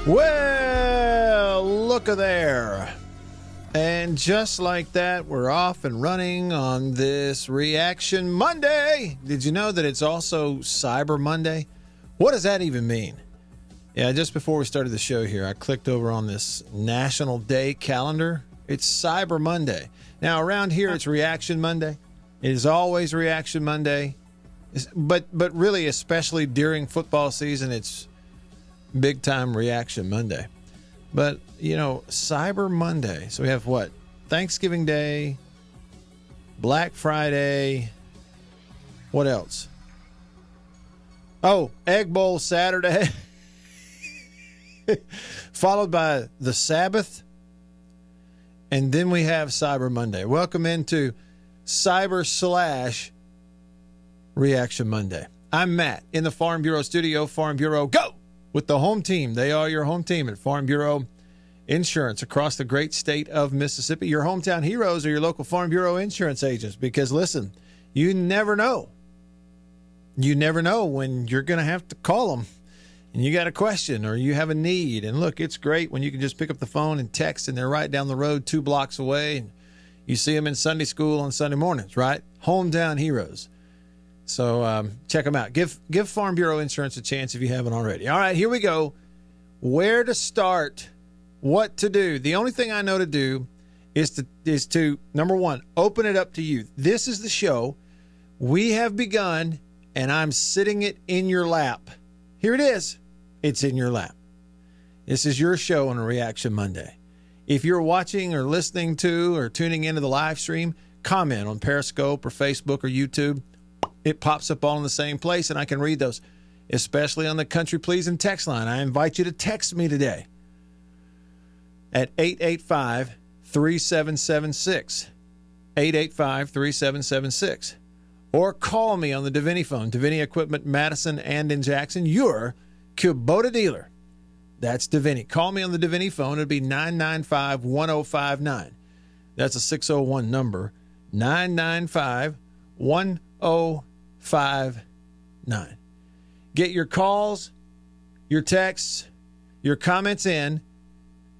Well, look at there. And just like that, we're off and running on this Reaction Monday. Did you know that it's also Cyber Monday? What does that even mean? Yeah, just before we started the show here, I clicked over on this National Day calendar. It's Cyber Monday. Now, around here, it's Reaction Monday. It is always Reaction Monday. But really, especially during football season, it's big time Reaction Monday. But, you know, Cyber Monday. So we have what? Thanksgiving Day, Black Friday. What else? Oh, Egg Bowl Saturday. Followed by the Sabbath. And then we have Cyber Monday. Welcome into Cyber / Reaction Monday. I'm Matt in the Farm Bureau studio. Farm Bureau, go! With the home team. They are your home team at Farm Bureau Insurance across the great state of Mississippi. Your hometown heroes are your local Farm Bureau insurance agents because, listen, you never know. You never know when you're going to have to call them and you got a question or you have a need. And look, it's great when you can just pick up the phone and text and they're right down the road 2 blocks away. And you see them in Sunday school on Sunday mornings, right? Hometown heroes. So check them out. Give Farm Bureau Insurance a chance if you haven't already. All right, here we go. Where to start, what to do. The only thing I know to do is to number one, open it up to you. This is the show. We have begun, and I'm sitting it in your lap. Here it is. It's in your lap. This is your show on a Reaction Monday. If you're watching or listening to or tuning into the live stream, comment on Periscope or Facebook or YouTube. It pops up all in the same place, and I can read those, especially on the Country Pleasing text line. I invite you to text me today at 885-3776, 885-3776, or call me on the Davini phone, Davini Equipment, Madison and in Jackson, your Kubota dealer. That's Davini. Call me on the Davini phone. It'll be 995-1059. That's a 601 number, 995-1059. Get your calls, your texts, your comments in.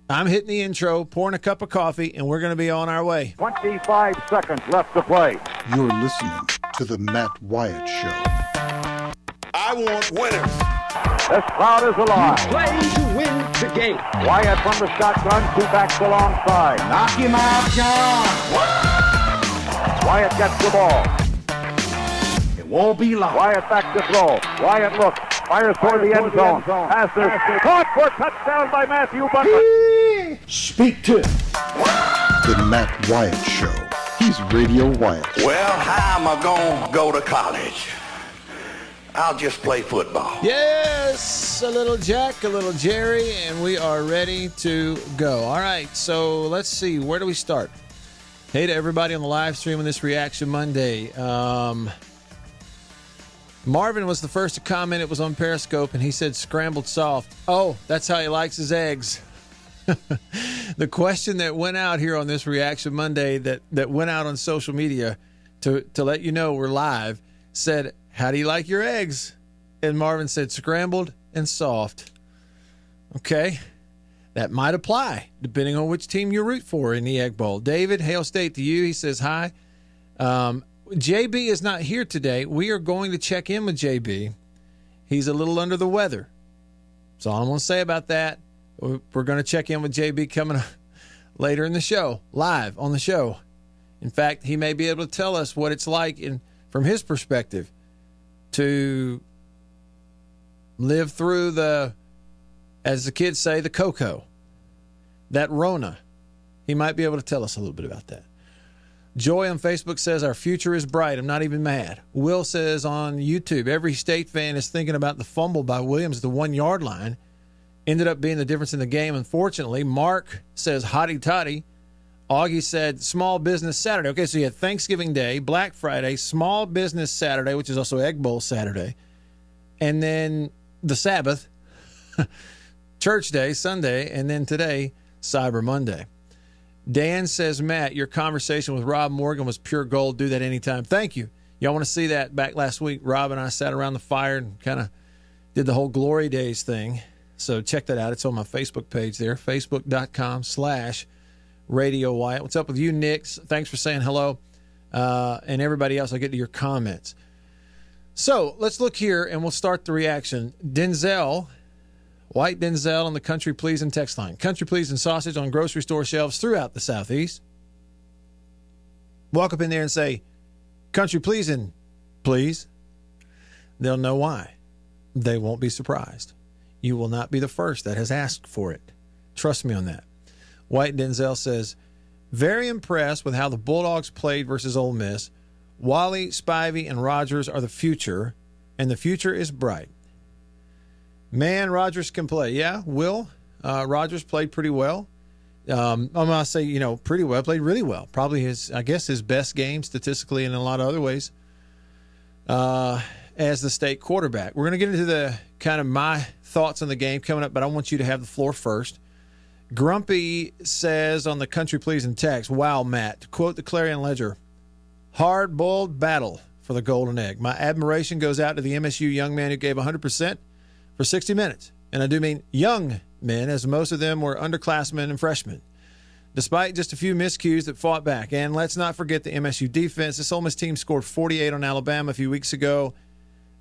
I'm hitting the intro, pouring a cup of coffee, and we're going to be on our way. 25 seconds left to play. You're listening to the Matt Wyatt Show. I want winners. This crowd is alive. Play to win the game. Wyatt from the shotgun, 2 backs alongside. Knock him out, John. Wyatt gets the ball. It won't be long. Wyatt back to throw. Wyatt looks, fires toward the end zone. Passes, caught for a touchdown by Matthew Butler. Speak to it. The Matt Wyatt Show. He's Radio Wyatt. Well, how am I going to go to college? I'll just play football. Yes, a little Jack, a little Jerry, and we are ready to go. All right, so let's see. Where do we start? Hey to everybody on the live stream on this Reaction Monday. Marvin was the first to comment. It was on Periscope, and he said scrambled soft. Oh, that's how he likes his eggs. The question that went out here on this Reaction Monday that went out on social media to let you know we're live said, how do you like your eggs? And Marvin said scrambled and soft. Okay, that might apply depending on which team you root for in the Egg Bowl. David, Hail State to you. He says hi. JB is not here today. We are going to check in with JB. He's a little under the weather. That's all I'm going to say about that. We're going to check in with JB coming later in the show, live on the show. In fact, he may be able to tell us what it's like from his perspective to live through as the kids say, the cocoa, that Rona. He might be able to tell us a little bit about that. Joy on Facebook says, our future is bright. I'm not even mad. Will says on YouTube, every State fan is thinking about the fumble by Williams at the 1-yard line. Ended up being the difference in the game, unfortunately. Mark says, hotty toddy. Augie said, small business Saturday. Okay, so you had Thanksgiving Day, Black Friday, small business Saturday, which is also Egg Bowl Saturday, and then the Sabbath, Church Day, Sunday, and then today, Cyber Monday. Dan says, Matt, your conversation with Rob Morgan was pure gold. Do that anytime. Thank you. Y'all want to see that? Back last week, Rob and I sat around the fire and kind of did the whole Glory Days thing. So check that out. It's on my Facebook page there, facebook.com/Radio Wyatt. What's up with you, Nick? Thanks for saying hello. And everybody else, I'll get to your comments. So let's look here, and we'll start the reaction. White Denzel on the Country Pleasin' text line. Country Pleasin' sausage on grocery store shelves throughout the Southeast. Walk up in there and say, Country Pleasin', please. They'll know why. They won't be surprised. You will not be the first that has asked for it. Trust me on that. White Denzel says, very impressed with how the Bulldogs played versus Ole Miss. Wally, Spivey, and Rogers are the future, and the future is bright. Man, Rogers can play. Yeah, Will. Rogers played pretty well. I'm going to say, pretty well. Played really well. Probably his best game statistically and in a lot of other ways as the state quarterback. We're going to get into the kind of my thoughts on the game coming up, but I want you to have the floor first. Grumpy says on the Country Pleasin' text, wow, Matt, to quote the Clarion Ledger, hard-boiled battle for the golden egg. My admiration goes out to the MSU young man who gave 100% for 60 minutes. And I do mean young men, as most of them were underclassmen and freshmen. Despite just a few miscues that fought back. And let's not forget the MSU defense. This Ole Miss team scored 48 on Alabama a few weeks ago.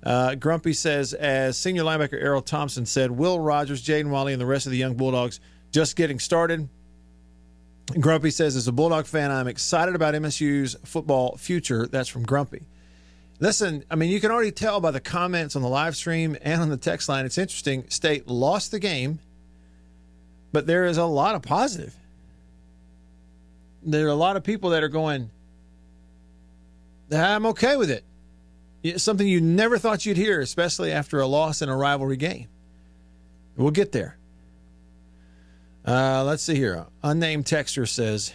Grumpy says, as senior linebacker Errol Thompson said, Will Rogers, Jaden Wally, and the rest of the young Bulldogs just getting started. Grumpy says, as a Bulldog fan, I'm excited about MSU's football future. That's from Grumpy. Listen, I mean, you can already tell by the comments on the live stream and on the text line. It's interesting. State lost the game, but there is a lot of positive. There are a lot of people that are going, I'm okay with it. It's something you never thought you'd hear, especially after a loss in a rivalry game. We'll get there. Let's see here. Unnamed texter says,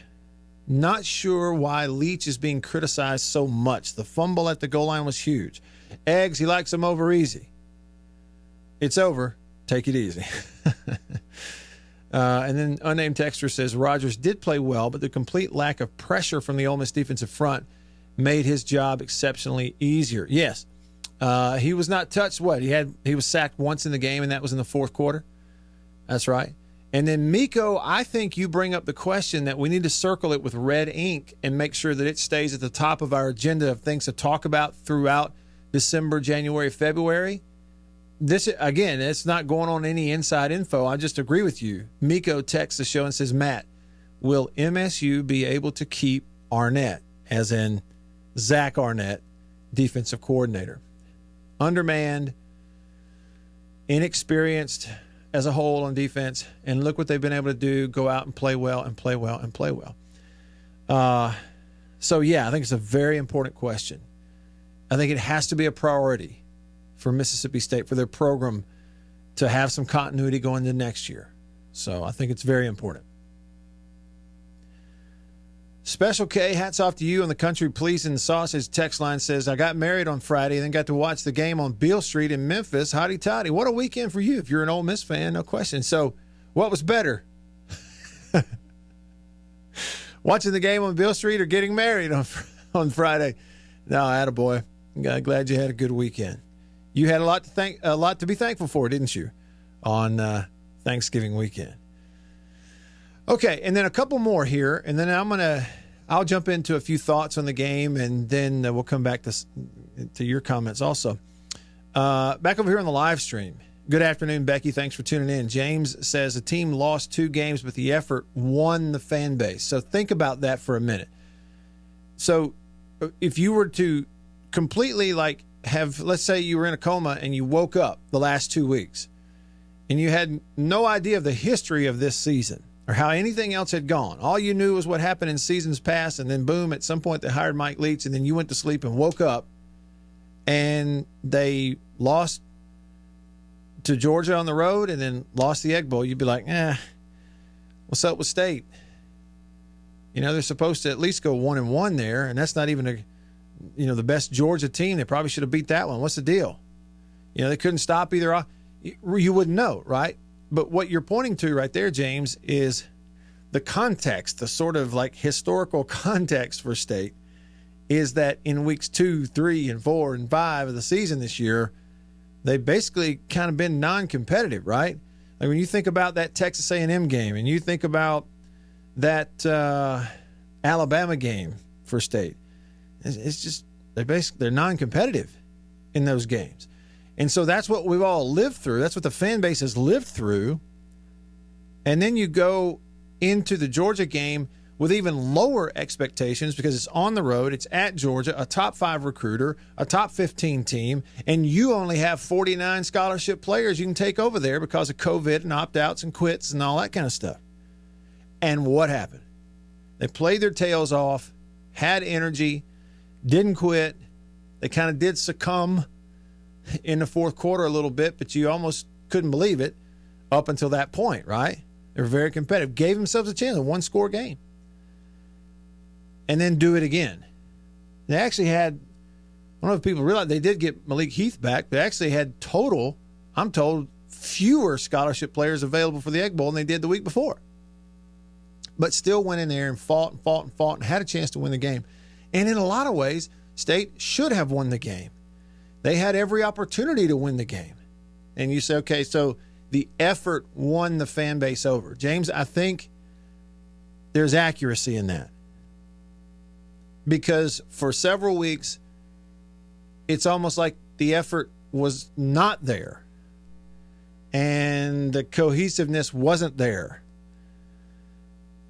not sure why Leach is being criticized so much. The fumble at the goal line was huge. Eggs, he likes them over easy. It's over. Take it easy. And then unnamed texter says, Rogers did play well, but the complete lack of pressure from the Ole Miss defensive front made his job exceptionally easier. Yes. He was not touched. He was sacked once in the game, and that was in the fourth quarter. That's right. And then, Miko, I think you bring up the question that we need to circle it with red ink and make sure that it stays at the top of our agenda of things to talk about throughout December, January, February. This, again, it's not going on any inside info. I just agree with you. Miko texts the show and says, Matt, will MSU be able to keep Arnett, as in Zach Arnett, defensive coordinator? Undermanned, inexperienced as a whole on defense, and look what they've been able to do, go out and play well and play well and play well. So, yeah, I think it's a very important question. I think it has to be a priority for Mississippi State, for their program to have some continuity going into next year. So I think it's very important. Special K, hats off to you on the Country Pleasin' Sausage text line says, I got married on Friday and then got to watch the game on Beale Street in Memphis. Hotty toddy. What a weekend for you if you're an Ole Miss fan, no question. So what was better? Watching the game on Beale Street or getting married on Friday? No, attaboy. Glad you had a good weekend. You had a lot to be thankful for, didn't you, on Thanksgiving weekend? Okay, and then a couple more here, and then I'll jump into a few thoughts on the game, and then we'll come back to your comments also. Back over here on the live stream. Good afternoon, Becky. Thanks for tuning in. James says the team lost 2 games, but the effort won the fan base. So think about that for a minute. So if you were to completely let's say you were in a coma and you woke up the last 2 weeks and you had no idea of the history of this season or how anything else had gone. All you knew was what happened in seasons past, and then boom, at some point they hired Mike Leach, and then you went to sleep and woke up and they lost to Georgia on the road and then lost the Egg Bowl. You'd be like, what's up with State? They're supposed to at least go 1-1 there, and that's not even the best Georgia team. They probably should have beat that one. What's the deal? They couldn't stop either. You wouldn't know, right? But what you're pointing to right there, James, is the context, the sort of historical context for State is that in weeks 2, 3, and 4, and 5 of the season this year, they've basically kind of been non-competitive, right? Like when you think about that Texas A&M game and you think about that Alabama game for State, it's just they're non-competitive in those games. And so that's what we've all lived through. That's what the fan base has lived through. And then you go into the Georgia game with even lower expectations because it's on the road, it's at Georgia, a top 5 recruiter, a top 15 team, and you only have 49 scholarship players you can take over there because of COVID and opt-outs and quits and all that kind of stuff. And what happened? They played their tails off, had energy, didn't quit. They kind of did succumb in the fourth quarter a little bit, but you almost couldn't believe it up until that point, right? They were very competitive, gave themselves a chance, a one-score game. And then do it again. They actually had, I don't know if people realize, they did get Malik Heath back. They actually had total, I'm told, fewer scholarship players available for the Egg Bowl than they did the week before. But still went in there and fought and had a chance to win the game. And in a lot of ways, State should have won the game. They had every opportunity to win the game. And you say, okay, so the effort won the fan base over. James, I think there's accuracy in that. Because for several weeks, it's almost like the effort was not there. And the cohesiveness wasn't there.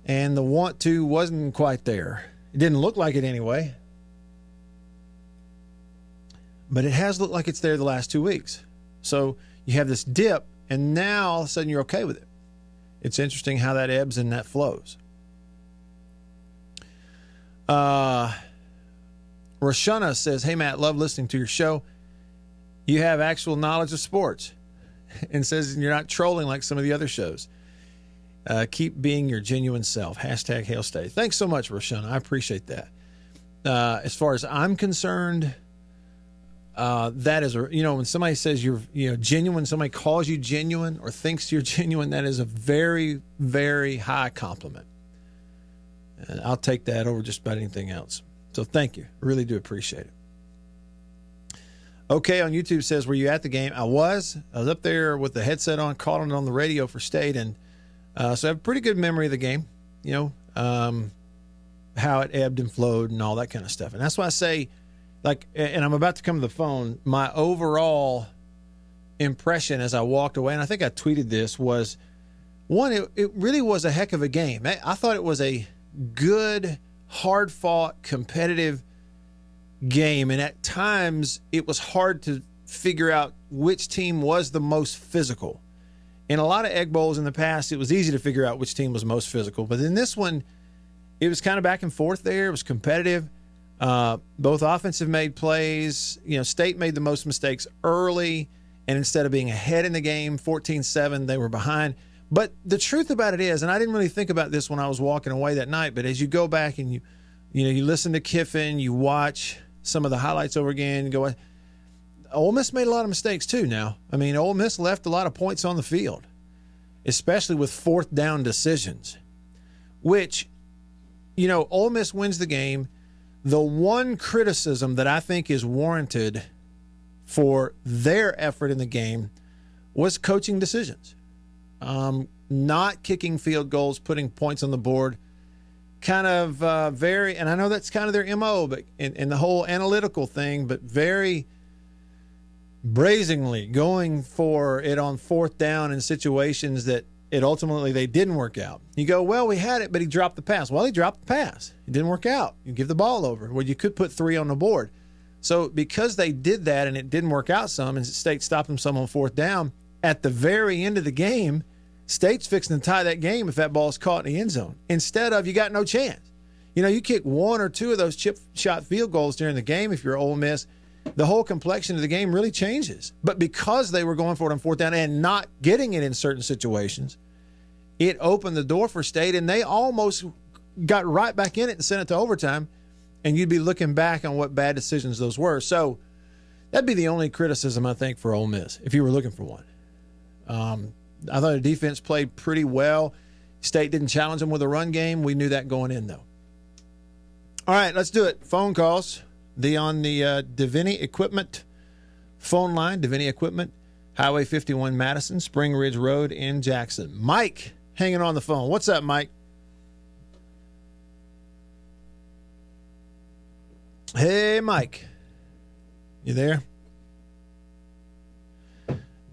And the want to wasn't quite there. It didn't look like it anyway. But it has looked like it's there the last 2 weeks. So you have this dip, and now all of a sudden you're okay with it. It's interesting how that ebbs and that flows. Rashana says, hey, Matt, love listening to your show. You have actual knowledge of sports. And says you're not trolling like some of the other shows. Keep being your genuine self. Hashtag Hail State. Thanks so much, Rashana. I appreciate that. As far as I'm concerned, that is, when somebody says you're genuine, somebody calls you genuine or thinks you're genuine, that is a very, very high compliment. And I'll take that over just about anything else. So thank you. I really do appreciate it. Okay, on YouTube says, were you at the game? I was up there with the headset on, calling it on the radio for State. And so I have a pretty good memory of the game, how it ebbed and flowed and all that kind of stuff. And that's why I say, and I'm about to come to the phone, my overall impression as I walked away, and I think I tweeted this, was, one, it really was a heck of a game. I thought it was a good, hard-fought, competitive game, and at times it was hard to figure out which team was the most physical. In a lot of Egg Bowls in the past, it was easy to figure out which team was most physical, but in this one, it was kind of back and forth there. It was competitive. Both offensive made plays. State made the most mistakes early, and instead of being ahead in the game, 14-7, they were behind. But the truth about it is, and I didn't really think about this when I was walking away that night, but as you go back and you listen to Kiffin, you watch some of the highlights over again, you go, Ole Miss made a lot of mistakes too now. I mean, Ole Miss left a lot of points on the field, especially with fourth down decisions, which, Ole Miss wins the game. The one criticism that I think is warranted for their effort in the game was coaching decisions. Not kicking field goals, putting points on the board, kind of and I know that's kind of their MO, but in the whole analytical thing, but very brazenly going for it on fourth down in situations that ultimately they didn't work out. You go, well, we had it, but he dropped the pass. Well, he dropped the pass. It didn't work out. You give the ball over. Well, you could put 3 on the board. So because they did that and it didn't work out some, and State stopped them some on fourth down, at the very end of the game, State's fixing to tie that game if that ball's caught in the end zone. Instead of, you got no chance. You kick 1 or 2 of those chip shot field goals during the game if you're Ole Miss, the whole complexion of the game really changes. But because they were going for it on fourth down and not getting it in certain situations, it opened the door for State, and they almost got right back in it and sent it to overtime, and you'd be looking back on what bad decisions those were. So that'd be the only criticism, I think, for Ole Miss, if you were looking for one. I thought the defense played pretty well. State didn't challenge them with a run game. We knew that going in, though. All right, let's do it. Phone calls. On the Davini Equipment phone line, Davini Equipment, Highway 51 Madison, Spring Ridge Road in Jackson. Mike hanging on the phone. What's up, Mike? Hey, Mike. You there?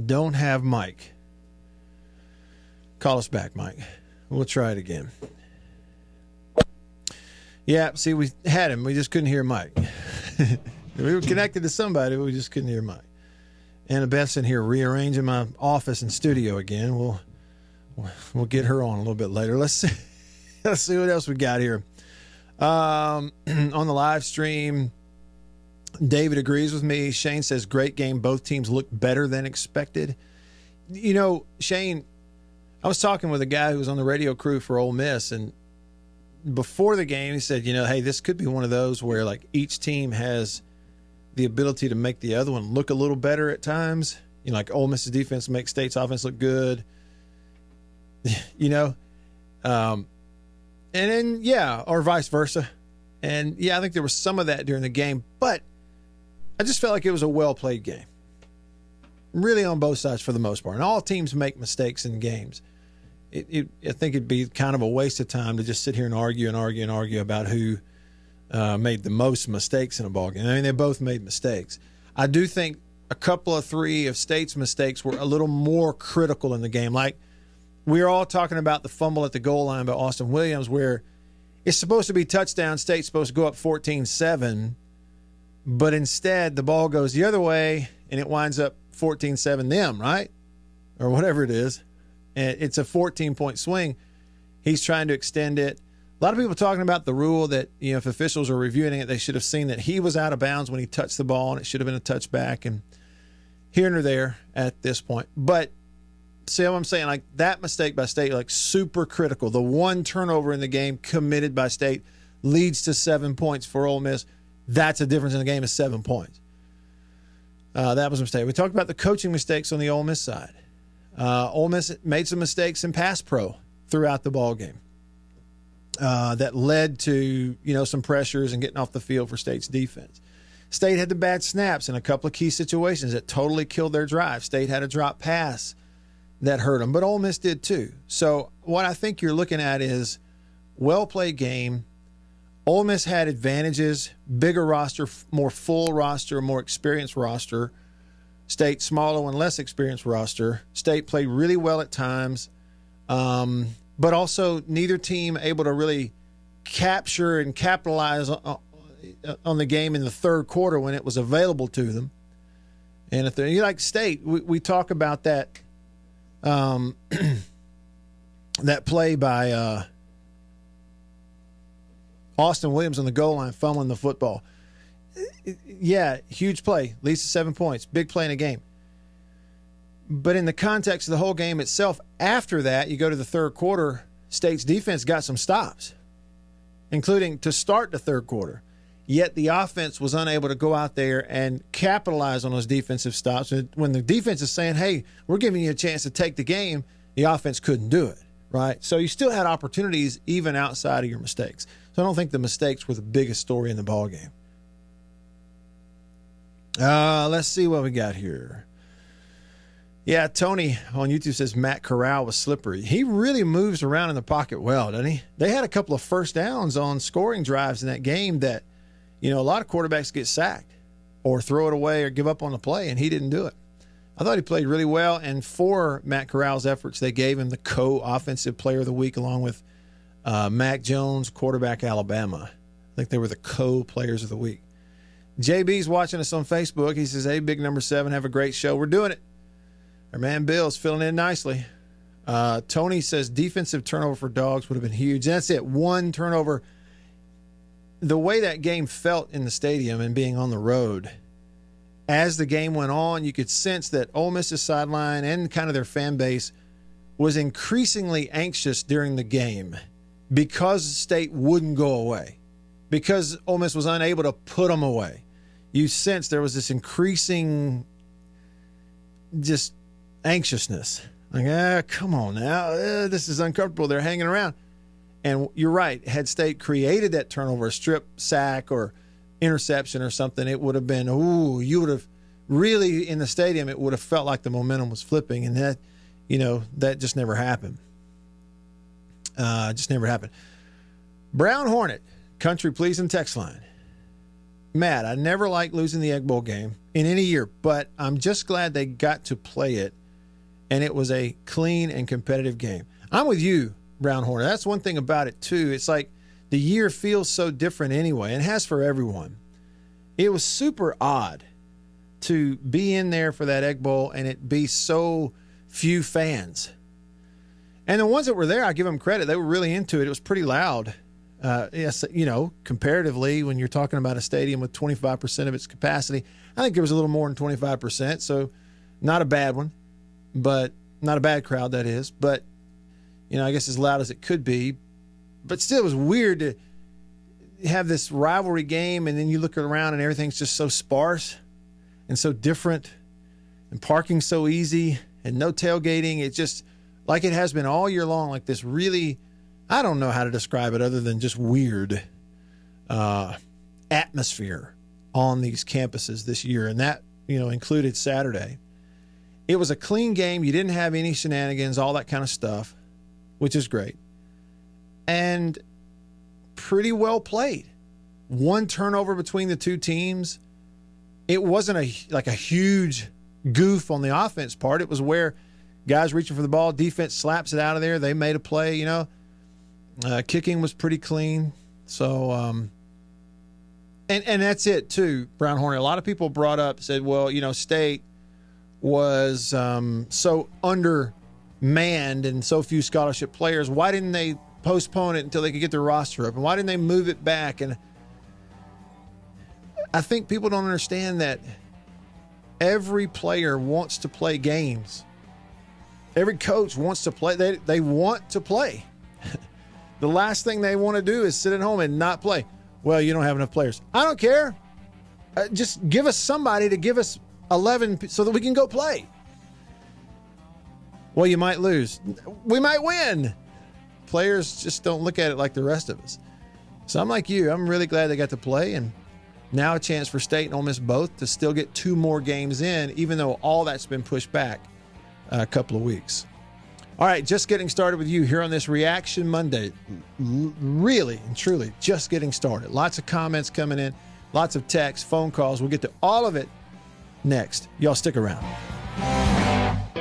Don't have Mike. Call us back, Mike. We'll try it again. Yeah, see, we had him. We just couldn't hear Mike. We were connected to somebody, but we just couldn't hear Mike. Anna Beth's in here rearranging my office and studio again. We'll get her on a little bit later. Let's see what else we got here. On the live stream, David agrees with me. Shane says, great game. Both teams looked better than expected. You know, Shane, I was talking with a guy who was on the radio crew for Ole Miss, and before the game, he said, hey, this could be one of those where, like, each team has the ability to make the other one look a little better at times. Like Ole Miss's defense makes State's offense look good. And then, or vice versa. And, I think there was some of that during the game, but I just felt like it was a well-played game. Really on both sides for the most part. And all teams make mistakes in games. I think it'd be kind of a waste of time to just sit here and argue about who made the most mistakes in a ball game. I mean, they both made mistakes. I do think a couple of three of State's mistakes were a little more critical in the game. Like, we were all talking about the fumble at the goal line by Austin Williams, where it's supposed to be touchdown. State's supposed to go up 14-7, but instead the ball goes the other way, and it winds up 14-7 them, right? Or whatever it is. And it's a 14-point swing. He's trying to extend it. A lot of people talking about the rule that, if officials are reviewing it, they should have seen that he was out of bounds when he touched the ball, and it should have been a touchback, and here and there at this point. But see what I'm saying? Like, that mistake by State, like, super critical. The one turnover in the game committed by State leads to 7 points for Ole Miss. That's a difference in the game of 7 points. That was a mistake. We talked about the coaching mistakes on the Ole Miss side. Ole Miss made some mistakes in pass pro throughout the ball game that led to, some pressures and getting off the field for State's defense. State had the bad snaps in a couple of key situations that totally killed their drive. State had a drop pass that hurt them, but Ole Miss did too. So what I think you're looking at is well-played game. Ole Miss had advantages, bigger roster, more full roster, more experienced roster. State, smaller and less experienced roster. State played really well at times, but also neither team able to really capture and capitalize on the game in the third quarter when it was available to them. And if you like State, we talk about that that play by Austin Williams on the goal line fumbling the football. Yeah, huge play, leads to 7 points, big play in a game. But in the context of the whole game itself, after that, you go to the third quarter, State's defense got some stops, including to start the third quarter. Yet the offense was unable to go out there and capitalize on those defensive stops. When the defense is saying, hey, we're giving you a chance to take the game, the offense couldn't do it, right? So you still had opportunities even outside of your mistakes. So I don't think the mistakes were the biggest story in the ballgame. Let's see what we got here. Yeah, Tony on YouTube says Matt Corral was slippery. He really moves around in the pocket well, doesn't he? They had a couple of first downs on scoring drives in that game that, a lot of quarterbacks get sacked or throw it away or give up on the play, and he didn't do it. I thought he played really well, and for Matt Corral's efforts, they gave him the co-offensive player of the week along with Mac Jones, quarterback Alabama. I think they were the co-players of the week. JB's watching us on Facebook. He says, hey, big number 7, have a great show. We're doing it. Our man Bill's filling in nicely. Tony says defensive turnover for Dogs would have been huge. And that's it, one turnover. The way that game felt in the stadium and being on the road, as the game went on, you could sense that Ole Miss's sideline and kind of their fan base was increasingly anxious during the game because State wouldn't go away, because Ole Miss was unable to put them away. You sense there was this increasing just anxiousness. Like, come on now. This is uncomfortable. They're hanging around. And you're right. Had State created that turnover, a strip sack or interception or something, it would have been, you would have really in the stadium, it would have felt like the momentum was flipping, and that, that just never happened. Just never happened. Brown Hornet, country pleasing text line. Matt, I never liked losing the Egg Bowl game in any year, but I'm just glad they got to play it, and it was a clean and competitive game. I'm with you, Brown Hornet. That's one thing about it, too. It's like the year feels so different anyway, and has for everyone. It was super odd to be in there for that Egg Bowl and it be so few fans. And the ones that were there, I give them credit. They were really into it. It was pretty loud. Yes, comparatively, when you're talking about a stadium with 25% of its capacity, I think there was a little more than 25%. So not a bad one, but not a bad crowd, that is. But, I guess as loud as it could be. But still, it was weird to have this rivalry game, and then you look around and everything's just so sparse and so different, and parking so easy, and no tailgating. It's just like it has been all year long, like this really, I don't know how to describe it other than just weird atmosphere on these campuses this year. And that, included Saturday. It was a clean game. You didn't have any shenanigans, all that kind of stuff, which is great. And pretty well played. One turnover between the two teams. It wasn't a huge goof on the offense part. It was where guys reaching for the ball, defense slaps it out of there. They made a play, Kicking was pretty clean. So, and that's it too, Brown Hornet. A lot of people said, well, State was so undermanned and so few scholarship players. Why didn't they postpone it until they could get their roster up? And why didn't they move it back? And I think people don't understand that every player wants to play games. Every coach wants to play. They want to play. The last thing they want to do is sit at home and not play. Well, you don't have enough players. I don't care. Just give us somebody to give us 11 so that we can go play. Well, you might lose. We might win. Players just don't look at it like the rest of us. So I'm like you. I'm really glad they got to play, and now a chance for State and Ole Miss both to still get 2 more games in, even though all that's been pushed back a couple of weeks. All right, just getting started with you here on this Reaction Monday. Really and truly just getting started. Lots of comments coming in, lots of texts, phone calls. We'll get to all of it next. Y'all stick around.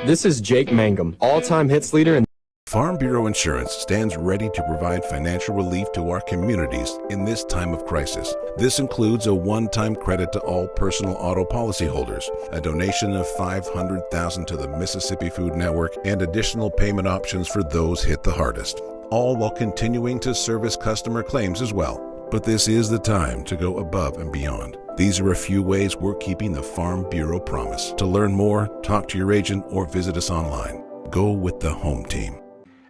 This is Jake Mangum, all-time hits leader in Farm Bureau Insurance stands ready to provide financial relief to our communities in this time of crisis. This includes a one-time credit to all personal auto policyholders, a donation of $500,000 to the Mississippi Food Network, and additional payment options for those hit the hardest, all while continuing to service customer claims as well. But this is the time to go above and beyond. These are a few ways we're keeping the Farm Bureau promise. To learn more, talk to your agent or visit us online. Go with the home team.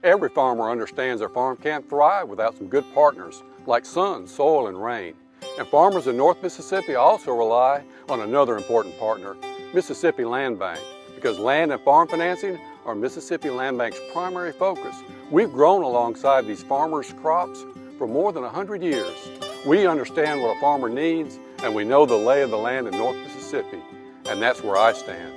Every farmer understands their farm can't thrive without some good partners like sun, soil, and rain. And farmers in North Mississippi also rely on another important partner, Mississippi Land Bank, because land and farm financing are Mississippi Land Bank's primary focus. We've grown alongside these farmers' crops for more than 100 years. We understand what a farmer needs, and we know the lay of the land in North Mississippi, and that's where I stand.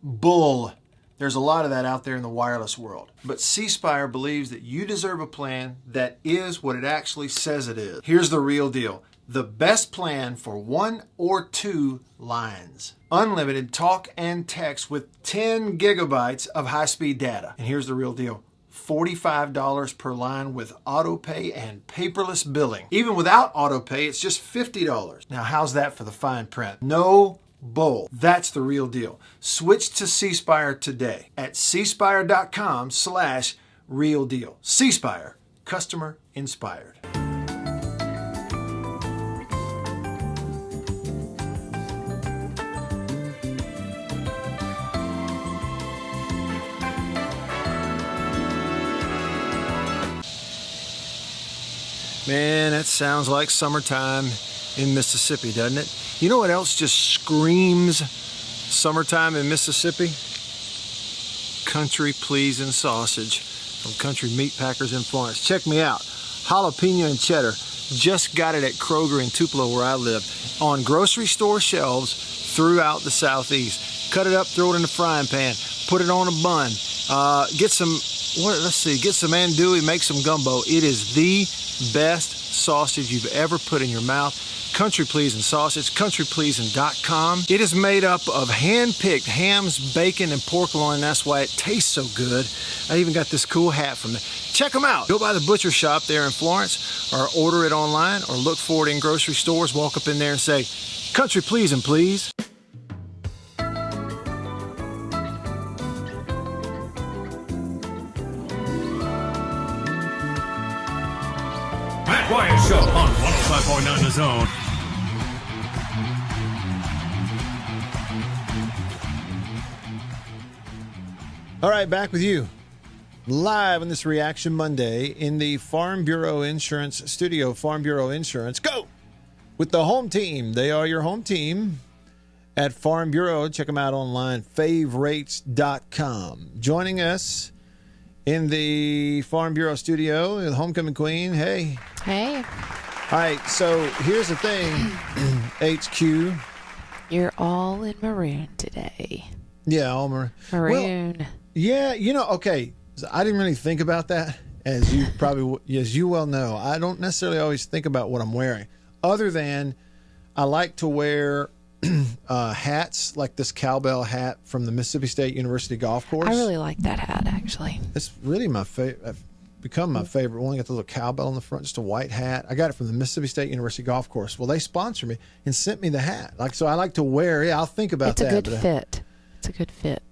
Bull. There's a lot of that out there in the wireless world. But C Spire believes that you deserve a plan that is what it actually says it is. Here's the real deal. The best plan for 1 or 2 lines. Unlimited talk and text with 10 gigabytes of high-speed data. And here's the real deal. $45 per line with auto pay and paperless billing. Even without auto pay, it's just $50. Now, how's that for the fine print? No bull. That's the real deal. Switch to C Spire today at cspire.com/real deal. C Spire, customer inspired. Man, that sounds like summertime in Mississippi, doesn't it? You know what else just screams summertime in Mississippi? Country pleasing sausage from Country Meat Packers in Florence. Check me out. Jalapeno and cheddar. Just got it at Kroger in Tupelo where I live. On grocery store shelves throughout the Southeast. Cut it up, throw it in the frying pan. Put it on a bun. Get some andouille, make some gumbo. It is the best sausage you've ever put in your mouth. Country Pleasing Sausage, countrypleasing.com. It is made up of hand-picked hams, bacon, and pork loin. That's why it tastes so good. I even got this cool hat from there. Check them out. Go by the butcher shop there in Florence or order it online or look for it in grocery stores. Walk up in there and say, Country Pleasing, please. Matt Wyatt Show on 105.9 The Zone. All right, back with you. Live on this Reaction Monday in the Farm Bureau Insurance studio. Farm Bureau Insurance, go! With the home team. They are your home team at Farm Bureau. Check them out online, favrates.com. Joining us in the Farm Bureau studio, the homecoming queen. Hey. Hey. All right, so here's the thing, HQ. You're all in maroon today. Yeah, all maroon. Maroon. Well, yeah, okay. So I didn't really think about that, as you well know. I don't necessarily always think about what I'm wearing, other than I like to wear hats, like this cowbell hat from the Mississippi State University golf course. I really like that hat, actually. It's really my favorite. Become my favorite one. Got the little cowbell on the front, just a white hat. I got it from the Mississippi State University golf course. Well, they sponsored me and sent me the hat. So I like to wear it. I'll think about that. It's a good fit. It's a good fit.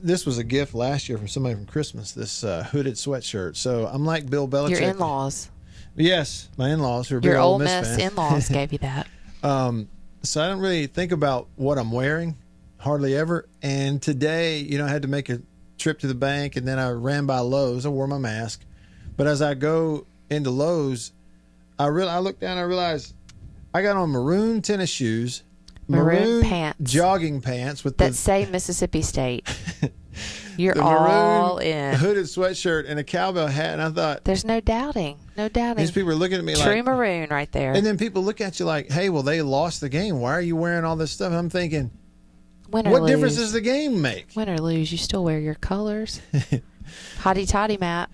This was a gift last year from somebody from Christmas, this hooded sweatshirt. So I'm like Bill Belichick. Your in-laws. Yes, my in-laws who are your big Ole Ole Miss Miss fans. in-laws gave you that. So I don't really think about what I'm wearing, hardly ever. And today, I had to make a trip to the bank, and then I ran by Lowe's. I wore my mask. But as I go into Lowe's, I look down and I realize I got on maroon tennis shoes, maroon pants, jogging pants with that say Mississippi State. You're the all maroon in. Hooded sweatshirt and a cowbell hat, and I thought, there's no doubting. These people are looking at me like true maroon right there. And then people look at you like, hey, well, they lost the game. Why are you wearing all this stuff? I'm thinking, win or what lose, difference does the game make? Win or lose, you still wear your colors. Hotty toddy, Matt.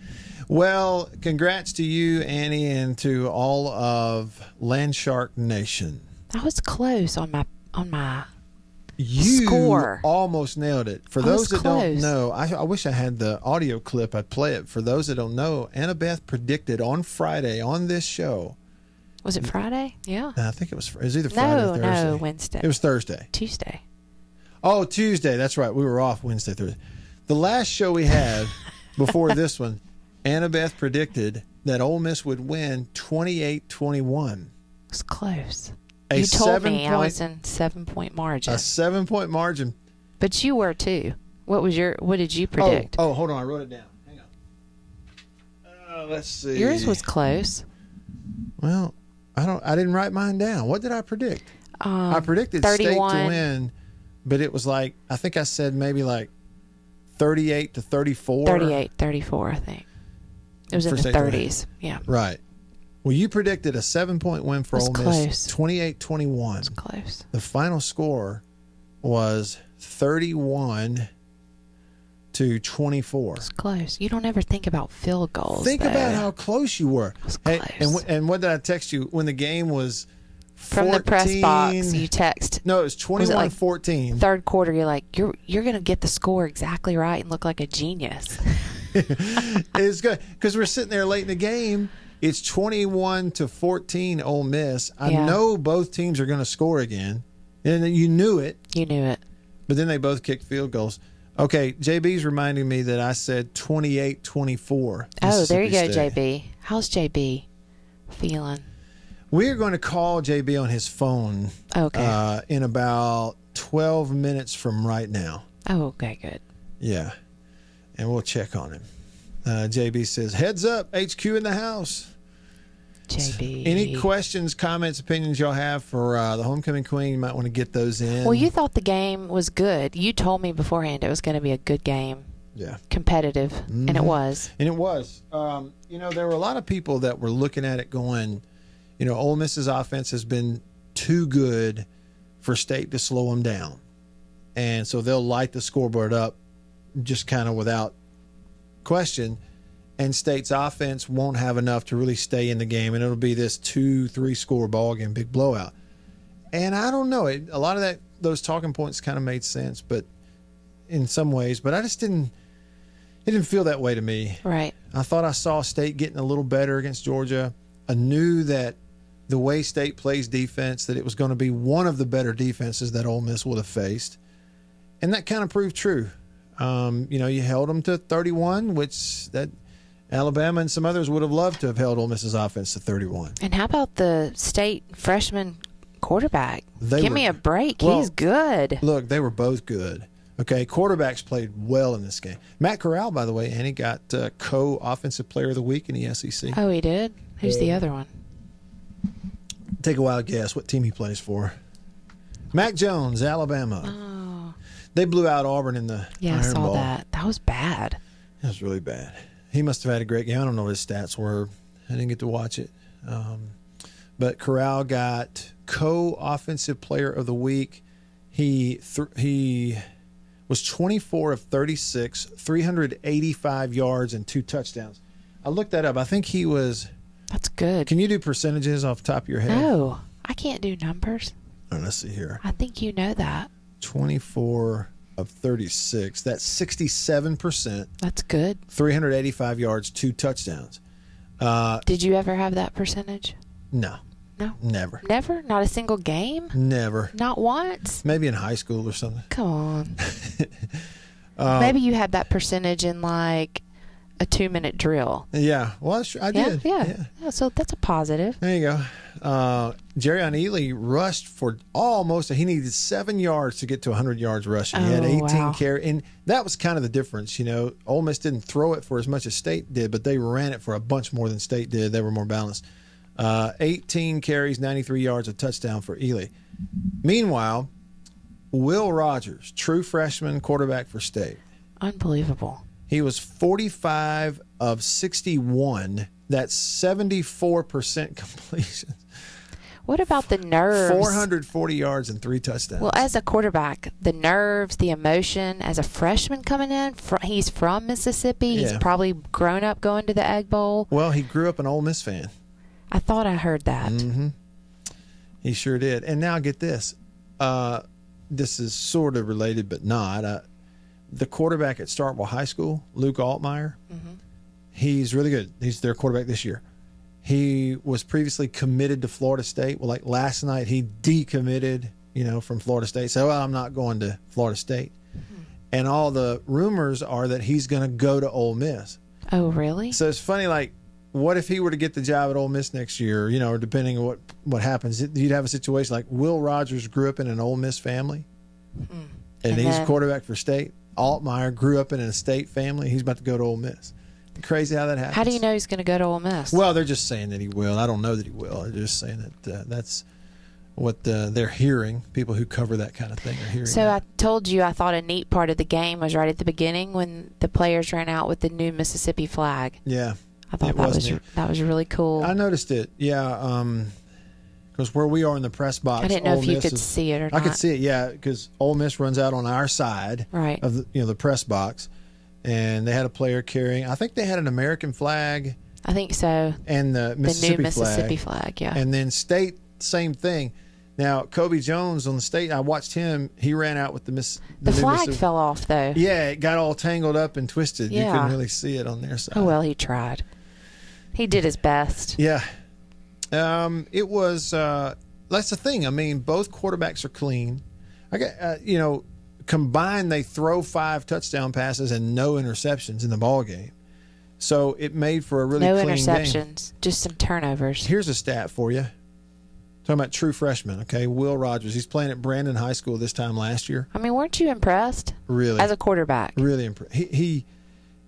Well, congrats to you, Annie, and to all of Landshark Nation. I was close on my you score. Almost nailed it. For those that don't know, I wish I had the audio clip. I'd play it. For those that don't know, Annabeth predicted on Friday on this show. Was it Friday? Yeah. I think it was either Friday or Thursday. No, Wednesday. It was Thursday. Tuesday. Oh, Tuesday. That's right. We were off Wednesday, Thursday. The last show we had before this one, Annabeth predicted that Ole Miss would win 28-21. It was close. You told me I was in 7-point margin. A 7-point margin. But you were too. What did you predict? Oh, hold on. I wrote it down. Hang on. Let's see. Yours was close. Well, I didn't write mine down. What did I predict? I predicted 31. State to win, but it was like, I think I said maybe like 38-34. 38-34, I think. It was in the 30s. Yeah. Right. Well, you predicted a 7-point win for Ole Miss. 28-21. It's close. The final score was 31-24. It's close. You don't ever think about field goals. Think about how close you were. It was close. And what did I text you when the game was 14? From the press box, you text. No, it was 21-14. Third quarter, you're like, you're going to get the score exactly right and look like a genius. It's good because we're sitting there late in the game. It's 21-14 Ole Miss. I know both teams are going to score again. And you knew it. You knew it. But then they both kicked field goals. Okay, JB's reminding me that I said 28-24. Oh, there you go, JB. How's JB feeling? We're going to call JB on his phone in about 12 minutes from right now. Oh, okay, good. Yeah. And we'll check on him. JB says, heads up, HQ in the house. JB. Any questions, comments, opinions y'all have for the homecoming queen? You might want to get those in. Well, you thought the game was good. You told me beforehand it was going to be a good game. Yeah. Competitive, and it was. And it was. There were a lot of people that were looking at it going, Ole Miss's offense has been too good for State to slow them down. And so they'll light the scoreboard up just kind of without question. And State's offense won't have enough to really stay in the game. And it'll be this 2-3 score ball game, big blowout. And I don't know. A lot of those talking points kind of made sense, but in some ways. But I just didn't. It didn't feel that way to me. Right. I thought I saw State getting a little better against Georgia. I knew that the way State plays defense, that it was going to be one of the better defenses that Ole Miss would have faced. And that kind of proved true. You held them to 31, which that Alabama and some others would have loved to have held Ole Miss's offense to 31. And how about the State freshman quarterback? Give me a break. Well, he's good. Look, they were both good. Okay, quarterbacks played well in this game. Matt Corral, by the way, and he got co-offensive player of the week in the SEC. Oh, he did? Who's the other one? Take a wild guess what team he plays for. Mac Jones, Alabama. Oh. They blew out Auburn in the Yeah, I Iron saw Bowl. that. That was bad. It was really bad. He must have had a great game. I don't know what his stats were. I didn't get to watch it. But Corral got co-offensive player of the week. He was 24 of 36, 385 yards and 2 touchdowns. I looked that up. I think he was. That's good. Can you do percentages off the top of your head? No, I can't do numbers. All right, let's see here. I think you know that. 24 of 36. That's 67%. That's good. 385 yards, 2 touchdowns. Did you ever have that percentage? No. No? Never. Never? Not a single game? Never. Not once? Maybe in high school or something. Come on. Maybe you had that percentage in like a 2-minute drill. Yeah. Well, I did. Yeah. So that's a positive. There you go. Jerry Ely rushed for almost. He needed 7 yards to get to 100 yards rushing. He had 18 carries, and that was kind of the difference. Ole Miss didn't throw it for as much as State did, but they ran it for a bunch more than State did. They were more balanced. 18 carries, 93 yards, a touchdown for Ely. Meanwhile, Will Rogers, true freshman quarterback for State. Unbelievable. He was 45 of 61. That's 74% completion. What about the nerves? 440 yards and 3 touchdowns. Well, as a quarterback, the nerves, the emotion, as a freshman coming in, he's from Mississippi. He's probably grown up going to the Egg Bowl. Well, he grew up an Ole Miss fan. I thought I heard that. Mm-hmm. He sure did. And now get this. This is sort of related, but not. The quarterback at Starkville High School, Luke Altmaier, he's really good. He's their quarterback this year. He was previously committed to Florida State. Well, like last night, he decommitted, from Florida State. So, I'm not going to Florida State. And all the rumors are that he's going to go to Ole Miss. Oh, really? So it's funny, like, what if he were to get the job at Ole Miss next year, or depending on what happens, you'd have a situation like Will Rogers grew up in an Ole Miss family, and he's quarterback for State. Altmaier grew up in a State family. He's about to go to Ole Miss. Crazy how that happens. How do you know he's going to go to Ole Miss? Well, they're just saying that he will. I don't know that he will. They're just saying that that's what they're hearing. People who cover that kind of thing are hearing. So that. I told you I thought a neat part of the game was right at the beginning when the players ran out with the new Mississippi flag. Yeah. I thought that was really cool. I noticed it. Yeah. Because where we are in the press box, I didn't know if you could see it or not. I could see it, yeah, because Ole Miss runs out on our side of the press box, and they had a player carrying. I think they had an American flag. I think so. And the Mississippi new Mississippi flag, yeah. And then State, same thing. Now Kobe Jones on the State, I watched him. He ran out with the flag fell off though. Yeah, it got all tangled up and twisted. Yeah. You couldn't really see it on their side. Oh well, he tried. He did his best. Yeah. It was. That's the thing. I mean, both quarterbacks are clean. Combined, they throw 5 touchdown passes and no interceptions in the ball game. So it made for a really clean interceptions, game. Just some turnovers. Here's a stat for you. Talking about true freshman, okay? Will Rogers. He's playing at Brandon High School this time last year. I mean, weren't you impressed? Really? As a quarterback? Really impressed. He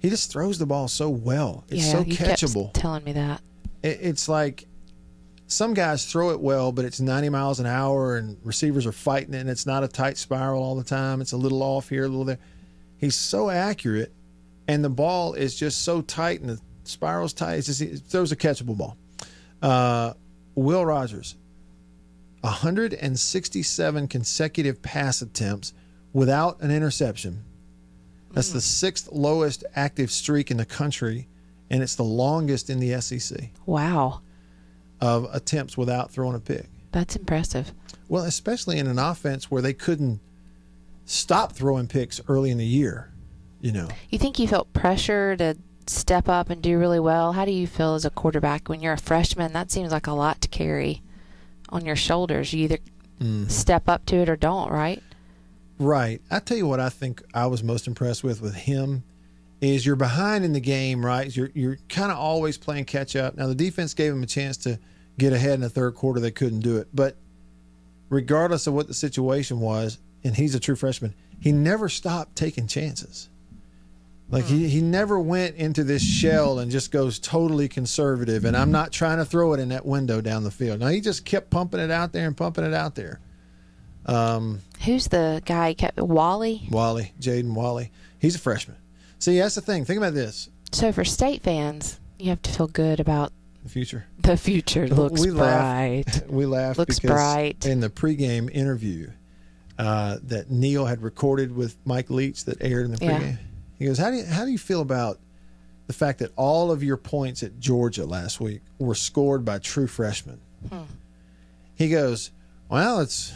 just throws the ball so well. It's so catchable. You kept telling me that. It's like some guys throw it well, but it's 90 miles an hour and receivers are fighting it, and it's not a tight spiral all the time. It's a little off here, a little there. He's so accurate, and the ball is just so tight and the spiral's tight. It's just, it throws a catchable ball. Will Rogers, 167 consecutive pass attempts without an interception. That's the 6th lowest active streak in the country, and it's the longest in the SEC. Wow. Of attempts without throwing a pick. That's impressive. Well, especially in an offense where they couldn't stop throwing picks early in the year, you know. You think you felt pressure to step up and do really well? How do you feel as a quarterback when you're a freshman? That seems like a lot to carry on your shoulders. You either step up to it or don't, right? Right. I tell you what I think I was most impressed with him is you're behind in the game, right? You're kind of always playing catch up. Now, the defense gave him a chance to get ahead in the third quarter. They couldn't do it. But regardless of what the situation was, and he's a true freshman, he never stopped taking chances. Like he never went into this shell and just goes totally conservative, and I'm not trying to throw it in that window down the field. No, he just kept pumping it out there and pumping it out there. Who's the guy? Wally? Wally, Jaden Wally. He's a freshman. See, that's the thing. Think about this. So for State fans, you have to feel good about the future. The future looks bright. We laughed looks because bright. In the pregame interview that Neil had recorded with Mike Leach that aired in the pregame, he goes, how do you feel about the fact that all of your points at Georgia last week were scored by true freshmen? He goes, well, it's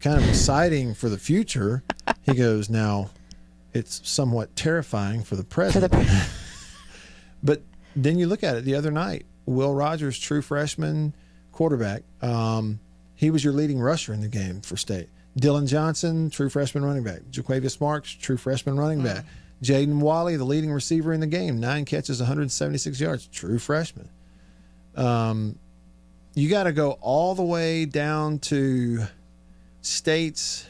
kind of exciting for the future. He goes, now, it's somewhat terrifying for the present. But then you look at it the other night. Will Rogers, true freshman quarterback, he was your leading rusher in the game for State. Dylan Johnson, true freshman running back. Jaquavius Marks, true freshman running back. Jaden Wally, the leading receiver in the game, 9 catches, 176 yards, true freshman. You got to go all the way down to State's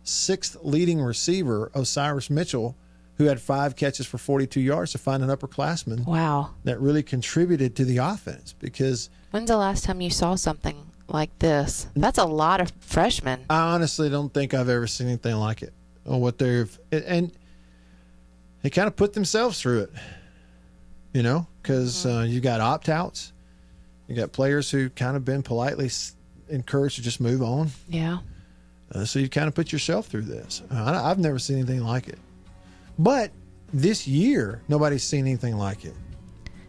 6th leading receiver, Osiris Mitchell, who had 5 catches for 42 yards to find an upperclassman. Wow. That really contributed to the offense because... When's the last time you saw something like this? That's a lot of freshmen. I honestly don't think I've ever seen anything like it. Or what and they kind of put themselves through it, you know, because you got opt-outs. You got players who kind of been politely encouraged to just move on. Yeah. So you kind of put yourself through this. I've never seen anything like it. But this year, nobody's seen anything like it.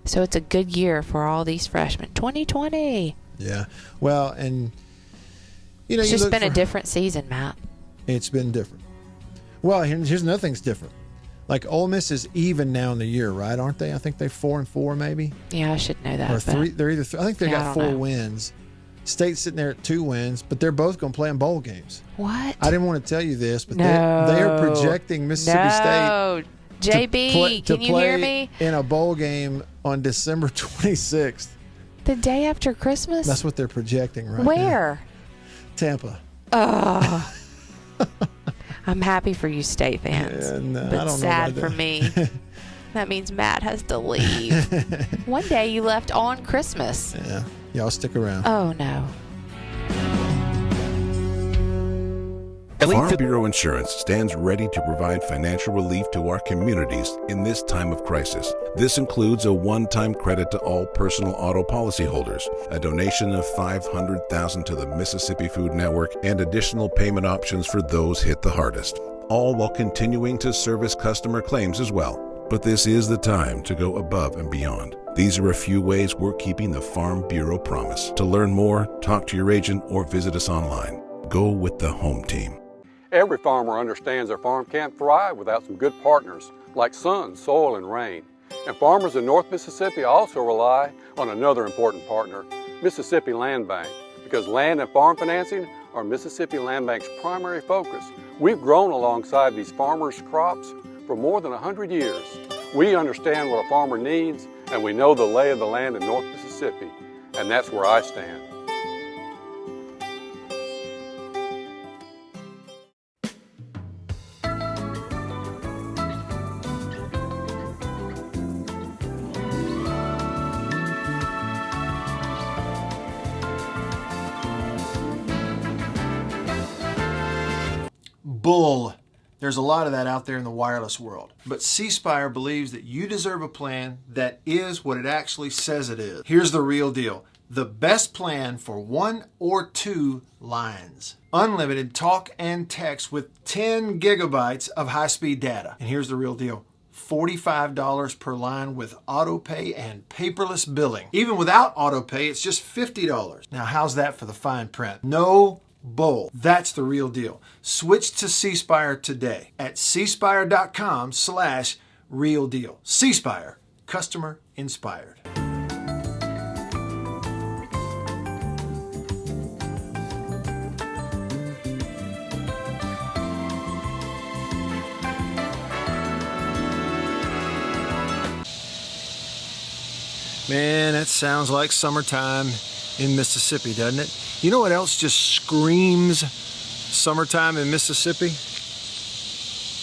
So it's a good year for all these freshmen. 2020. Yeah. Well, and, you know, it's just been a different season, Matt. It's been different. Well, here's another thing's different. Like, Ole Miss is even now in the year, right? Aren't they? I think they're 4-4, maybe. Yeah, I should know that. Or 3. They're either. I think they got 4 wins. State's sitting there at 2 wins, but they're both going to play in bowl games. What? I didn't want to tell you this, but they are projecting Mississippi State. JB, can you hear me? In a bowl game on December 26th. The day after Christmas? That's what they're projecting right now. Where? Tampa. Oh. I'm happy for you State fans, but sad for me. That means Matt has to leave. One day you left on Christmas. Yeah. Y'all stick around. Oh, no. Farm Bureau Insurance stands ready to provide financial relief to our communities in this time of crisis. This includes a one-time credit to all personal auto policyholders, a donation of $500,000 to the Mississippi Food Network, and additional payment options for those hit the hardest, all while continuing to service customer claims as well. But this is the time to go above and beyond. These are a few ways we're keeping the Farm Bureau promise. To learn more, talk to your agent or visit us online. Go with the home team. Every farmer understands their farm can't thrive without some good partners like sun, soil, and rain. And farmers in North Mississippi also rely on another important partner, Mississippi Land Bank, because land and farm financing are Mississippi Land Bank's primary focus. We've grown alongside these farmers' crops for more than 100 years. We understand what a farmer needs, and we know the lay of the land in North Mississippi, and that's where I stand. bull. There's a lot of that out there in the wireless world. But C Spire believes that you deserve a plan that is what it actually says it is. Here's the real deal. The best plan for 1 or 2 lines. Unlimited talk and text with 10 gigabytes of high-speed data. And here's the real deal. $45 per line with auto pay and paperless billing. Even without auto pay, it's just $50. Now, how's that for the fine print? No bull. That's the real deal. Switch to C Spire today at cspire.com/real deal. C Spire, customer inspired. Man, that sounds like summertime in Mississippi, doesn't it? You know what else just screams summertime in Mississippi?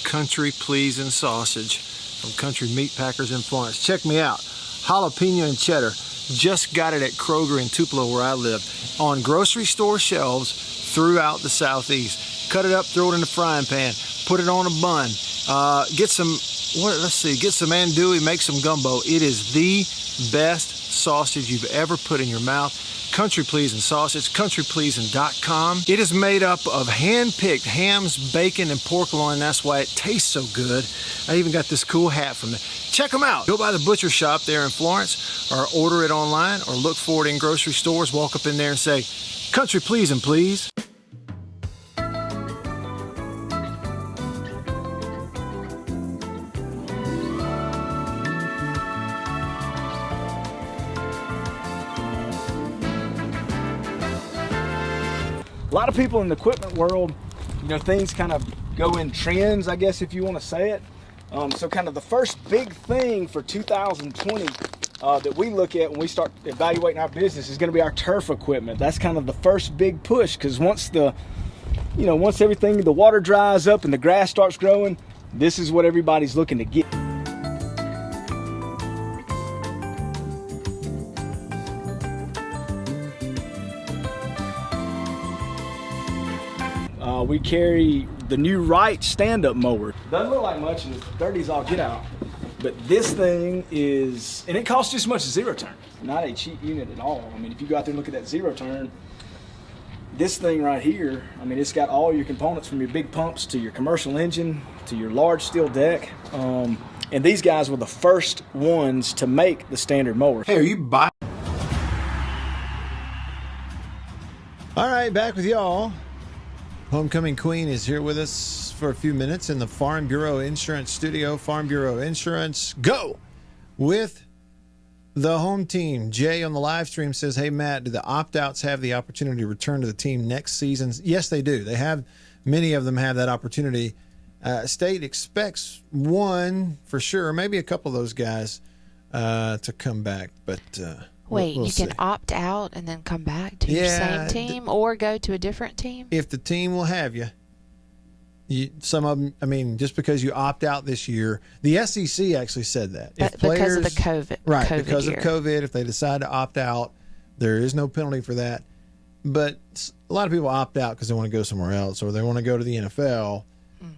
Country Pleasin' sausage from Country Meat Packers in Florence. Check me out. Jalapeno and cheddar. Just got it at Kroger in Tupelo where I live. On grocery store shelves throughout the Southeast. Cut it up, throw it in the frying pan. Put it on a bun. Get some andouille, make some gumbo. It is the best sausage you've ever put in your mouth. Country Pleasin' sausage, countrypleasin.com. It is made up of hand-picked hams, bacon, and pork loin. That's why it tastes so good. I even got this cool hat from it. Check them out. Go by the butcher shop there in Florence, or order it online, or look for it in grocery stores. Walk up in there and say, Country Pleasin', please. A lot of people in the equipment world, things kind of go in trends, I guess, if you want to say it. So kind of the first big thing for 2020 that we look at when we start evaluating our business is going to be our turf equipment. That's kind of the first big push, because once the water dries up and the grass starts growing, this is what everybody's looking to get. We carry the new Wright stand-up mower. Doesn't look like much and it's dirty as all get out. But this thing is, and it costs just as much as zero turn. Not a cheap unit at all. I mean, if you go out there and look at that zero turn, this thing right here, I mean, it's got all your components from your big pumps to your commercial engine to your large steel deck. And these guys were the first ones to make the standard mower. Hey, are you buying? All right, back with y'all. Homecoming Queen is here with us for a few minutes in the Farm Bureau Insurance studio. Farm Bureau Insurance, go! With the home team. Jay on the live stream says, hey, Matt, do the opt-outs have the opportunity to return to the team next season? Yes, they do. They have. Many of them have that opportunity. State expects one for sure, maybe a couple of those guys to come back, but... Wait, you can opt out and then come back to your same team or go to a different team? If the team will have you. Some of them, I mean, just because you opt out this year, the SEC actually said that. Because of the COVID. Right, COVID because year. of COVID, if they decide to opt out, there is no penalty for that. But a lot of people opt out because they want to go somewhere else or they want to go to the NFL.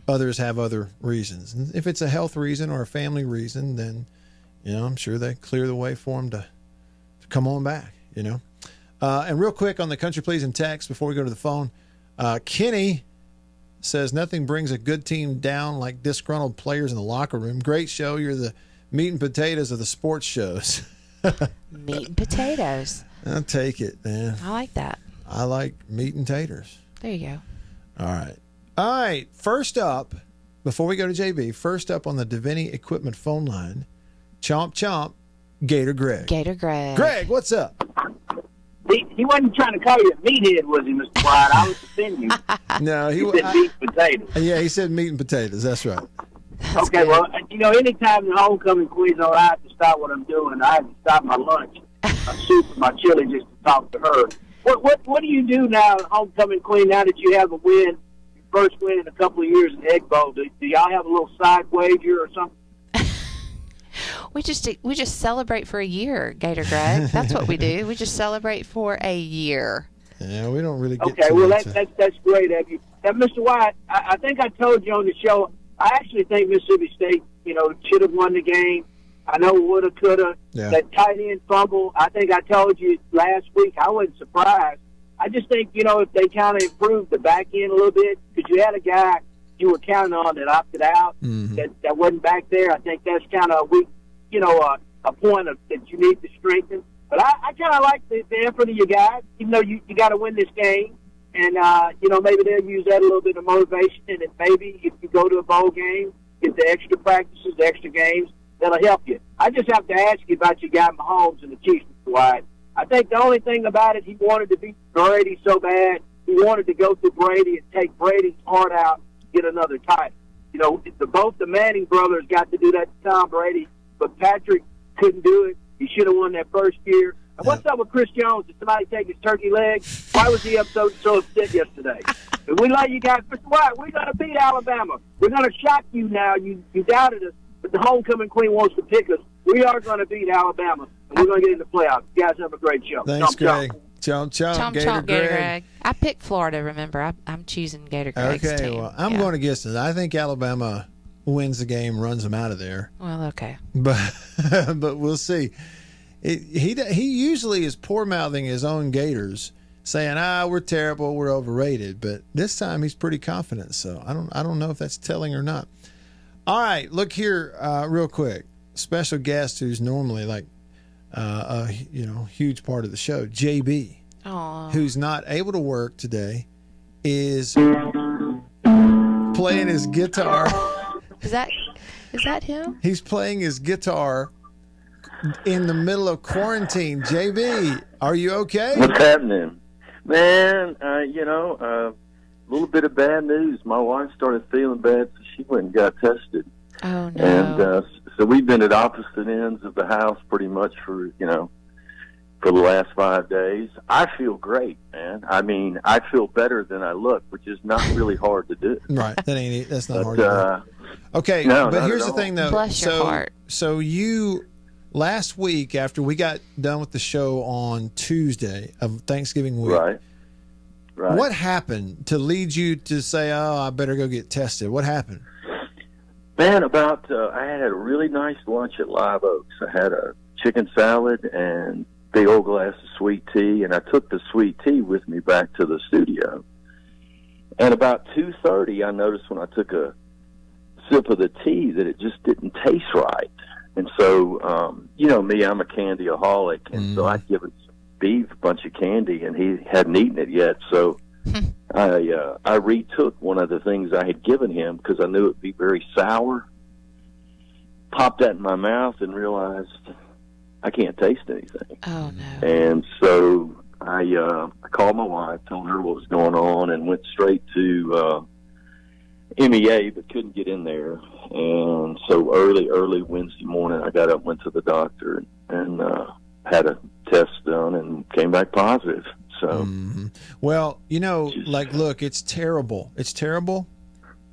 Others have other reasons. And if it's a health reason or a family reason, then, I'm sure they clear the way for them to come on back, And real quick on the Country Pleasin' text before we go to the phone, Kenny says nothing brings a good team down like disgruntled players in the locker room. Great show. You're the meat and potatoes of the sports shows. Meat and potatoes. I'll take it, man. I like that. I like meat and taters. There you go. All right. First up, before we go to JB, first up on the Davini Equipment phone line, chomp, chomp, Gator Greg. Gator Greg. Greg, what's up? He wasn't trying to call you a meathead, was he, Mr. Wyatt? I was defending you. No, he said meat and potatoes. Yeah, he said meat and potatoes. That's right. Okay, well, anytime the homecoming queen's on, I have to stop what I'm doing. I have to stop my lunch, my soup, and my chili just to talk to her. What do you do now, homecoming queen, now that you have a win, your first win in a couple of years in the Egg Bowl? Do y'all have a little side wager or something? We just celebrate for a year, Gator Greg. That's what we do. We just celebrate for a year. Yeah, we don't really get Okay, too well, into- that's great of you. Now, Mr. Wyatt, I think I told you on the show, I actually think Mississippi State, should have won the game. I know woulda, coulda. Yeah. That tight end fumble, I think I told you last week, I wasn't surprised. I just think, if they kind of improved the back end a little bit, because you had a guy you were counting on that opted out, that wasn't back there. I think that's kind of a weak, a point that you need to strengthen. But I kind of like the effort of you guys, even though you got to win this game. And, maybe they'll use that a little bit of motivation. And then maybe if you go to a bowl game, get the extra practices, the extra games, that'll help you. I just have to ask you about your guy Mahomes and the Chiefs, Mr. Wyatt. I think the only thing about it, he wanted to beat Brady so bad. He wanted to go through Brady and take Brady's heart out, get another title. Both the Manning brothers got to do that to Tom Brady, but Patrick couldn't do it. He should have won that first year. And what's up with Chris Jones? Did somebody take his turkey leg? Why was he up so upset yesterday? And we let you guys, Mr. Wyatt, we're going to beat Alabama. We're going to shock you now. You doubted us, but the homecoming queen wants to pick us. We are going to beat Alabama, and we're going to get in the playoffs. You guys have a great show. Thanks, Chomp, Greg. Chomp, chomp, Gator Greg. I picked Florida, remember. I'm choosing Gator Greg's Okay, team. well, I'm going against it. I think Alabama wins the game, runs them out of there. Well, okay. But we'll see. He usually is poor-mouthing his own Gators, saying, we're terrible, we're overrated. But this time he's pretty confident, so I don't know if that's telling or not. All right, look here real quick. Special guest who's normally like a huge part of the show, JB, who's not able to work today, is playing his guitar. Is that him? He's playing his guitar in the middle of quarantine. JB, are you okay? What's happening? Man, a little bit of bad news. My wife started feeling bad, so she went and got tested. Oh, no. And so we've been at opposite ends of the house pretty much for the last 5 days. I feel great, man. I mean, I feel better than I look, which is not really hard to do. Right. That's not hard to do. Okay, no, but here's the thing, though. Bless your heart. So you, last week, after we got done with the show on Tuesday of Thanksgiving week, right. What happened to lead you to say, I better go get tested? What happened? Man, I had a really nice lunch at Live Oaks. I had a chicken salad and big old glass of sweet tea, and I took the sweet tea with me back to the studio. And about 2:30, I noticed when I took a sip of the tea that it just didn't taste right. And so, me, I'm a candyaholic, and so I'd given Beef a bunch of candy, and he hadn't eaten it yet. So I retook one of the things I had given him because I knew it would be very sour. Popped that in my mouth and realized I can't taste anything. Oh, no. And so I called my wife, told her what was going on, and went straight to MEA, but couldn't get in there. And so early Wednesday morning, I got up, went to the doctor, and had a test done and came back positive. So, well, look, it's terrible. It's terrible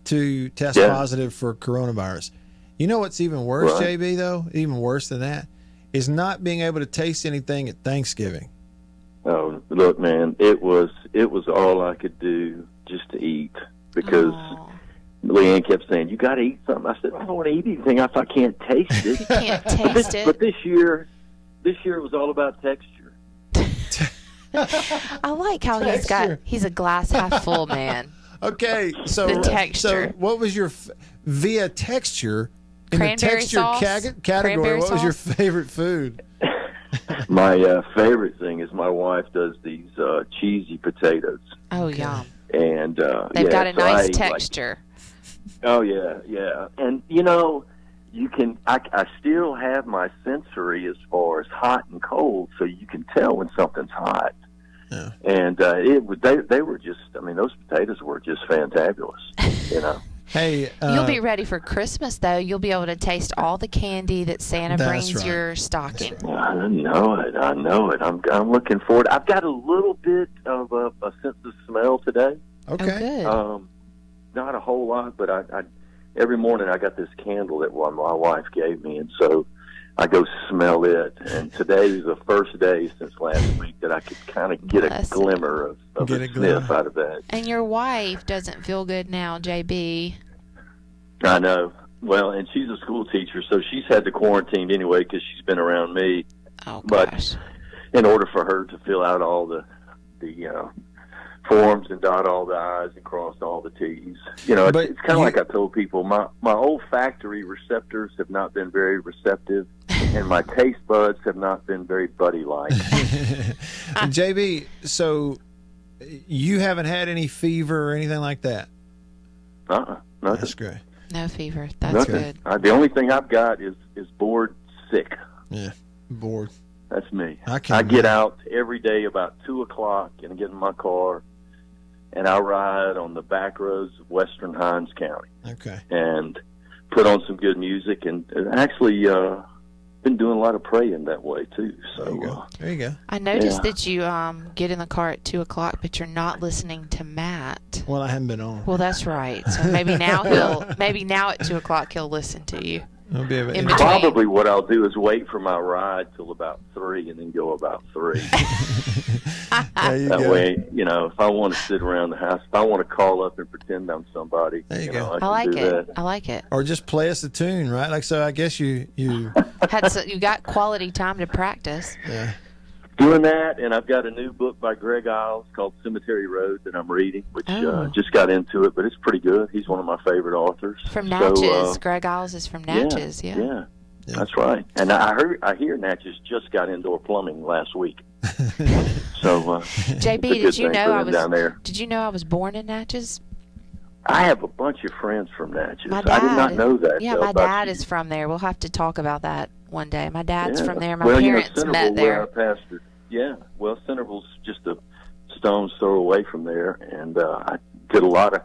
to test positive for coronavirus. You know what's even worse, Right. JB, though? Even worse than that is not being able to taste anything at Thanksgiving. Oh, look, man, it was all I could do just to eat because Leanne kept saying, "You got to eat something." I said, "I don't want to eat anything if I can't taste it." You can't taste it. But this year it was all about texture. I like how he's a glass half full man. Okay, so the texture. So what was your via texture in Cranberry the texture sauce? category? Cranberry What was your sauce? favorite food? My favorite thing is my wife does these cheesy potatoes. Oh, yum. And They've got a so nice I, texture. Oh yeah, and you can. I still have my sensory as far as hot and cold, so you can tell when something's hot. Yeah. And they were just. I mean, those potatoes were just fantabulous. Hey, You'll be ready for Christmas, though. You'll be able to taste all the candy that Santa That's brings right. your stocking. I know it. I'm looking forward. I've got a little bit of a sense of smell today. Okay. Oh, good. Not a whole lot, but I every morning I got this candle that my wife gave me, and so I go smell it. And today is the first day since last week that I could kind of get a glimmer of a sniff out of that. And your wife doesn't feel good now, JB. I know. Well, and she's a school teacher, so she's had to quarantine anyway because she's been around me. Oh, gosh. But in order for her to fill out all the forms and dot all the I's and cross all the T's. It's kind of like I told people, my olfactory receptors have not been very receptive, and my taste buds have not been very buddy-like. JB, so you haven't had any fever or anything like that? Nothing. That's great. No fever. That's good. The only thing I've got is bored sick. Yeah, bored. That's me. I get out every day about 2 o'clock and I get in my car and I ride on the back roads of western Hinds County. Okay. And put on some good music and actually been doing a lot of praying that way too. So there you go. I noticed that you get in the car at 2 o'clock, but you're not listening to Matt. Well, I haven't been on. Well, that's right. So maybe now at 2 o'clock he'll listen to you. Probably what I'll do is wait for my ride till about 3 and then go about 3. That way, if I want to sit around the house, if I want to call up and pretend I'm somebody, there you go. I like it. I like it. Or just play us a tune, right? Like, so I guess you you got quality time to practice. Yeah. Doing that, and I've got a new book by Greg Isles called Cemetery Road that I'm reading, which just got into it, but it's pretty good. He's one of my favorite authors. From Natchez. Greg Isles is from Natchez, yeah. That's right. And I hear Natchez just got indoor plumbing last week. So, JB, did you know I was born in Natchez? I have a bunch of friends from Natchez. My dad, I did not know that. Yeah, my dad is from there. We'll have to talk about that one day. My dad's from there. My parents met there. Well, Centerville's just a stone's throw away from there, and I did a lot of.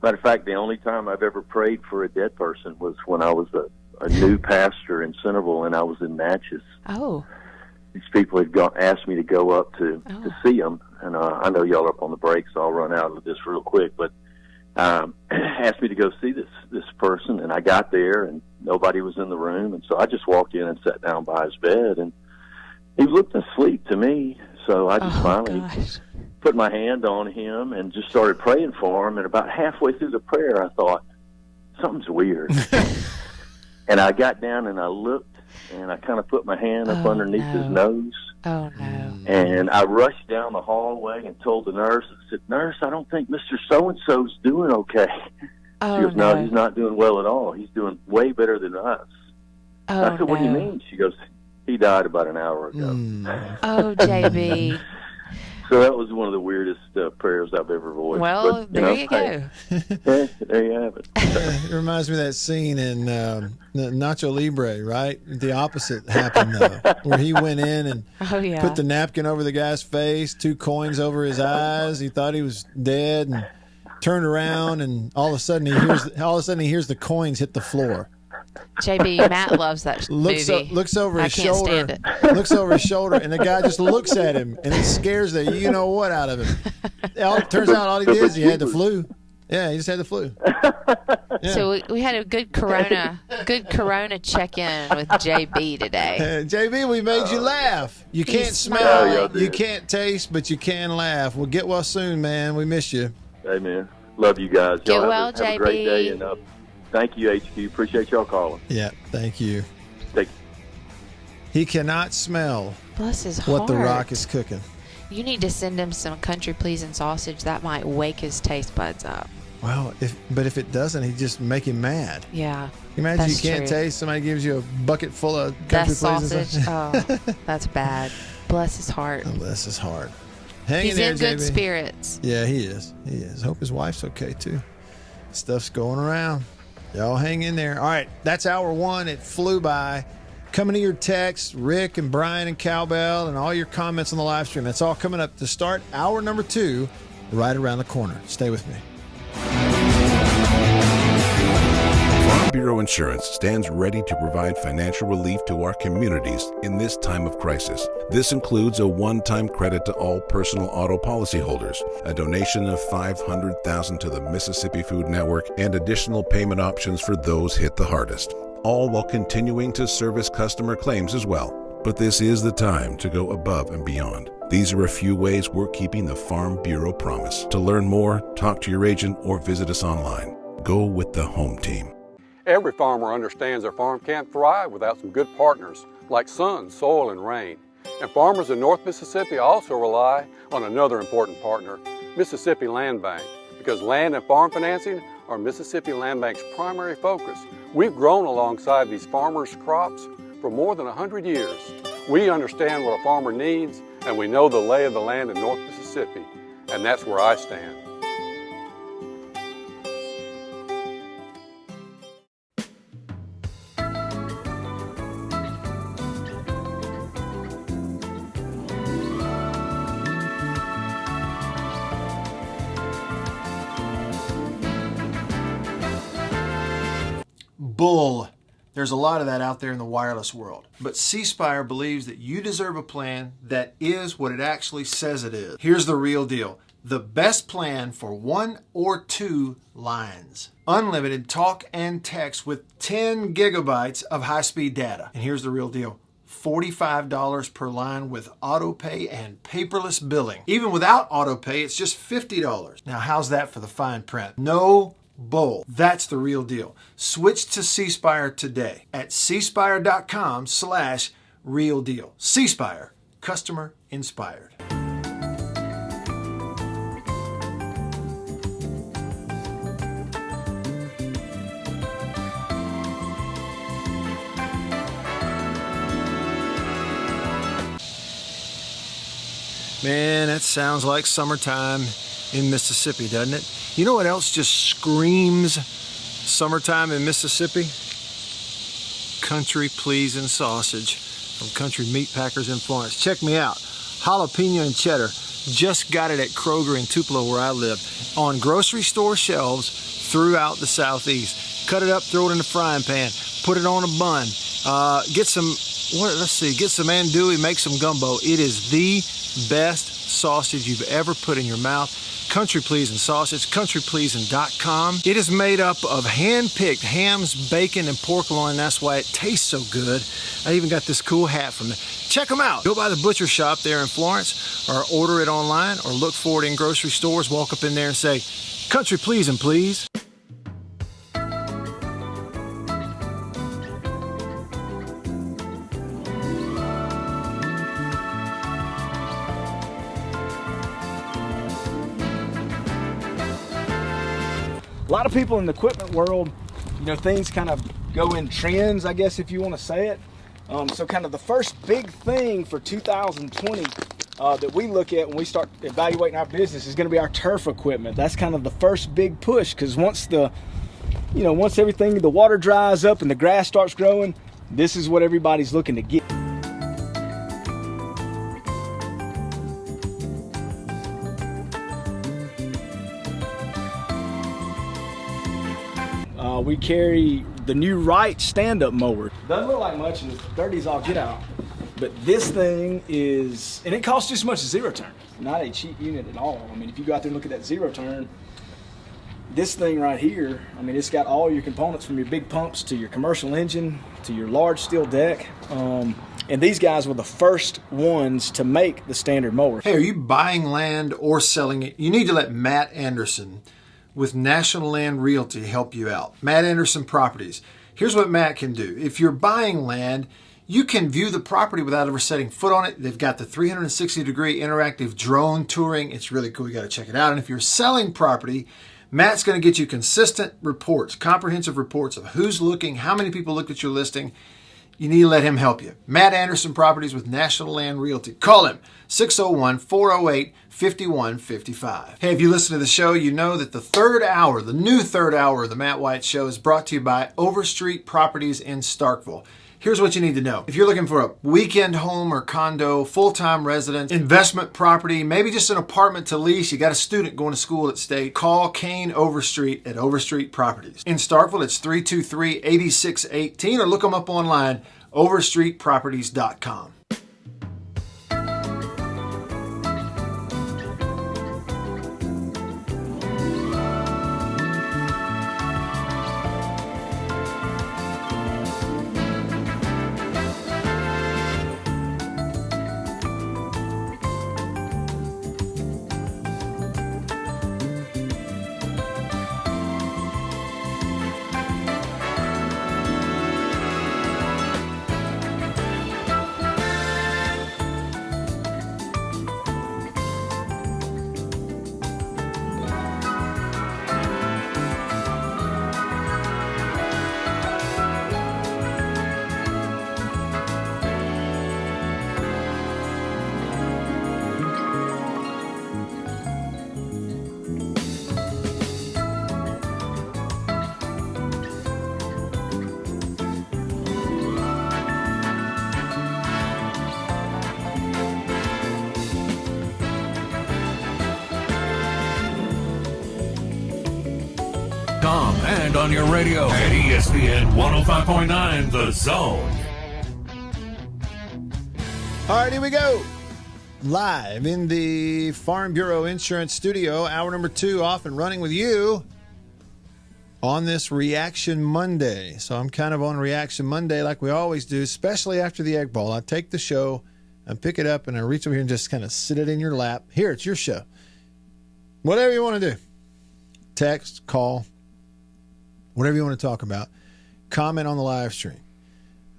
Matter of fact, the only time I've ever prayed for a dead person was when I was a new pastor in Centerville, and I was in Natchez. Oh. These people had asked me to go up to see them, and I know y'all are up on the break, so I'll run out of this real quick, but asked me to go see this person, and I got there, and nobody was in the room, and so I just walked in and sat down by his bed, and he looked asleep to me, so I just finally put my hand on him and just started praying for him, and about halfway through the prayer, I thought, something's weird. And I got down and I looked, and I kind of put my hand up underneath his nose. Oh, no. And I rushed down the hallway and told the nurse, I said, "Nurse, I don't think Mr. So-and-so's doing okay." She goes, "No, he's not doing well at all. He's doing way better than us." I said, "What do you mean?" She goes, "He died about an hour ago." Oh, JB. So that was one of the weirdest prayers I've ever voiced. Well, but, there you go. There you have it. It reminds me of that scene in Nacho Libre, right? The opposite happened, though, where he went in and put the napkin over the guy's face, 2 coins over his eyes. He thought he was dead, and turned around, and all of a sudden he hears the coins hit the floor. JB, Matt loves that movie. Looks over his shoulder. Looks over his shoulder, and the guy just looks at him, and it scares the you-know-what out of him. Turns out all he did is he had the flu. Yeah, he just had the flu. Yeah. So we had a good Corona check-in with JB today. JB, we made you laugh. You can't smell, you can't taste, but you can laugh. Well, get well soon, man. We miss you. Amen. Love you guys. Get y'all well, have a JB. great day, and thank you, HQ. Appreciate y'all calling. Yeah, thank you. He cannot smell Bless his what the heart. Rock is cooking. You need to send him some country pleasing sausage. That might wake his taste buds up. Well, if it doesn't, he just make him mad. Yeah. Imagine that's you can't true. taste. Somebody gives you a bucket full of country pleasing sausage. Oh, that's bad. Bless his heart. Oh, bless his heart. Hang He's in there, in good JB. spirits. Yeah, he is. He is. Hope his wife's okay too. Stuff's going around. Y'all hang in there. All right, that's hour 1. It flew by. Coming to your texts, Rick and Brian and Cowbell, and all your comments on the live stream. That's all coming up to start hour number 2, right around the corner. Stay with me. Farm Bureau Insurance stands ready to provide financial relief to our communities in this time of crisis. This includes a one-time credit to all personal auto policyholders, a donation of $500,000 to the Mississippi Food Network, and additional payment options for those hit the hardest. all while continuing to service customer claims as well. But this is the time to go above and beyond. These are a few ways we're keeping the Farm Bureau promise. To learn more, talk to your agent or visit us online. Go with the home team. Every farmer understands their farm can't thrive without some good partners like sun, soil, and rain. And farmers in North Mississippi also rely on another important partner, Mississippi Land Bank, because land and farm financing are Mississippi Land Bank's primary focus. We've grown alongside these farmers' crops for more than 100 years. We understand what a farmer needs, and we know the lay of the land in North Mississippi, and that's where I stand. Bull. There's a lot of that out there in the wireless world. But C Spire believes that you deserve a plan that is what it actually says it is. Here's the real deal. The best plan for 1 or 2 lines. Unlimited talk and text with 10 gigabytes of high-speed data. And here's the real deal. $45 per line with auto pay and paperless billing. Even without auto pay, it's just $50. Now, how's that for the fine print? No bull. That's the real deal. Switch to C Spire today at cspire.com/real deal. C Spire, customer inspired. Man, that sounds like summertime in Mississippi, doesn't it? You know what else just screams summertime in Mississippi? Country Pleasin' sausage from Country Meat Packers in Florence. Check me out. Jalapeno and cheddar. Just got it at Kroger in Tupelo where I live. On grocery store shelves throughout the Southeast. Cut it up, throw it in the frying pan. Put it on a bun. Get some andouille, make some gumbo. It is the best sausage you've ever put in your mouth. Country Pleasin' sausage, countrypleasin.com. It is made up of hand-picked hams, bacon, and pork loin. That's why it tastes so good. I even got this cool hat from them. Check them out. Go by the butcher shop there in Florence, or order it online, or look for it in grocery stores. Walk up in there and say, Country Pleasin', please. A lot of people in the equipment world, you know, things kind of go in trends, I guess, if you want to say it. So kind of the first big thing for 2020 that we look at when we start evaluating our business is going to be our turf equipment. That's kind of the first big push, because once everything, the water dries up and the grass starts growing, this is what everybody's looking to get. We carry the new Wyatt stand-up mower. Doesn't look like much and it's dirty as all get out. But this thing is, and it costs just as much as zero turn. Not a cheap unit at all. I mean, if you go out there and look at that zero turn, this thing right here, I mean, it's got all your components from your big pumps to your commercial engine to your large steel deck. And these guys were the first ones to make the standard mower. Hey, are you buying land or selling it? You need to let Matt Anderson with National Land Realty help you out. Matt Anderson Properties. Here's what Matt can do. If you're buying land, you can view the property without ever setting foot on it. They've got the 360-degree interactive drone touring. It's really cool. You got to check it out. And if you're selling property, Matt's going to get you consistent reports, comprehensive reports of who's looking, how many people looked at your listing. You need to let him help you. Matt Anderson Properties with National Land Realty. Call him, 601-408-5155. Hey, if you listen to the show, you know that the new third hour of the Matt Wyatt Show is brought to you by Overstreet Properties in Starkville. Here's what you need to know. If you're looking for a weekend home or condo, full-time residence, investment property, maybe just an apartment to lease, you got a student going to school at state, call Kane Overstreet at Overstreet Properties. In Starkville, it's 323-8618, or look them up online, overstreetproperties.com. and on your radio at ESPN 105.9 The Zone. All right, here we go. Live in the Farm Bureau Insurance Studio, hour number 2 off and running with you on this Reaction Monday. So I'm kind of on Reaction Monday like we always do, especially after the Egg Bowl. I take the show, I pick it up, and I reach over here and just kind of sit it in your lap. Here, it's your show. Whatever you want to do. Text, call, whatever you want to talk about. Comment on the live stream.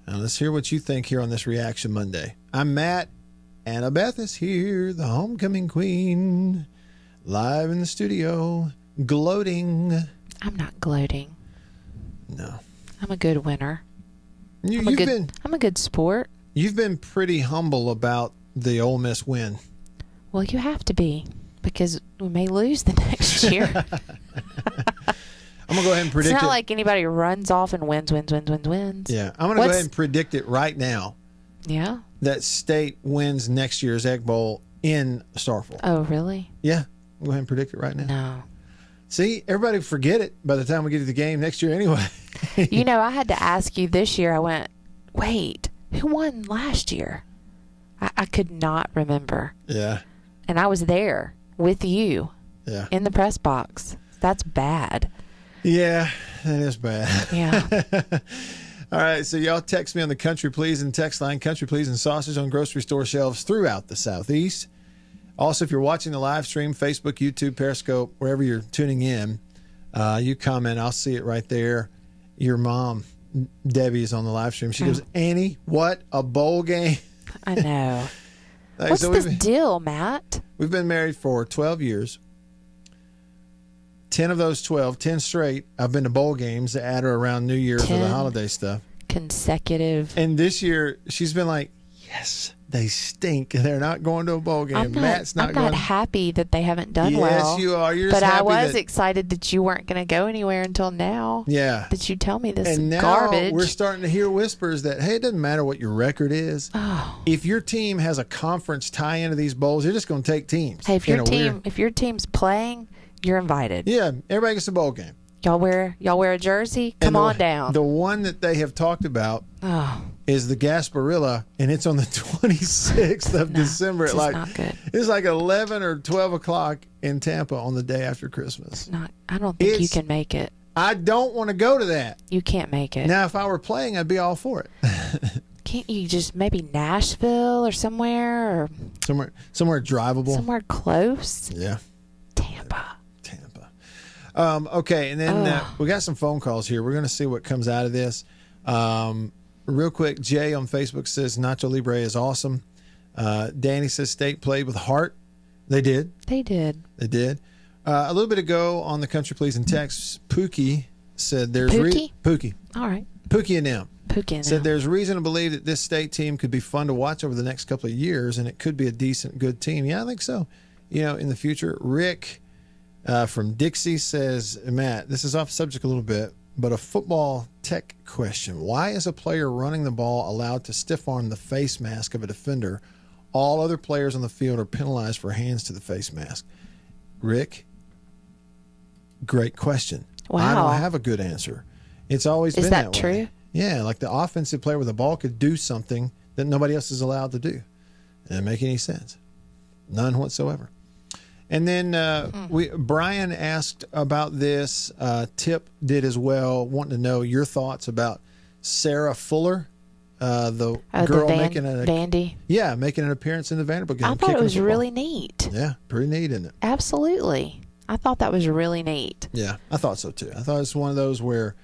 Now let's hear what you think here on this Reaction Monday. I'm Matt. Annabeth is here, the homecoming queen, live in the studio, gloating. I'm not gloating. No. I'm a good winner. I'm a good sport. You've been pretty humble about the Ole Miss win. Well, you have to be, because we may lose the next year. I'm going to go ahead and predict it. It's not like anybody runs off and wins. Yeah, I'm going to go ahead and predict it right now. Yeah? That State wins next year's Egg Bowl in Starkville. Oh, really? Yeah. I'll go ahead and predict it right now. No. See, everybody forget it by the time we get to the game next year anyway. You know, I had to ask you this year. I went, wait, who won last year? I could not remember. Yeah. And I was there with you. Yeah. In the press box. That's bad. Yeah, that is bad. Yeah. All right, so y'all text me on the Country Please and text line, Country Please and sausage on grocery store shelves throughout the Southeast. Also, if you're watching the live stream, Facebook, YouTube, Periscope, wherever you're tuning in, you comment. I'll see it right there. Your mom, Debbie, is on the live stream. She goes, Annie, what a bowl game. I know. Hey, What's this deal, Matt? We've been married for 12 years. 10 of those 12, 10 straight, I've been to bowl games to add her around New Year for the holiday stuff. Consecutive. And this year, she's been like, yes, they stink. They're not going to a bowl game. Matt's not going. I'm not happy that they haven't done well. Yes, you are. You're just but I happy was excited that you weren't going to go anywhere until now. Yeah. That you tell me this and now garbage. We're starting to hear whispers that, hey, it doesn't matter what your record is. Oh. If your team has a conference tie into these bowls, you're just going to take teams. Hey, if your team's playing, you're invited. Yeah, everybody gets a bowl game. Y'all wear a jersey? Come on down. The one that they have talked about is the Gasparilla, and it's on the 26th of December. It's not good. It's like 11 or 12 o'clock in Tampa on the day after Christmas. I don't think you can make it. I don't want to go to that. You can't make it. Now, if I were playing, I'd be all for it. Can't you just maybe Nashville or somewhere? Or somewhere drivable? Somewhere close? Yeah. Tampa. Okay, and then we got some phone calls here. We're going to see what comes out of this. Real quick, Jay on Facebook says Nacho Libre is awesome. Danny says State played with heart. They did. A little bit ago on the Country Please and Text, Pookie said there's Pookie. All right. Pookie and them. Said there's reason to believe that this State team could be fun to watch over the next couple of years, and it could be a decent, good team. Yeah, I think so. In the future. Rick from Dixie says, Matt, this is off subject a little bit, but a football tech question. Why is a player running the ball allowed to stiff arm the face mask of a defender? All other players on the field are penalized for hands to the face mask. Rick, great question. Wow. I don't have a good answer. It's always been that way. Is that true? Yeah, like the offensive player with the ball could do something that nobody else is allowed to do. It doesn't make any sense. None whatsoever. And then Brian asked about this. Tip did as well, wanting to know your thoughts about Sarah Fuller, the girl making an appearance in the Vanderbilt game. I thought it was really neat. Yeah, pretty neat, isn't it? Absolutely. I thought that was really neat. Yeah, I thought so too. I thought it's one of those where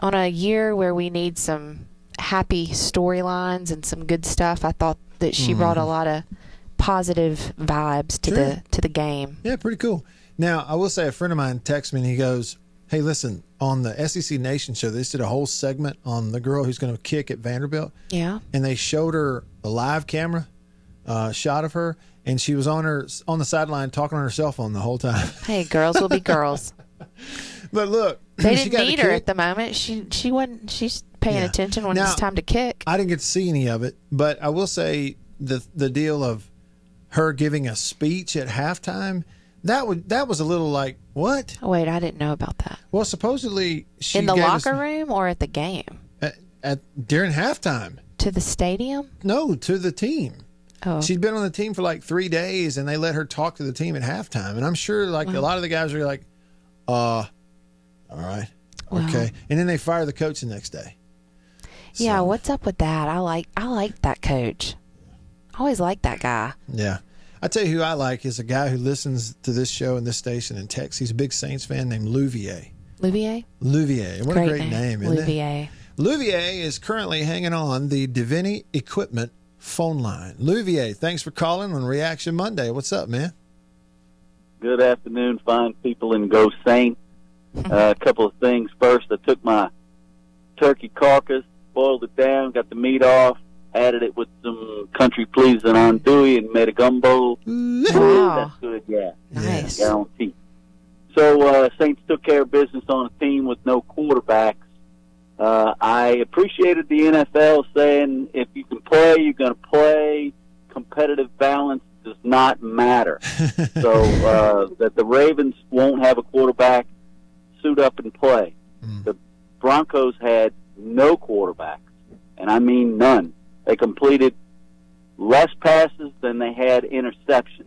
on a year where we need some happy storylines and some good stuff, I thought that she brought a lot of positive vibes to the game. Yeah, pretty cool. Now, I will say a friend of mine texted me and he goes, hey, listen, on the SEC Nation show, they just did a whole segment on the girl who's going to kick at Vanderbilt. Yeah. And they showed her a live camera shot of her, and she was on the sideline talking on her cell phone the whole time. Hey, girls will be girls. But look, they didn't need her at the moment. She's paying attention when it's time to kick. I didn't get to see any of it, but I will say the deal of her giving a speech at halftime, That was a little like, what? Oh, wait, I didn't know about that. Well, supposedly she in the gave locker room or at the game? During halftime. To the stadium? No, to the team. Oh. She'd been on the team for like 3 days, and they let her talk to the team at halftime. And I'm sure like a lot of the guys are like, all right, okay. And then they fire the coach the next day. Yeah, what's up with that? I like that coach. I always liked that guy. Yeah. I tell you who I like is a guy who listens to this show and this station in Texas. He's a big Saints fan named Louvier. Louvier? Louvier. What a great name, isn't Louvier. it? Louvier is currently hanging on the Divinity Equipment phone line. Louvier, thanks for calling on Reaction Monday. What's up, man? Good afternoon, fine people, and go Saints. A couple of things. First, I took my turkey carcass, boiled it down, got the meat off, added it with some country pleasing andouille, and made a gumbo. Wow. That's good, yeah. Nice. Guaranteed. So, Saints took care of business on a team with no quarterbacks. I appreciated the NFL saying if you can play, you're going to play. Competitive balance does not matter. So that the Ravens won't have a quarterback, suit up and play. The Broncos had no quarterbacks, and I mean none. They completed less passes than they had interceptions.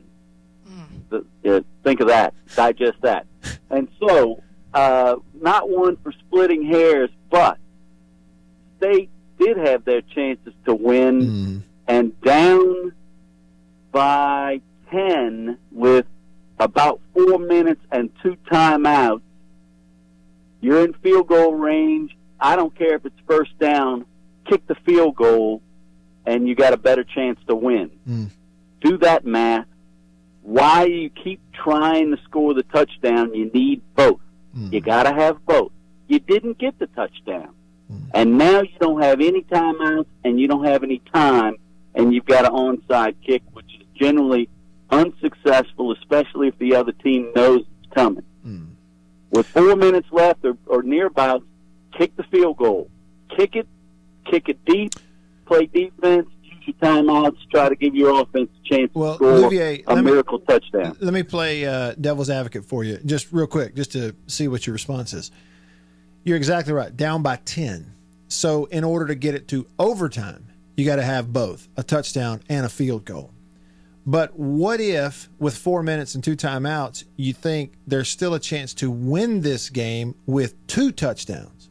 Think of that. Digest that. And so, not one for splitting hairs, but State did have their chances to win, and down by 10 with about 4 minutes and 2 timeouts. You're in field goal range. I don't care if it's first down. Kick the field goal, and you got a better chance to win. Do that math. Why you keep trying to score the touchdown, you need both. You got to have both. You didn't get the touchdown. And now you don't have any timeouts, and you don't have any time, and you've got an onside kick, which is generally unsuccessful, especially if the other team knows it's coming. With 4 minutes left or nearabouts, kick the field goal. Kick it deep, play defense, use your timeouts, try to give your offense a chance to score Olivier, a miracle touchdown. Let me play devil's advocate for you, just real quick, just to see what your response is. You're exactly right, down by 10. So in order to get it to overtime, you got to have both, a touchdown and a field goal. But what if, with 4 minutes and 2 timeouts, you think there's still a chance to win this game with 2 touchdowns?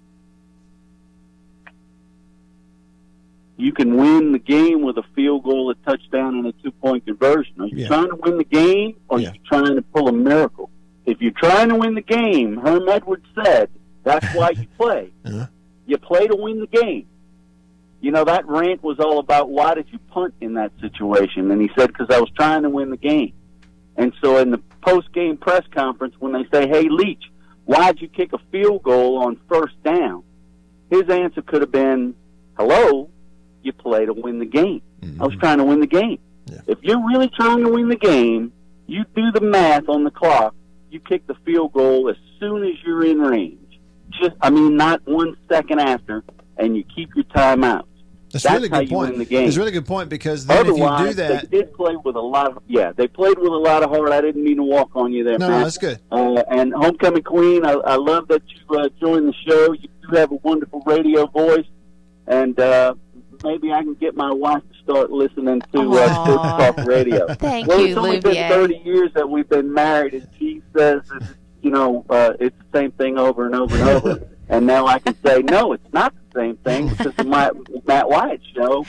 You can win the game with a field goal, a touchdown, and a 2-point conversion. Are you trying to win the game, or are you trying to pull a miracle? If you're trying to win the game, Herm Edwards said, that's why you play. You play to win the game. You know, that rant was all about why did you punt in that situation? And he said, because I was trying to win the game. And so in the post-game press conference, when they say, hey, Leach, why'd you kick a field goal on first down? His answer could have been, hello, you play to win the game. I was trying to win the game. If you're really trying to win the game, you do the math on the clock. You kick the field goal as soon as you're in range. Not 1 second after, and you keep your timeouts. That's really how good you point. win the game. It's a really good point, because then if you do that, they did play with a lot of they played with a lot of heart. I didn't mean to walk on you there, No, Matt. that's good. And Homecoming Queen, I love that you joined the show. You do have a wonderful radio voice, and maybe I can get my wife to start listening to Sports Talk Radio. Thank you, it's only been 30 years that we've been married, and she says that, it's the same thing over and over and over. And now I can say, no, it's not the same thing, because the Matt Wyatt show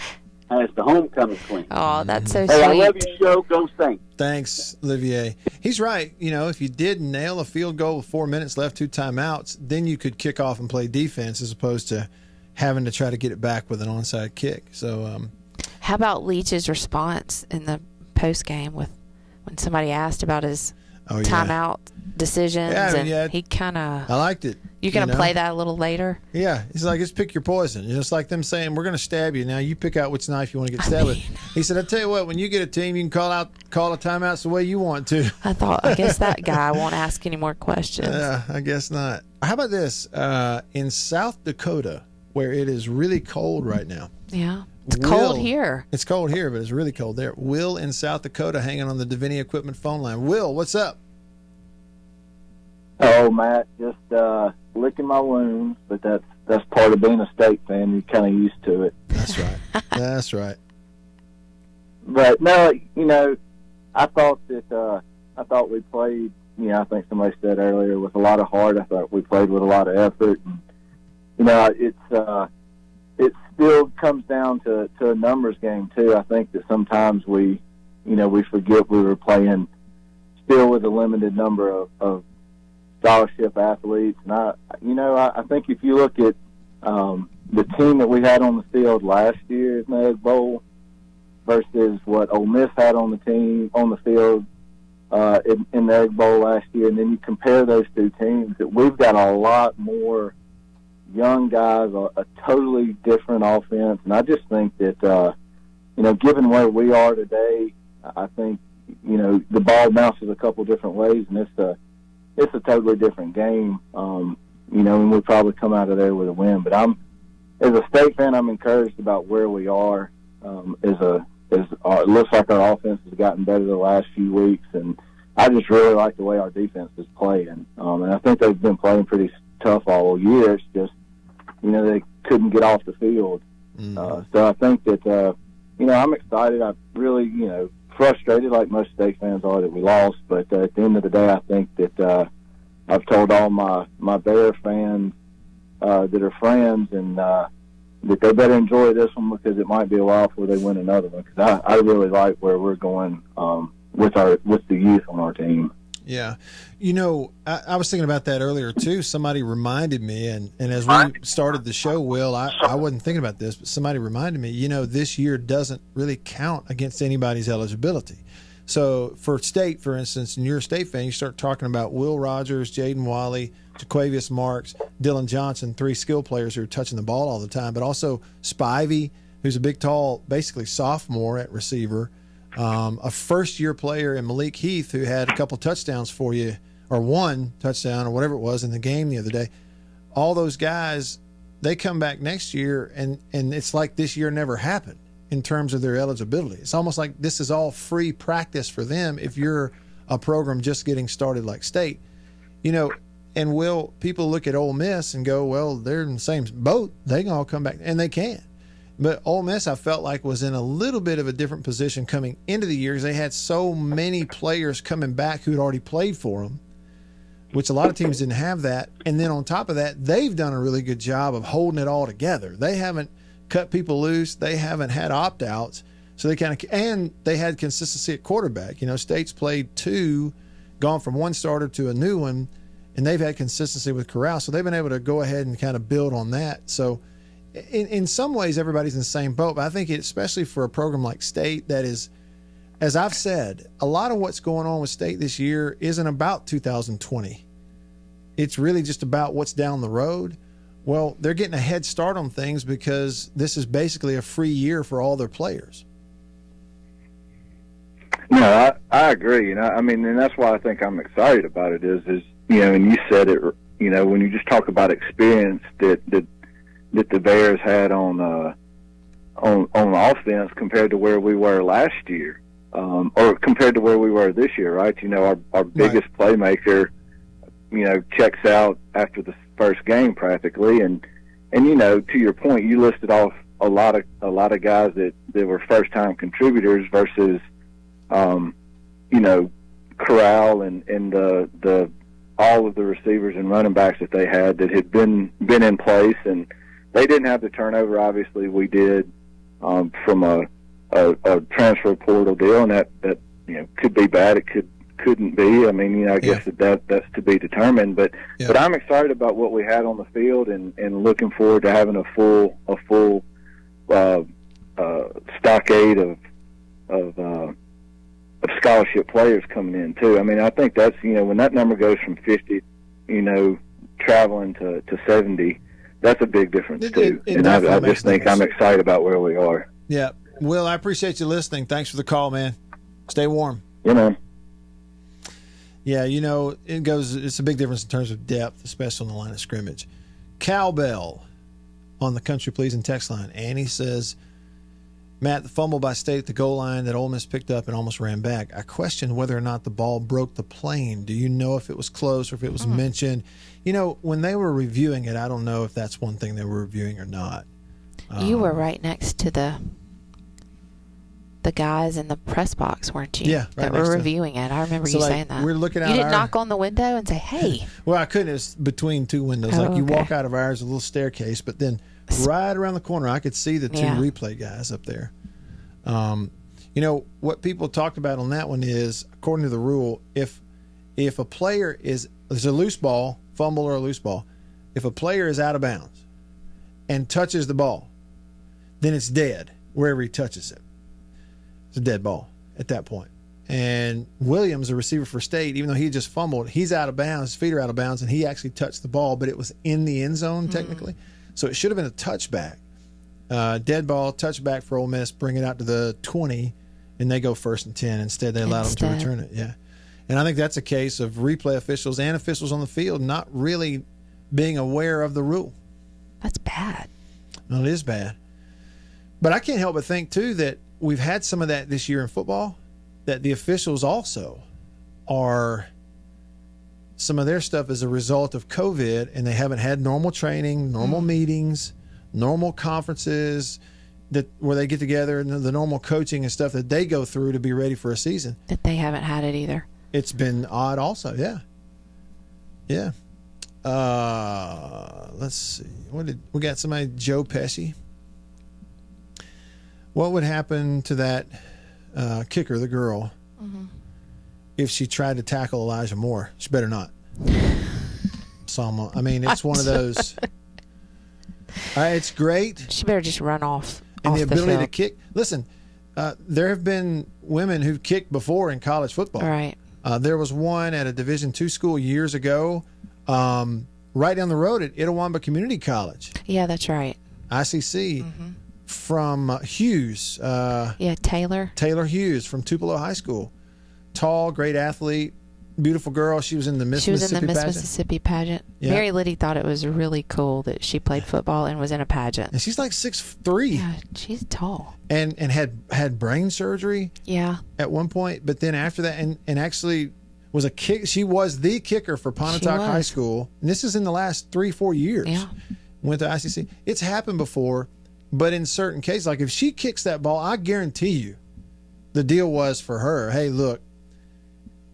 has the Homecoming Queen. Oh, that's so sweet. sweet. I love your show. Go Saints. Thanks, Olivier. He's right. If you did nail a field goal with 4 minutes left, 2 timeouts, then you could kick off and play defense as opposed to having to try to get it back with an onside kick. So, how about Leach's response in the post game when somebody asked about his timeout decisions? He kind of. I liked it. You going to play that a little later? Yeah, he's like, just pick your poison. It's like them saying, we're going to stab you. Now you pick out which knife you want to get stabbed with. He said, I tell you what, when you get a team, you can call a timeouts the way you want to. I guess that guy won't ask any more questions. Yeah, I guess not. How about this? In South Dakota, where it is really cold right now. Yeah, it's cold here. It's cold here, but it's really cold there. Will in South Dakota hanging on the Divinity Equipment phone line. Will, what's up? Oh, Matt, just licking my wounds, but that's part of being a State fan. You're kind of used to it. That's right. That's right. But no, I thought we played. I think somebody said earlier with a lot of heart. I thought we played with a lot of effort. And, it still comes down to a numbers game too. I think that sometimes we forget we were playing still with a limited number of scholarship athletes. And I think if you look at the team that we had on the field last year at the Egg Bowl versus what Ole Miss had on the field in the Egg Bowl last year, and then you compare those two teams, that we've got a lot more young guys, a totally different offense. And I just think that, given where we are today, I think, the ball bounces a couple different ways, and it's a totally different game, and we'll probably come out of there with a win. But as a State fan, I'm encouraged about where we are. It looks like our offense has gotten better the last few weeks, and I just really like the way our defense is playing. And I think they've been playing pretty tough all year. It's just, they couldn't get off the field. So I think that, I'm excited. I'm really, frustrated like most State fans are that we lost. But at the end of the day, I think that I've told all my Bear fans that are friends and that they better enjoy this one, because it might be a while before they win another one. Because I really like where we're going with the youth on our team. Yeah. I was thinking about that earlier too. Somebody reminded me, and as we started the show, Will, I wasn't thinking about this, but somebody reminded me, this year doesn't really count against anybody's eligibility. So for State, for instance, and you're a State fan, you start talking about Will Rogers, Jaden Wally, Jaquavius Marks, Dylan Johnson, 3 skill players who are touching the ball all the time, but also Spivey, who's a big, tall, basically sophomore at receiver, a first-year player in Malik Heath, who had a couple touchdowns for you, or 1 touchdown or whatever it was in the game the other day. All those guys, they come back next year, and it's like this year never happened in terms of their eligibility. It's almost like this is all free practice for them if you're a program just getting started like State. And will people look at Ole Miss and go, well, they're in the same boat. They can all come back, and they can. But Ole Miss, I felt like, was in a little bit of a different position coming into the year because they had so many players coming back who had already played for them, which a lot of teams didn't have that. And then on top of that, they've done a really good job of holding it all together. They haven't cut people loose. They haven't had opt-outs. So and they had consistency at quarterback. State's played 2, gone from 1 starter to a new one, and they've had consistency with Corral. So they've been able to go ahead and kind of build on that. So in some ways, everybody's in the same boat. But I think especially for a program like State that is, as I've said, a lot of what's going on with State this year isn't about 2020. It's really just about what's down the road. Well, they're getting a head start on things because this is basically a free year for all their players. No, I agree. And that's why I think I'm excited about it is and you said it, when you just talk about experience that the Bears had on offense compared to where we were last year, or compared to where we were this year, right? Our biggest playmaker, checks out after the first game practically, and to your point, you listed off a lot of guys that were first time contributors versus Corral and the all of the receivers and running backs that they had that had been in place, and they didn't have the turnover. Obviously, we did from a transfer portal deal, and that could be bad. It couldn't be. I guess that's to be determined. But I'm excited about what we had on the field, and looking forward to having a full stockade of scholarship players coming in too. I think that's when that number goes from 50, traveling to 70, that's a big difference too. And I just think I'm excited about where we are. Yeah, Will, I appreciate you listening. Thanks for the call, man. Stay warm. Yeah, it's a big difference in terms of depth, especially on the line of scrimmage. Cowbell on the Country Pleasing text line. Annie says, Matt, the fumble by State at the goal line that Ole Miss picked up and almost ran back. I question whether or not the ball broke the plane. Do you know if it was close or if it was mentioned? You know, when they were reviewing it, I don't know if that's one thing they were reviewing or not. You were right next to the guys in the press box, weren't you? Yeah, right that next were to reviewing it. I remember you saying that. We're looking out. You didn't knock on the window and say, "Hey." Well, I couldn't. It was between two windows. You walk out of ours, a little staircase, but then right around the corner, I could see the two replay guys up there. You know what people talked about on that one is, according to the rule, if a player there's a loose ball, fumble or a loose ball, if a player is out of bounds and touches the ball, then it's dead wherever he touches it. It's a dead ball at that point. And Williams, the receiver for State, even though he just fumbled, he's out of bounds, his feet are out of bounds, and he actually touched the ball, but it was in the end zone technically. So it should have been a touchback. Dead ball, touchback for Ole Miss, bring it out to the 20, and they go 1st and 10. Instead, they allowed them to return it. Yeah. And I think that's a case of replay officials and officials on the field not really being aware of the rule. That's bad. Well, it is bad. But I can't help but think, too, that we've had some of that this year in football, that the officials also are some of their stuff as a result of COVID, and they haven't had normal training, normal meetings, normal conferences where they get together, and the normal coaching and stuff that they go through to be ready for a season. That they haven't had it either. It's been odd also, yeah. Yeah. Let's see. We got somebody, Joe Pesci. What would happen to that kicker, the girl, if she tried to tackle Elijah Moore? She better not. I mean, it's one of those. It's great. She better just run off. And the ability to kick. Listen, there have been women who've kicked before in college football. Right. There was one at a Division II school years ago, right down the road at Itawamba Community College. Yeah, that's right. ICC. From Hughes. Taylor. Taylor Hughes from Tupelo High School. Tall, great athlete, beautiful girl. She was in the Mississippi pageant. Yeah. Mary Liddy thought it was really cool that she played football and was in a pageant. And she's like 6'3". Yeah, she's tall. And had brain surgery. Yeah. At one point, but then after that, and actually was a kick. She was the kicker for Pontotoc High School. And this is in the last 3-4 years. Yeah. Went to ICC. It's happened before. But in certain cases, like if she kicks that ball, I guarantee you the deal was for her, hey, look,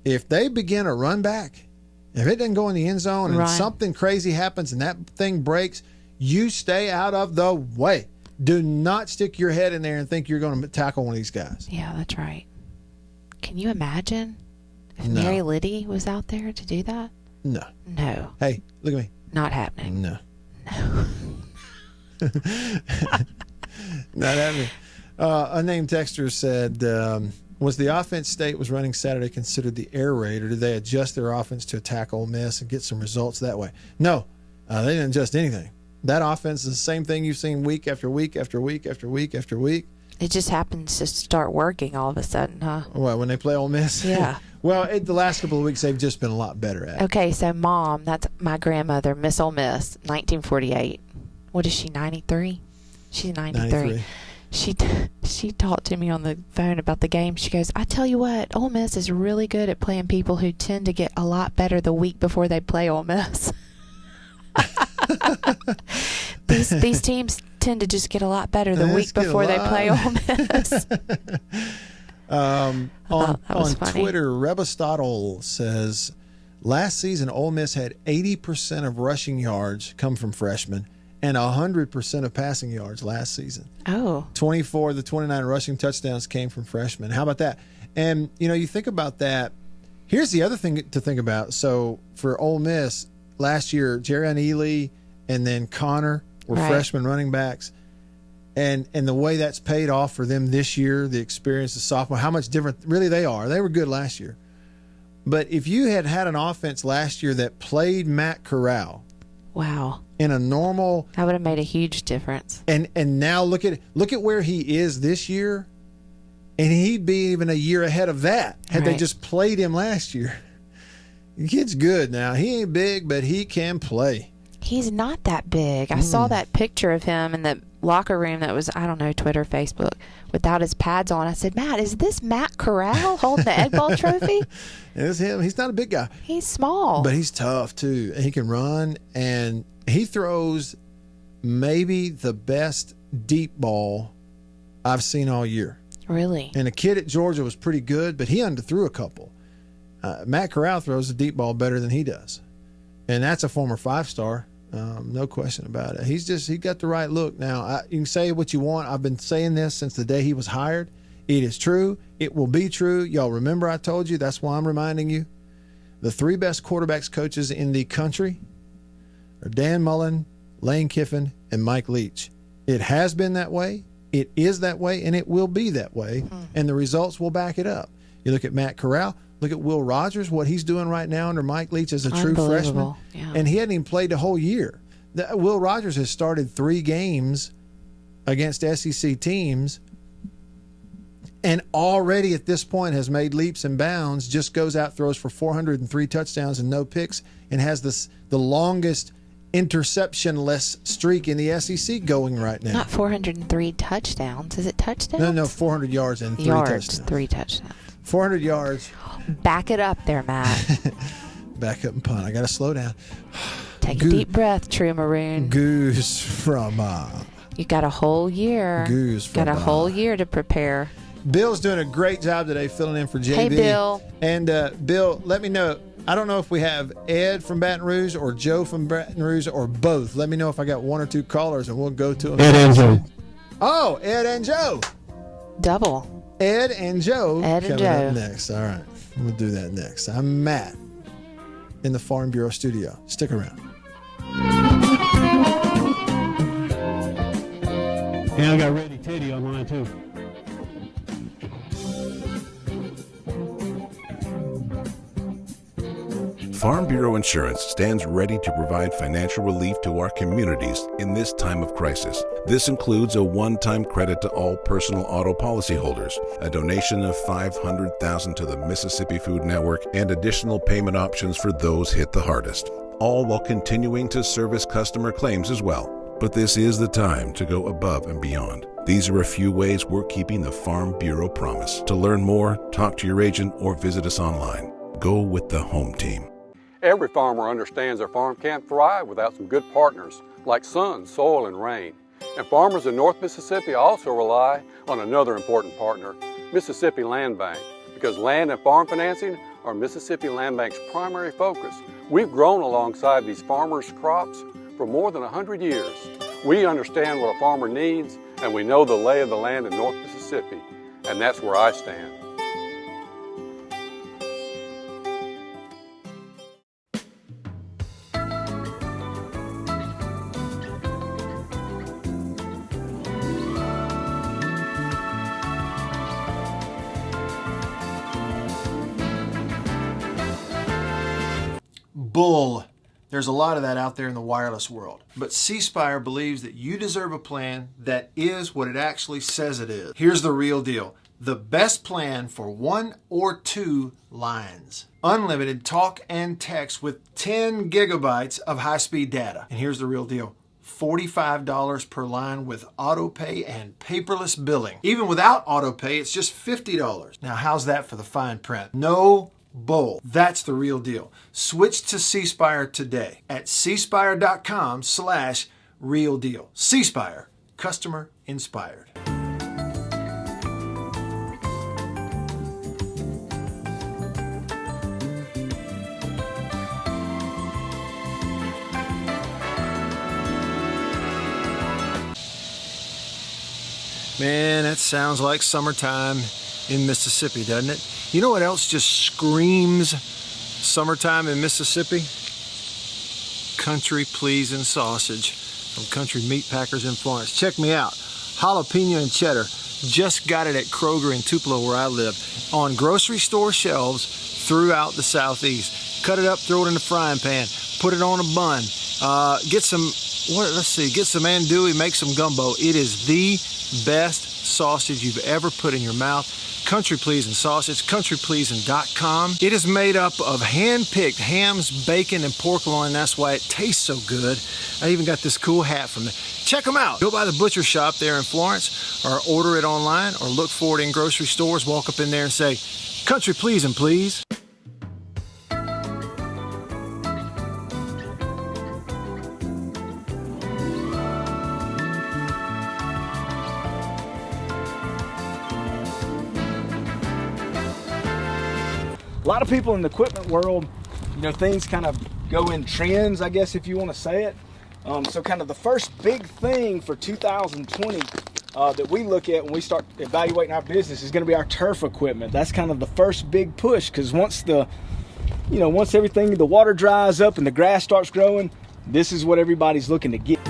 if they begin a run back, if it doesn't go in the end zone and something crazy happens and that thing breaks, you stay out of the way. Do not stick your head in there and think you're going to tackle one of these guys. Yeah, that's right. Can you imagine if Mary Liddy was out there to do that? No. No. Hey, look at me. Not happening. No. Not happening. A named texter said, was the offense State was running Saturday considered the air raid, or did they adjust their offense to attack Ole Miss and get some results that way? No, they didn't adjust anything. That offense is the same thing you've seen week after week after week after week after week. It just happens to start working all of a sudden, huh? Well, when they play Ole Miss? Yeah. Well, the last couple of weeks, they've just been a lot better at it. Okay, so Mom, that's my grandmother, Miss Ole Miss, 1948. What is she, 93? She's 93. She talked to me on the phone about the game. She goes, I tell you what, Ole Miss is really good at playing people who tend to get a lot better the week before they play Ole Miss. These teams tend to just get a lot better the week before they play Ole Miss. On Twitter, Rebastottle says, last season Ole Miss had 80% of rushing yards come from freshmen and 100% of passing yards last season. Oh. 24 of the 29 rushing touchdowns came from freshmen. How about that? And, you think about that. Here's the other thing to think about. So for Ole Miss, last year, Jerrion Ely and then Connor were freshman running backs. And the way that's paid off for them this year, the experience of sophomore, how much different really they are. They were good last year. But if you had an offense last year that played Matt Corral, wow, in a normal, that would have made a huge difference. And now look at where he is this year, and he'd be even a year ahead of that had they just played him last year. The kid's good now. He ain't big, but he can play. He's not that big. I saw that picture of him in the locker room that was, I don't know, Twitter, Facebook, without his pads on. I said, Matt, is this Matt Corral holding the Egg Bowl trophy? It was him. He's not a big guy. He's small. But he's tough, too. He can run, and he throws maybe the best deep ball I've seen all year. Really? And the kid at Georgia was pretty good, but he underthrew a couple. Matt Corral throws the deep ball better than he does. And that's a former 5-star. No question about it. He got the right look. Now, you can say what you want. I've been saying this since the day he was hired. It is true. It will be true. Y'all remember I told you? That's why I'm reminding you. The 3 best quarterbacks coaches in the country are Dan Mullen, Lane Kiffin, and Mike Leach. It has been that way. It is that way, and it will be that way, and the results will back it up. You look at Matt Corral, look at Will Rogers, what he's doing right now under Mike Leach as a true freshman, and he hadn't even played the whole year. Will Rogers has started 3 games against SEC teams, and already at this point has made leaps and bounds, just goes out, throws for 403 touchdowns and no picks, and has the longest interception-less streak in the SEC going right now. Not 403 touchdowns. Is it touchdowns? No, 400 yards and 3 touchdowns. 3 touchdowns. 400 yards. Back it up there, Matt. Back up and punt. I got to slow down. Take a deep breath, True Maroon. Goose from... you got a whole year. Goose from... Got a whole year to prepare. Bill's doing a great job today filling in for JB. Hey, Bill. And Bill, let me know. I don't know if we have Ed from Baton Rouge or Joe from Baton Rouge or both. Let me know if I got 1 or 2 callers, and we'll go to them. Ed and Joe. Oh, Ed and Joe. Double. Ed and Joe. Ed and coming Joe. Up next. All right. We'll do that next. I'm Matt in the Farm Bureau studio. Stick around. Yeah, I got Ready Teddy online too. Farm Bureau Insurance stands ready to provide financial relief to our communities in this time of crisis. This includes a one-time credit to all personal auto policyholders, a donation of $500,000 to the Mississippi Food Network, and additional payment options for those hit the hardest, all while continuing to service customer claims as well. But this is the time to go above and beyond. These are a few ways we're keeping the Farm Bureau promise. To learn more, talk to your agent or visit us online. Go with the home team. Every farmer understands their farm can't thrive without some good partners like sun, soil, and rain. And farmers in North Mississippi also rely on another important partner, Mississippi Land Bank, because land and farm financing are Mississippi Land Bank's primary focus. We've grown alongside these farmers' crops for more than 100 years. We understand what a farmer needs, and we know the lay of the land in North Mississippi, and that's where I stand. Bull. There's a lot of that out there in the wireless world. But C Spire believes that you deserve a plan that is what it actually says it is. Here's the real deal. The best plan for 1 or 2 lines. Unlimited talk and text with 10 gigabytes of high-speed data. And here's the real deal. $45 per line with auto pay and paperless billing. Even without auto pay, it's just $50. Now, how's that for the fine print? No bull. That's the real deal. Switch to C Spire today at cspire.com/real deal. C Spire, customer inspired. Man, that sounds like summertime in Mississippi, doesn't it? You know what else just screams summertime in Mississippi? Country pleasing sausage from Country Meat Packers in Florence. Check me out. Jalapeno and cheddar. Just got it at Kroger in Tupelo where I live. On grocery store shelves throughout the Southeast. Cut it up, throw it in the frying pan. Put it on a bun. Get some andouille, make some gumbo. It is the best sausage you've ever put in your mouth. country pleasing sauce. It's countrypleasing.com. It is made up of hand-picked hams, bacon, and pork loin. That's why it tastes so good. I even got this cool hat from them. Check them out. Go by the butcher shop there in Florence, or order it online, or look for it in grocery stores. Walk up in there and say, country pleasing, please. A lot of people in the equipment world, things kind of go in trends, I guess, if you want to say it. So kind of the first big thing for 2020 that we look at when we start evaluating our business is going to be our turf equipment. That's kind of the first big push, because once everything, the water dries up and the grass starts growing, this is what everybody's looking to get.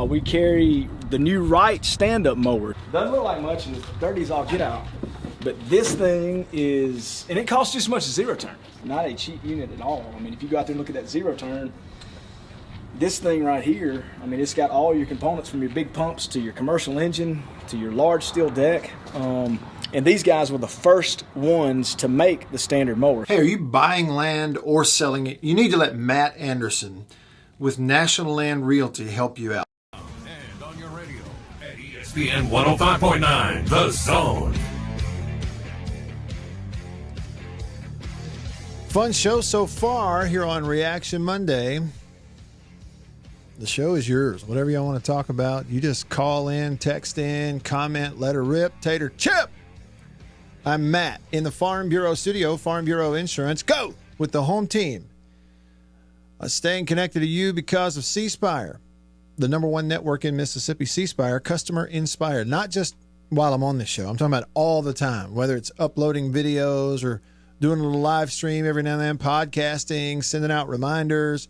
We carry the new Wyatt stand-up mower. Doesn't look like much and it's dirty as all get out, but this thing is, and it costs just as much as zero turn. Not a cheap unit at all. I mean, if you go out there and look at that zero turn, this thing right here, I mean, it's got all your components from your big pumps to your commercial engine to your large steel deck. And these guys were the first ones to make the standard mower. Hey, are you buying land or selling it? You need to let Matt Anderson with National Land Realty help you out. ESPN 105.9, The Zone. Fun show so far here on Reaction Monday. The show is yours. Whatever y'all want to talk about, you just call in, text in, comment, let her rip, tater chip. I'm Matt in the Farm Bureau studio, Farm Bureau Insurance. Go with the home team. Staying connected to you because of C Spire, the #1 network in Mississippi. C Spire, customer inspired. Not just while I'm on this show. I'm talking about all the time, whether it's uploading videos or doing a little live stream every now and then, podcasting, sending out reminders.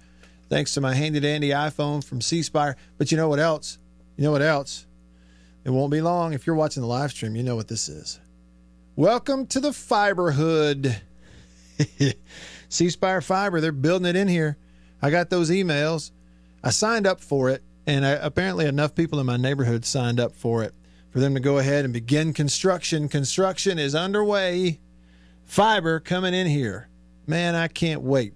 Thanks to my handy-dandy iPhone from C Spire. But you know what else? It won't be long. If you're watching the live stream, you know what this is. Welcome to the Fiberhood. C Spire Fiber, they're building it in here. I got those emails. I signed up for it, and apparently enough people in my neighborhood signed up for it for them to go ahead and begin construction. Construction is underway. Fiber coming in here. Man, I can't wait.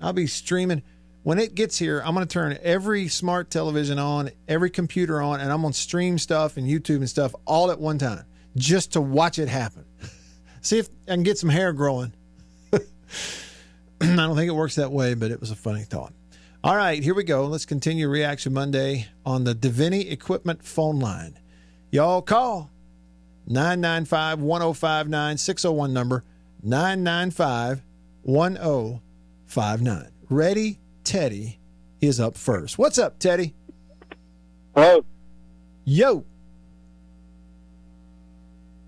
I'll be streaming. When it gets here, I'm going to turn every smart television on, every computer on, and I'm going to stream stuff and YouTube and stuff all at one time just to watch it happen. See if I can get some hair growing. I don't think it works that way, but it was a funny thought. All right, here we go. Let's continue Reaction Monday on the Davini Equipment phone line. Y'all call 995-1059, 601 number, 995-1059. Ready? Teddy is up first. What's up, Teddy? Hello. Yo.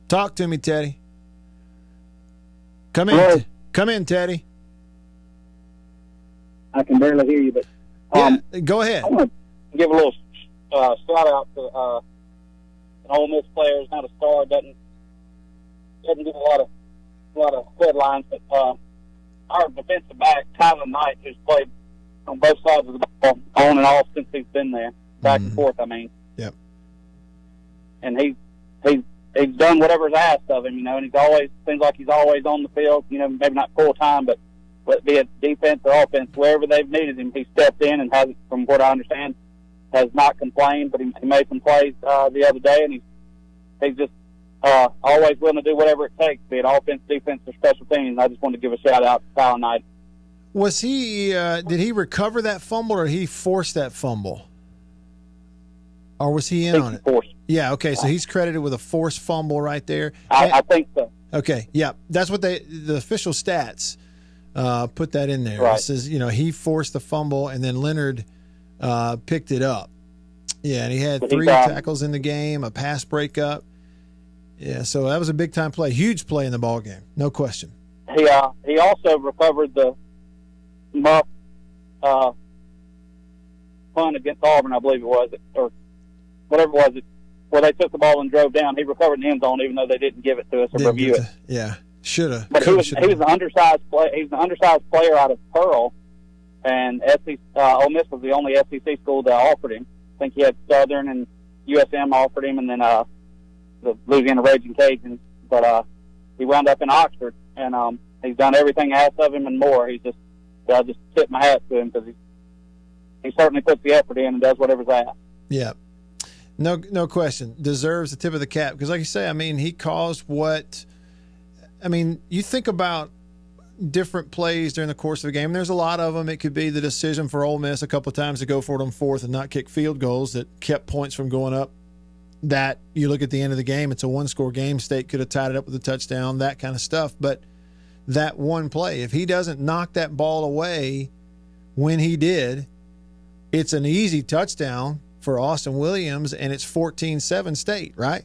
Talk to me, Teddy. Come in. Hello. Come in, Teddy. I can barely hear you, but go ahead. I want to give a little shout out to an Ole Miss player who's not a star, doesn't get a lot of headlines, but our defensive back, Tyler Knight, who's played on both sides of the ball on and off since he's been there, back and forth. I mean, yep. And he's done whatever's asked of him, and he's always seems like he's always on the field. Maybe not full time, but be it defense or offense, wherever they've needed him, he stepped in and has, from what I understand, has not complained. But he made some plays the other day, and he's just always willing to do whatever it takes, be it offense, defense, or special teams. And I just wanted to give a shout out to Tyler Knight. Was he? Did he recover that fumble, or did he force that fumble, or was he in on it? Forced. Yeah. Okay. So he's credited with a forced fumble right there. I think so. Okay. Yeah. That's what the official stats put that in there. Right. It says he forced the fumble and then Leonard picked it up. Yeah, and he had 3 tackles in the game, a pass breakup. Yeah, so that was a big time play, huge play in the ball game, no question. He also recovered the muff punt against Auburn, I believe it was, or whatever it was, where they took the ball and drove down. He recovered in the end zone, even though they didn't give it to us or review it. Yeah, should have. But he was an undersized player out of Pearl, and Ole Miss was the only SEC school that offered him. I think he had Southern and USM offered him, and then the Louisiana Raging Cajuns. But he wound up in Oxford, and he's done everything asked of him and more. He's just, I just tip my hat to him because he certainly puts the effort in and does whatever's asked. Yeah. No question. Deserves the tip of the cap because, like you say, I mean, he caused what – I mean, you think about different plays during the course of a game. There's a lot of them. It could be the decision for Ole Miss a couple of times to go for it on fourth and not kick field goals that kept points from going up. That you look at the end of the game, it's a one-score game. State could have tied it up with a touchdown, that kind of stuff. But that one play, if he doesn't knock that ball away when he did, it's an easy touchdown for Austin Williams, and it's 14-7 State, right?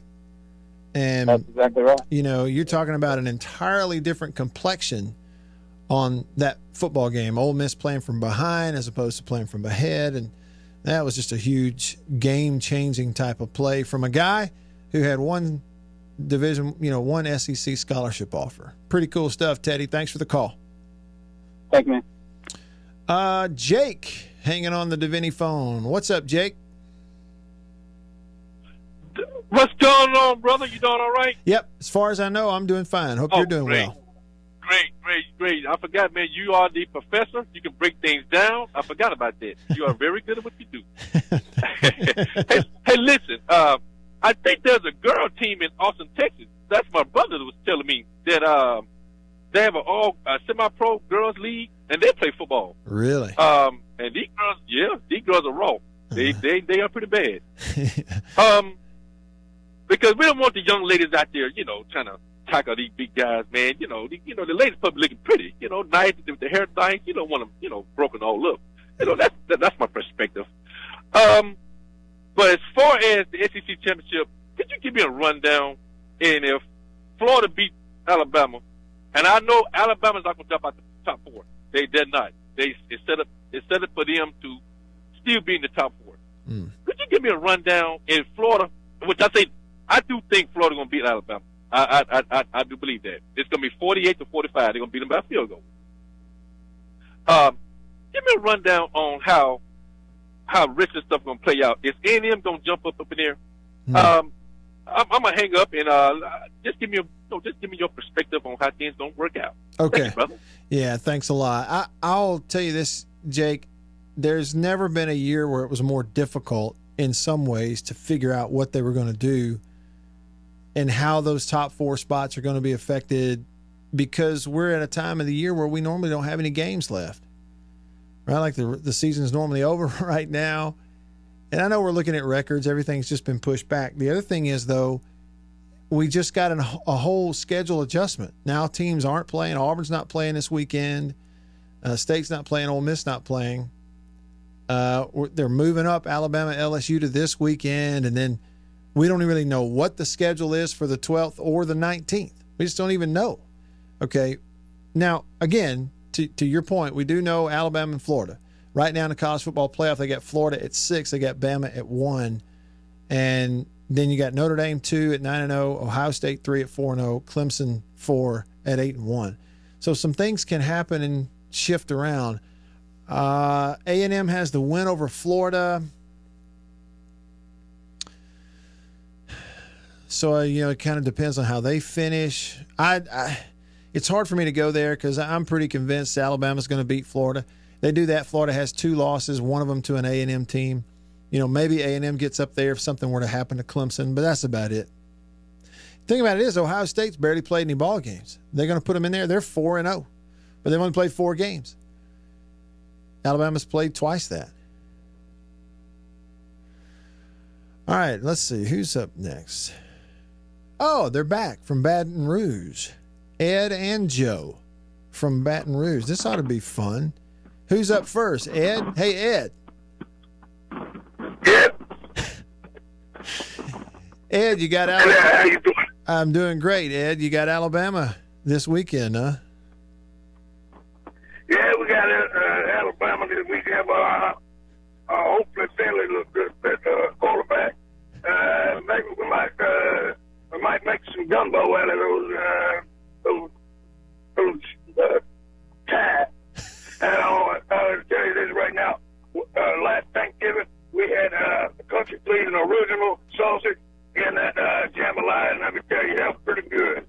And that's exactly right. You know, you're talking about an entirely different complexion on that football game. Ole Miss playing from behind as opposed to playing from ahead, and that was just a huge game-changing type of play from a guy who had one SEC scholarship offer. Pretty cool stuff, Teddy. Thanks for the call. Thank you, man. Jake, hanging on the Davini phone. What's up, Jake? What's going on, brother? You doing all right? Yep. As far as I know, I'm doing fine. Hope you're doing well. Great. I forgot, man. You are the professor. You can break things down. I forgot about that. You are very good at what you do. hey, listen. I think there's a girl team in Austin, Texas. That's my brother that was telling me that they have a semi-pro girls league, and they play football. Really? And these girls are raw. They are pretty bad. Because we don't want the young ladies out there, trying to tackle these big guys, man. The ladies probably looking pretty, nice with the hair nice. You don't want them, broken all up. That's my perspective. But as far as the SEC championship, could you give me a rundown? And if Florida beat Alabama, and I know Alabama's not going to jump out the top four. They're not. It's set up for them to still be in the top four. Could you give me a rundown in Florida? Which I do think Florida's going to beat Alabama. I do believe that. It's going to be 48-45. They're going to beat them by a field goal. Give me a rundown on how rich this stuff going to play out. Is A&M going to jump up in there? I'm going to hang up and just give me your perspective on how things don't work out. Okay. Thank you, brother. Yeah, thanks a lot. I'll tell you this, Jake. There's never been a year where it was more difficult in some ways to figure out what they were going to do and how those top four spots are going to be affected, because we're at a time of the year where we normally don't have any games left, right? Like the season's normally over right now. And I know we're looking at records. Everything's just been pushed back. The other thing is, though, we just got a whole schedule adjustment. Now teams aren't playing. Auburn's not playing this weekend. State's not playing. Ole Miss not playing. They're moving up Alabama, LSU to this weekend, and then we don't really know what the schedule is for the 12th or the 19th. We just don't even know. Okay. Now, again, to your point, we do know Alabama and Florida. Right now in the college football playoff, they got Florida at 6, they got Bama at 1, and then you got Notre Dame 2 at 9-0, Ohio State 3 at 4-0, Clemson 4 at 8-1. So some things can happen and shift around. A&M has the win over Florida. So, it kind of depends on how they finish. It's hard for me to go there because I'm pretty convinced Alabama's going to beat Florida. They do that. Florida has 2 losses, one of them to an A&M team. Maybe A&M gets up there if something were to happen to Clemson, but that's about it. The thing about it is Ohio State's barely played any ball games. They're going to put them in there. They're 4-0, but they've only played 4 games. Alabama's played twice that. All right, let's see. Who's up next? Oh, they're back from Baton Rouge. Ed and Joe from Baton Rouge. This ought to be fun. Who's up first? Ed? Hey, Ed. Ed. Ed, you got Alabama. How you doing? I'm doing great, Ed. You got Alabama this weekend, huh? Yeah, we got Alabama this weekend, but hopefully Finley looks good at quarterback. Maybe we might make some gumbo out of those cat. And I'll tell you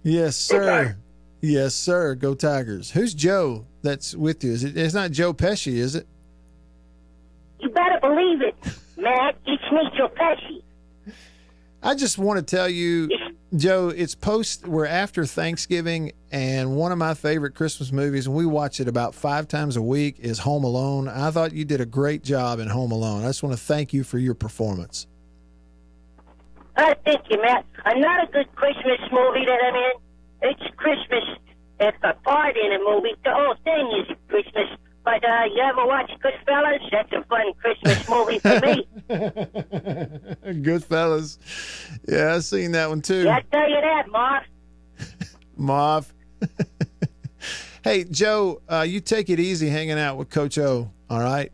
Yes, sir. Yes, sir. Go Tigers. Who's Joe that's with you? It's not Joe Pesci, is it? You better believe it, Matt. It's me, Joe Pesci. I just want to tell you, Joe, we're after Thanksgiving, and one of my favorite Christmas movies, and we watch it about 5 times a week, is Home Alone. I thought you did a great job in Home Alone. I just want to thank you for your performance. Thank you, Matt. Another good Christmas movie that I'm in. It's Christmas. It's a part in a movie. The whole thing is Christmas. But you ever watch Goodfellas? That's a fun Christmas movie for me. Goodfellas. Yeah, I've seen that one too. Yeah, I tell you that, Marv. Marv. Hey, Joe, you take it easy hanging out with Coach O, all right?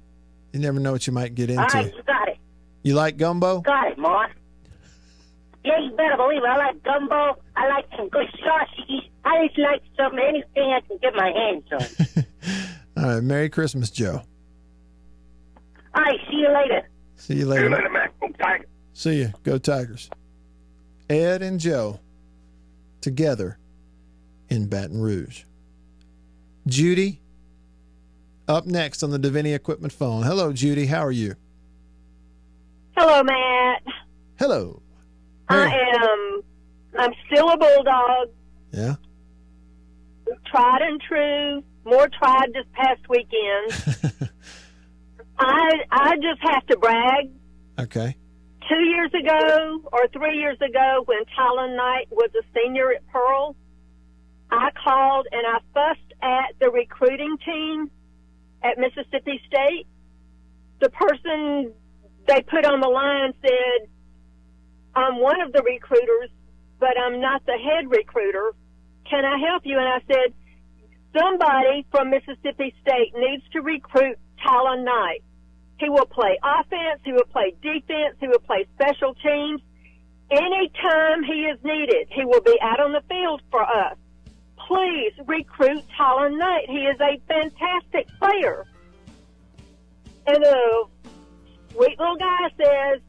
You never know what you might get into. All right, you got it. You like gumbo? Got it, Marv. Yeah, you better believe it. I like gumbo. I like some good sausages. I just like anything I can get my hands on. All right, Merry Christmas, Joe. All right, see you later. See you later. See you later, man. Go Tigers. See you. Go Tigers. Ed and Joe together in Baton Rouge. Judy, up next on the Davini Equipment phone. Hello, Judy. How are you? Hello, Matt. Hello. I'm still a Bulldog. Yeah. Tried and true. More tried this past weekend. I just have to brag. Okay. 2 years ago or 3 years ago when Talon Knight was a senior at Pearl, I called and I fussed at the recruiting team at Mississippi State. The person they put on the line said, I'm one of the recruiters, but I'm not the head recruiter. Can I help you? And I said, somebody from Mississippi State needs to recruit Talon Knight. He will play offense, he will play defense, he will play special teams. Anytime he is needed, he will be out on the field for us. Please recruit Talon Knight. He is a fantastic player. And the sweet little guy says,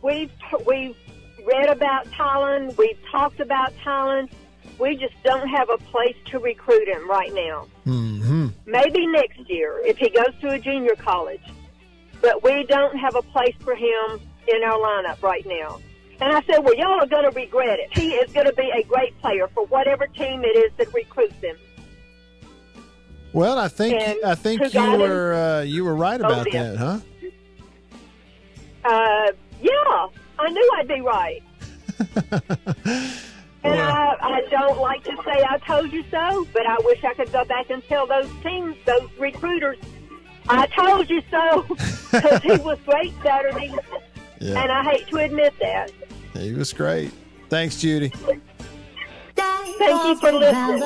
we've read about Talon, we've talked about Talon. We just don't have a place to recruit him right now. Mm-hmm. Maybe next year if he goes to a junior college. But we don't have a place for him in our lineup right now. And I said, well, y'all are going to regret it. He is going to be a great player for whatever team it is that recruits him. Well, I think you were right about that, huh? Yeah, I knew I'd be right. And I don't like to say I told you so, but I wish I could go back and tell those teams, those recruiters, I told you so, because he was great Saturday, and I hate to admit that. He was great. Thanks, Judy. Thank you for listening.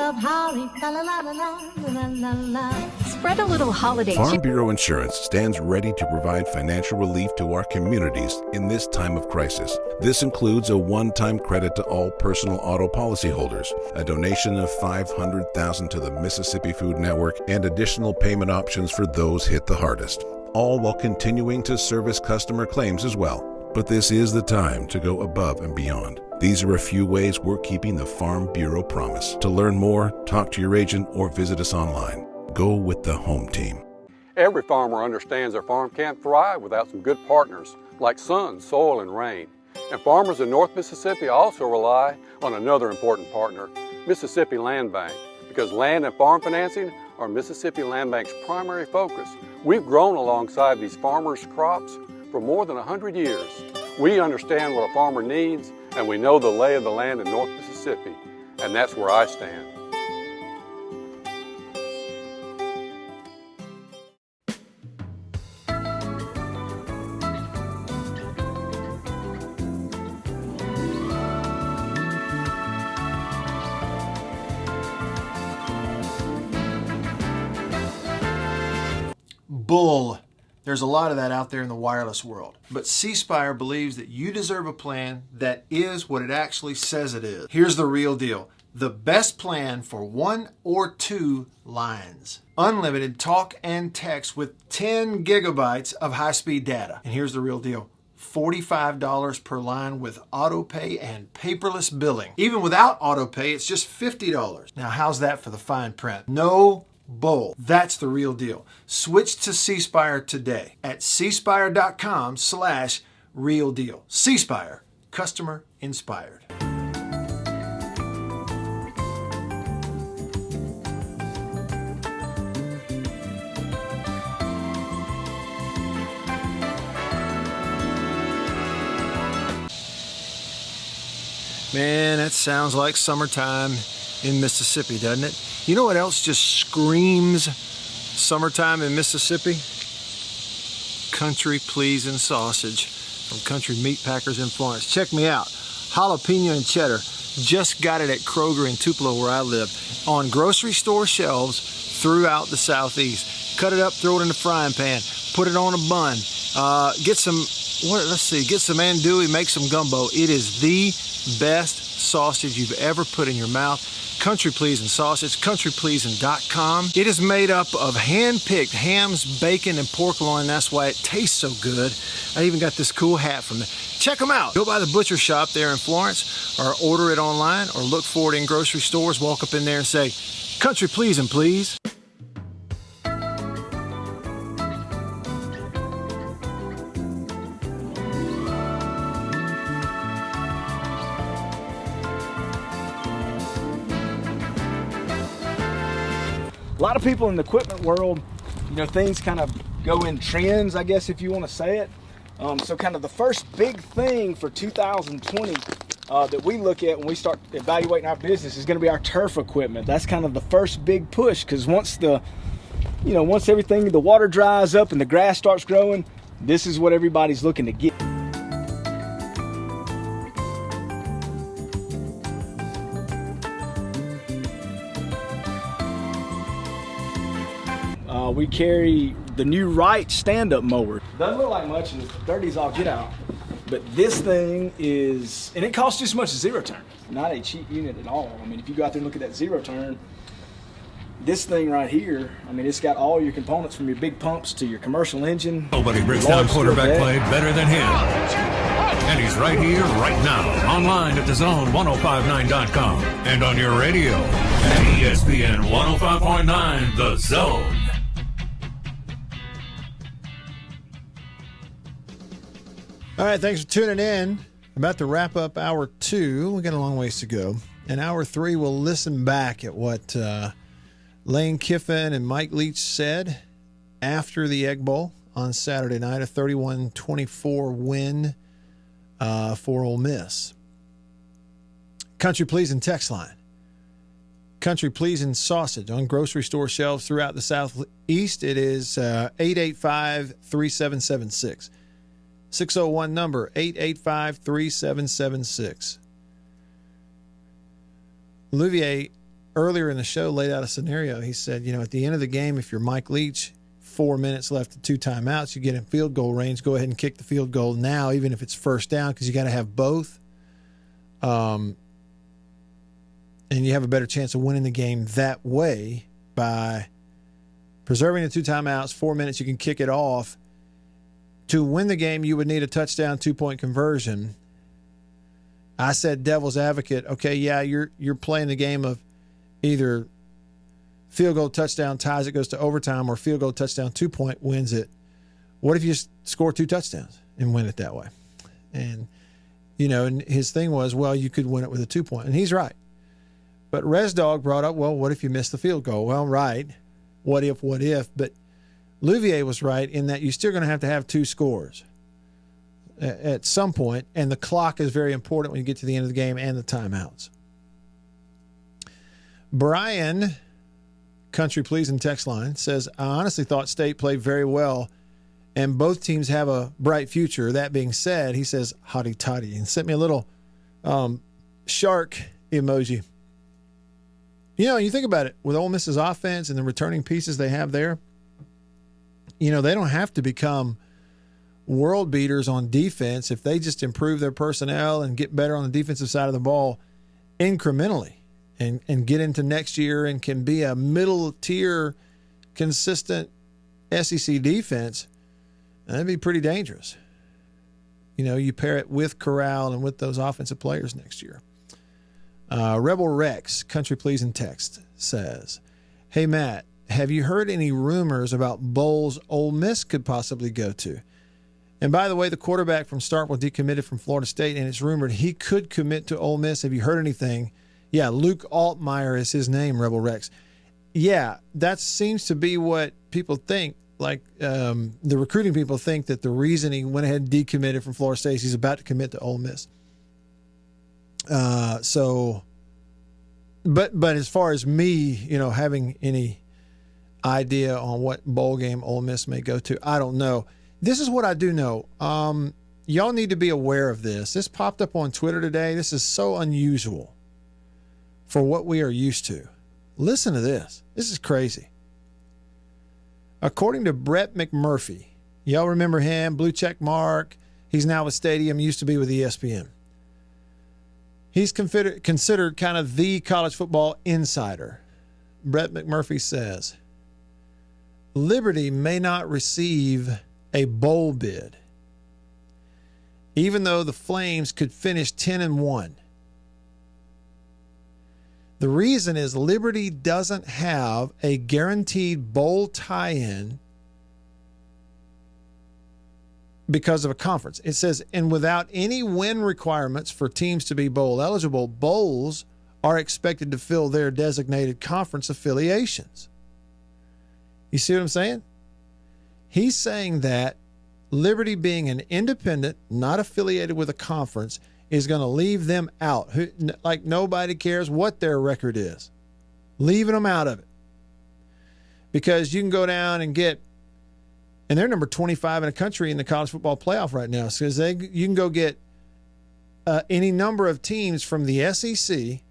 Spread a little holiday Farm Bureau Insurance stands ready to provide financial relief to our communities in this time of crisis. This includes a one-time credit to all personal auto policyholders, a donation of $500,000 to the Mississippi Food Network, and additional payment options for those hit the hardest, all while continuing to service customer claims as well. But this is the time to go above and beyond. These are a few ways we're keeping the Farm Bureau promise. To learn more, talk to your agent or visit us online. Go with the home team. Every farmer understands their farm can't thrive without some good partners like sun, soil, and rain. And farmers in North Mississippi also rely on another important partner, Mississippi Land Bank, because land and farm financing are Mississippi Land Bank's primary focus. We've grown alongside these farmers' crops for more than 100 years. We understand what a farmer needs, and we know the lay of the land in North Mississippi, and that's where I stand. Bull. There's a lot of that out there in the wireless world. But C Spire believes that you deserve a plan that is what it actually says it is. Here's the real deal. The best plan for 1 or 2 lines. Unlimited talk and text with 10 gigabytes of high-speed data. And here's the real deal. $45 per line with autopay and paperless billing. Even without autopay, it's just $50. Now, how's that for the fine print? No bull. That's the real deal. Switch to C Spire today at cspire.com/real deal. C Spire, customer inspired. Man, that sounds like summertime in Mississippi, doesn't it? You know what else just screams summertime in Mississippi? Country Pleasin' sausage from Country Meat Packers in Florence. Check me out. Jalapeno and cheddar. Just got it at Kroger in Tupelo where I live. On grocery store shelves throughout the Southeast. Cut it up, throw it in the frying pan. Put it on a bun. Get some andouille, make some gumbo. It is the best sausage you've ever put in your mouth. Country Pleasin' sausage, countrypleasin.com. It is made up of hand-picked hams, bacon, and pork loin. That's why it tastes so good. I even got this cool hat from them. Check them out. Go by the butcher shop there in Florence, or order it online, or look for it in grocery stores. Walk up in there and say, Country Pleasin', please. A lot of people in the equipment world, things kind of go in trends, I guess, if you want to say it. So kind of the first big thing for 2020 that we look at when we start evaluating our business is going to be our turf equipment. That's kind of the first big push, because once everything, the water dries up and the grass starts growing, this is what everybody's looking to get. We carry the new Wyatt stand-up mower. Doesn't look like much, and it's dirty as all get out. But this thing is, and it costs just as much as zero turn. Not a cheap unit at all. I mean, if you go out there and look at that zero turn, this thing right here, I mean, it's got all your components from your big pumps to your commercial engine. Nobody breaks down quarterback play better than him. And he's right here, right now, online at thezone1059.com and on your radio at ESPN 105.9 The Zone. All right, thanks for tuning in. About to wrap up hour 2. We got a long ways to go. In hour 3, we'll listen back at what Lane Kiffin and Mike Leach said after the Egg Bowl on Saturday night, a 31-24 win for Ole Miss. Country Pleasin' text line. Country Pleasin' sausage on grocery store shelves throughout the Southeast. It is 885-3776. 601 number, 885-3776. Olivier, earlier in the show, laid out a scenario. He said, at the end of the game, if you're Mike Leach, 4 minutes left at 2 timeouts, you get in field goal range, go ahead and kick the field goal now, even if it's first down, because you got to have both. And you have a better chance of winning the game that way by preserving the 2 timeouts, 4 minutes, you can kick it off. To win the game, you would need a touchdown 2-point conversion. I said devil's advocate. Okay, yeah, you're playing the game of either field goal touchdown ties it, goes to overtime, or field goal touchdown 2-point wins it. What if you score 2 touchdowns and win it that way? And and his thing was, well, you could win it with a 2-point, and he's right. But Resdog brought up, well, what if you miss the field goal? Well, right. What if? But Louvier was right in that you're still going to have 2 scores at some point, and the clock is very important when you get to the end of the game and the timeouts. Brian, Country Pleasin' text line, says, I honestly thought State played very well, and both teams have a bright future. That being said, he says, hotty toddy, and sent me a little shark emoji. You think about it, with Ole Miss's offense and the returning pieces they have there, they don't have to become world beaters on defense if they just improve their personnel and get better on the defensive side of the ball incrementally and get into next year and can be a middle-tier, consistent SEC defense. That'd be pretty dangerous. You pair it with Corral and with those offensive players next year. Rebel Rex, country pleasing text, says, "Hey, Matt, have you heard any rumors about bowls Ole Miss could possibly go to? And by the way, the quarterback from Starkville decommitted from Florida State, and it's rumored he could commit to Ole Miss. Have you heard anything?" Yeah, Luke Altmaier is his name, Rebel Rex. Yeah, that seems to be what people think. Like the recruiting people think that the reason he went ahead and decommitted from Florida State is he's about to commit to Ole Miss. But as far as me, having any idea on what bowl game Ole Miss may go to, I don't know. This is what I do know. Y'all need to be aware of this. This popped up on Twitter today. This is so unusual for what we are used to. Listen to this. This is crazy. According to Brett McMurphy, y'all remember him, blue check mark. He's now with Stadium, used to be with ESPN. He's considered kind of the college football insider. Brett McMurphy says, Liberty may not receive a bowl bid, even though the Flames could finish 10-1. The reason is Liberty doesn't have a guaranteed bowl tie-in because of a conference. It says, and without any win requirements for teams to be bowl eligible, bowls are expected to fill their designated conference affiliations. You see what I'm saying? He's saying that Liberty, being an independent, not affiliated with a conference, is going to leave them out. Like nobody cares what their record is. Leaving them out of it. Because you can go down and get, and they're number 25 in the country in the college football playoff right now. So you can go get any number of teams from the SEC.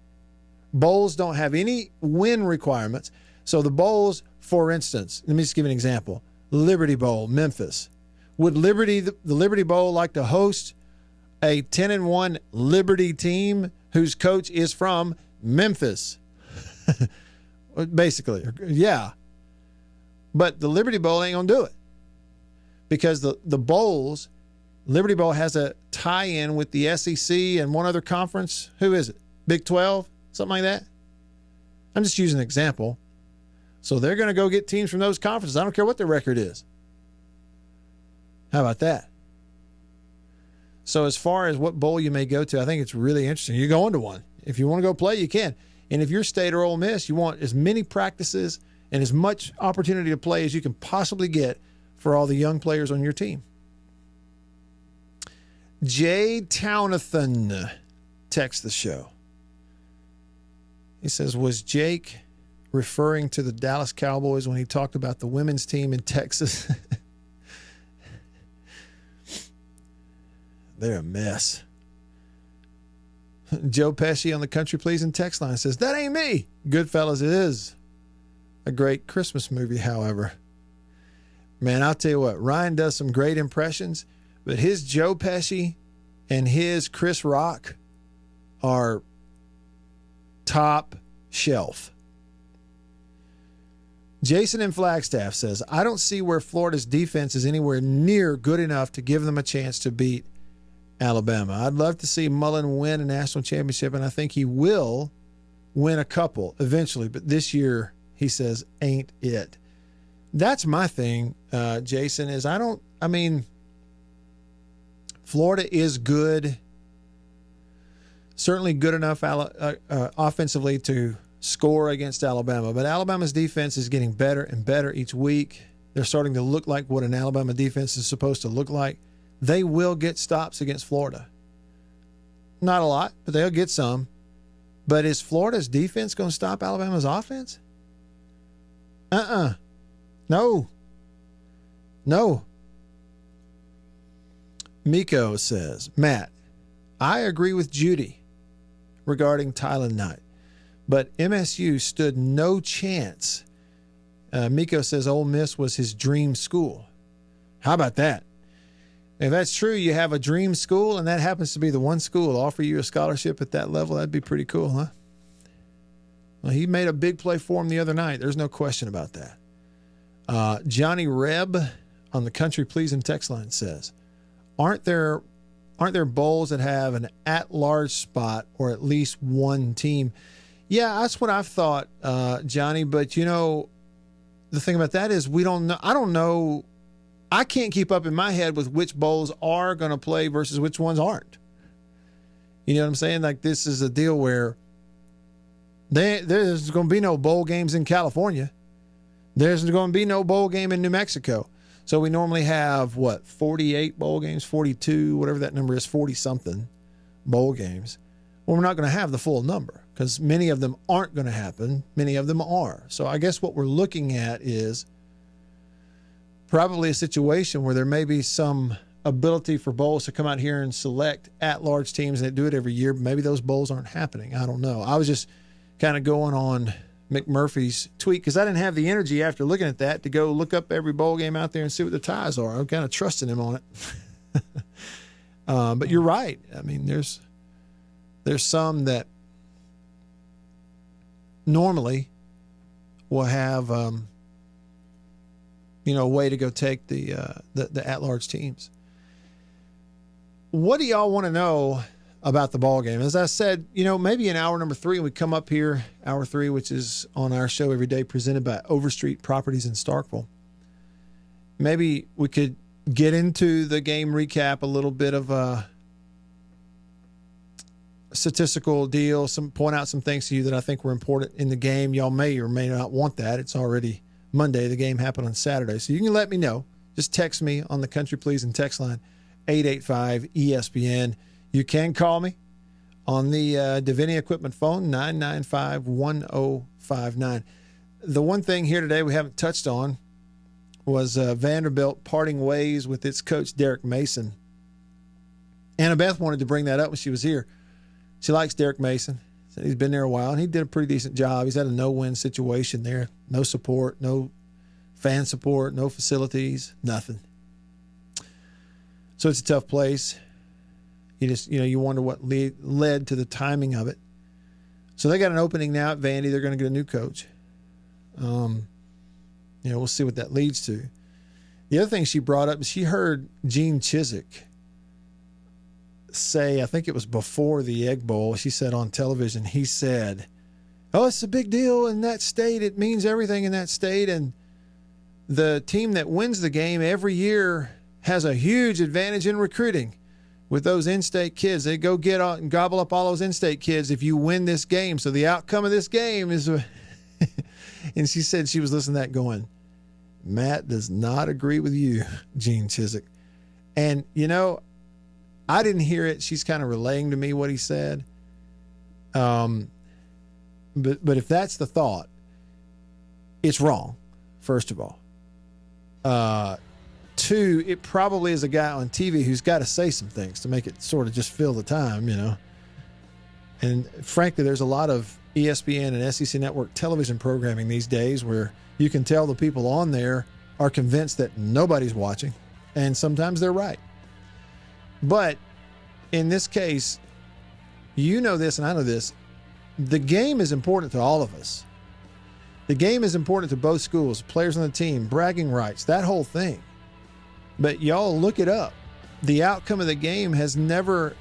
Bowls don't have any win requirements. So the bowls, for instance, let me just give an example. Liberty Bowl, Memphis. Would the Liberty Bowl like to host a 10-1 Liberty team whose coach is from Memphis? Basically, yeah. But the Liberty Bowl ain't going to do it. Because the bowls, Liberty Bowl has a tie-in with the SEC and one other conference. Who is it? Big 12? Something like that? I'm just using an example. So they're going to go get teams from those conferences. I don't care what their record is. How about that? So as far as what bowl you may go to, I think it's really interesting. You're going to one. If you want to go play, you can. And if you're State or Ole Miss, you want as many practices and as much opportunity to play as you can possibly get for all the young players on your team. Jay Townathan texts the show. He says, was Jake referring to the Dallas Cowboys when he talked about the women's team in Texas? They're a mess. Joe Pesci on the Country Pleasing text line says, that ain't me. Goodfellas is a great Christmas movie, however. Man, I'll tell you what, Ryan does some great impressions, but his Joe Pesci and his Chris Rock are top shelf. Jason in Flagstaff says, I don't see where Florida's defense is anywhere near good enough to give them a chance to beat Alabama. I'd love to see Mullen win a national championship, and I think he will win a couple eventually, but this year, he says, ain't it. That's my thing, Jason, is Florida is good, certainly good enough offensively to score against Alabama, but Alabama's defense is getting better and better each week. They're starting to look like what an Alabama defense is supposed to look like. They will get stops against Florida. Not a lot, but they'll get some. But is Florida's defense going to stop Alabama's offense? No. Miko says, Matt, I agree with Judy regarding Tylen Knight, but MSU stood no chance. Miko says Ole Miss was his dream school. How about that? If that's true, you have a dream school, and that happens to be the one school offer you a scholarship at that level, that'd be pretty cool, huh? Well, he made a big play for him the other night. There's no question about that. Johnny Reb on the Country Pleasing text line says, aren't there aren't there bowls that have an at-large spot or at least one team? Yeah, that's what I've thought, Johnny. But, you know, the thing about that is we don't know. I don't know. I can't keep up in my head with which bowls are going to play versus which ones aren't. You know what I'm saying? Like, this is a deal where there's going to be no bowl games in California. There's going to be no bowl game in New Mexico. So we normally have, 48 bowl games, 42, whatever that number is, 40-something bowl games. Well, we're not going to have the full number because many of them aren't going to happen. Many of them are. So I guess what we're looking at is probably a situation where there may be some ability for bowls to come out here and select at-large teams, and they do it every year. But maybe those bowls aren't happening. I don't know. I was just kind of going on McMurphy's tweet because I didn't have the energy after looking at that to go look up every bowl game out there and see what the ties are. I'm kind of trusting him on it. But you're right. I mean, there's some that normally will have a way to go take the at-large teams. What do y'all want to know about the ball game? As I said, maybe in hour number 3, we come up here, hour 3, which is on our show every day, presented by Overstreet Properties in Starkville. Maybe we could get into the game recap, a little bit of a statistical deal, point out some things to you that I think were important in the game. Y'all may or may not want that. It's already Monday. The game happened on Saturday. So you can let me know. Just text me on the Country Pleasing text line, 885-ESPN. You can call me on the Davini Equipment phone, 995-1059. The one thing here today we haven't touched on was Vanderbilt parting ways with its coach, Derek Mason. Annabeth wanted to bring that up when she was here. She likes Derek Mason. Said he's been there a while, and he did a pretty decent job. He's had a no-win situation there. No support, no fan support, no facilities, nothing. So it's a tough place. You just, you wonder what led to the timing of it. So they got an opening now at Vandy. They're going to get a new coach. We'll see what that leads to. The other thing she brought up is she heard Gene Chizik say, I think it was before the Egg Bowl, she said on television, he said, oh, it's a big deal in that state. It means everything in that state. And the team that wins the game every year has a huge advantage in recruiting. With those in-state kids, they go get out and gobble up all those in-state kids if you win this game. So the outcome of this game is, and she said she was listening to that going, Matt does not agree with you, Gene Chizik. And, I didn't hear it. She's kind of relaying to me what he said. But if that's the thought, it's wrong, first of all. 2, it probably is a guy on TV who's got to say some things to make it sort of just fill the time, And frankly, there's a lot of ESPN and SEC Network television programming these days where you can tell the people on there are convinced that nobody's watching, and sometimes they're right. But in this case, this and I know this, the game is important to all of us. The game is important to both schools, players on the team, bragging rights, that whole thing. But y'all look it up. The outcome of the game has never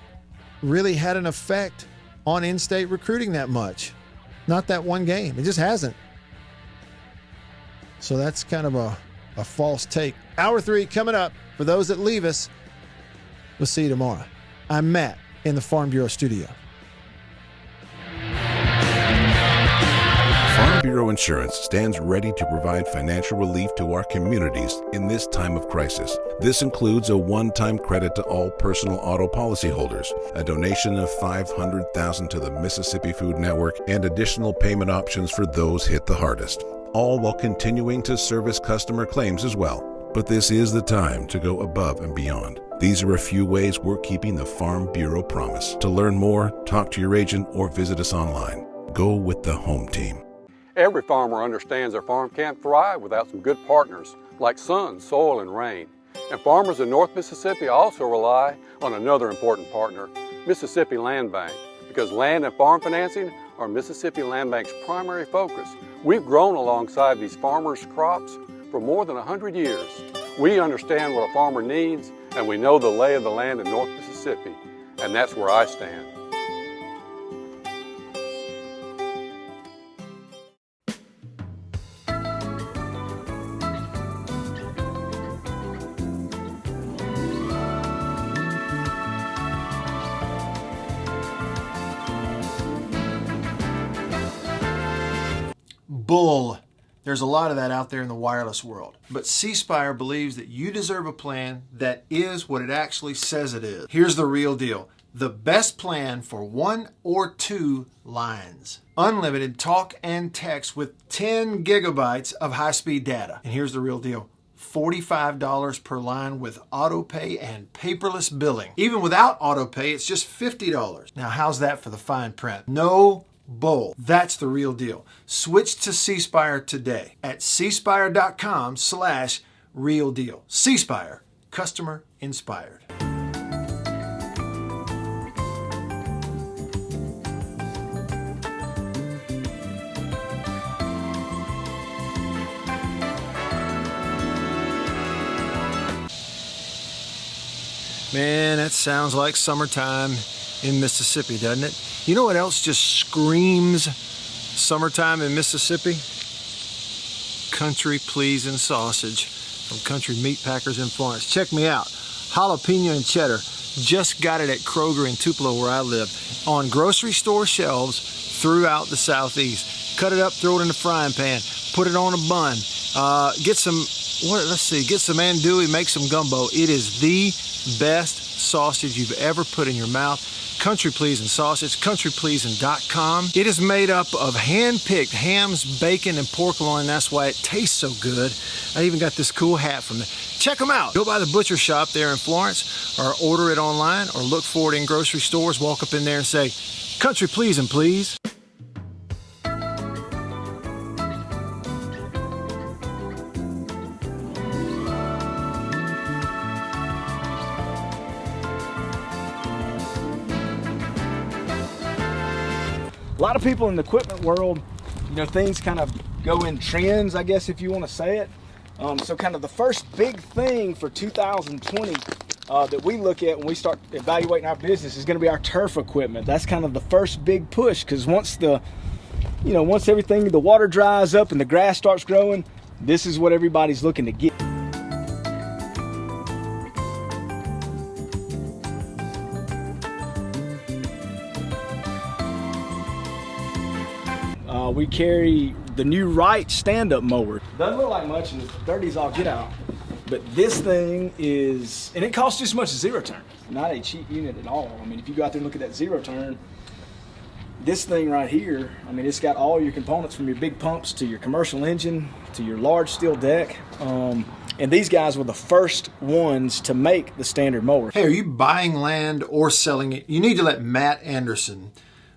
really had an effect on in-state recruiting that much. Not that one game. It just hasn't. So that's kind of a false take. Hour 3 coming up. For those that leave us, we'll see you tomorrow. I'm Matt in the Farm Bureau studio. Farm Bureau Insurance stands ready to provide financial relief to our communities in this time of crisis. This includes a one-time credit to all personal auto policyholders, a donation of $500,000 to the Mississippi Food Network, and additional payment options for those hit the hardest, all while continuing to service customer claims as well. But this is the time to go above and beyond. These are a few ways we're keeping the Farm Bureau promise. To learn more, talk to your agent or visit us online. Go with the home team. Every farmer understands their farm can't thrive without some good partners like sun, soil, and rain. And farmers in North Mississippi also rely on another important partner, Mississippi Land Bank, because land and farm financing are Mississippi Land Bank's primary focus. We've grown alongside these farmers' crops for more than 100 years. We understand what a farmer needs, and we know the lay of the land in North Mississippi. Mississippi, and that's where I stand. Bull. There's a lot of that out there in the wireless world. But C Spire believes that you deserve a plan that is what it actually says it is. Here's the real deal. The best plan for 1 or 2 lines. Unlimited talk and text with 10 gigabytes of high-speed data. And here's the real deal. $45 per line with auto pay and paperless billing. Even without auto pay, it's just $50. Now, how's that for the fine print? No bull. That's the real deal. Switch to C Spire today at cspire.com/real deal. C Spire, customer inspired. Man, that sounds like summertime in Mississippi, doesn't it? You know what else just screams summertime in Mississippi? Country pleasing sausage from Country Meat Packers in Florence. Check me out. Jalapeno and cheddar. Just got it at Kroger in Tupelo where I live. On grocery store shelves throughout the Southeast. Cut it up, throw it in the frying pan, put it on a bun. Get some andouille, make some gumbo. It is the best sausage you've ever put in your mouth. Country Pleasing Sausage, countrypleasing.com. It is made up of hand-picked hams, bacon, and pork loin. That's why it tastes so good. I even got this cool hat from them. Check them out. Go by the butcher shop there in Florence, or order it online, or look for it in grocery stores. Walk up in there and say, Country Pleasing, please. A lot of people in the equipment world, you know, things kind of go in trends, I guess, if you want to say it. So kind of the first big thing for 2020 that we look at when we start evaluating our business is going to be our turf equipment. That's kind of the first big push, because once everything, the water dries up and the grass starts growing, this is what everybody's looking to get. We carry the new Wyatt stand-up mower. Doesn't look like much and it's dirty as all get out. But this thing is, and it costs just as much as zero turn. Not a cheap unit at all. I mean, if you go out there and look at that zero turn, this thing right here, I mean, it's got all your components from your big pumps to your commercial engine to your large steel deck. And these guys were the first ones to make the standard mower. Hey, are you buying land or selling it? You need to let Matt Anderson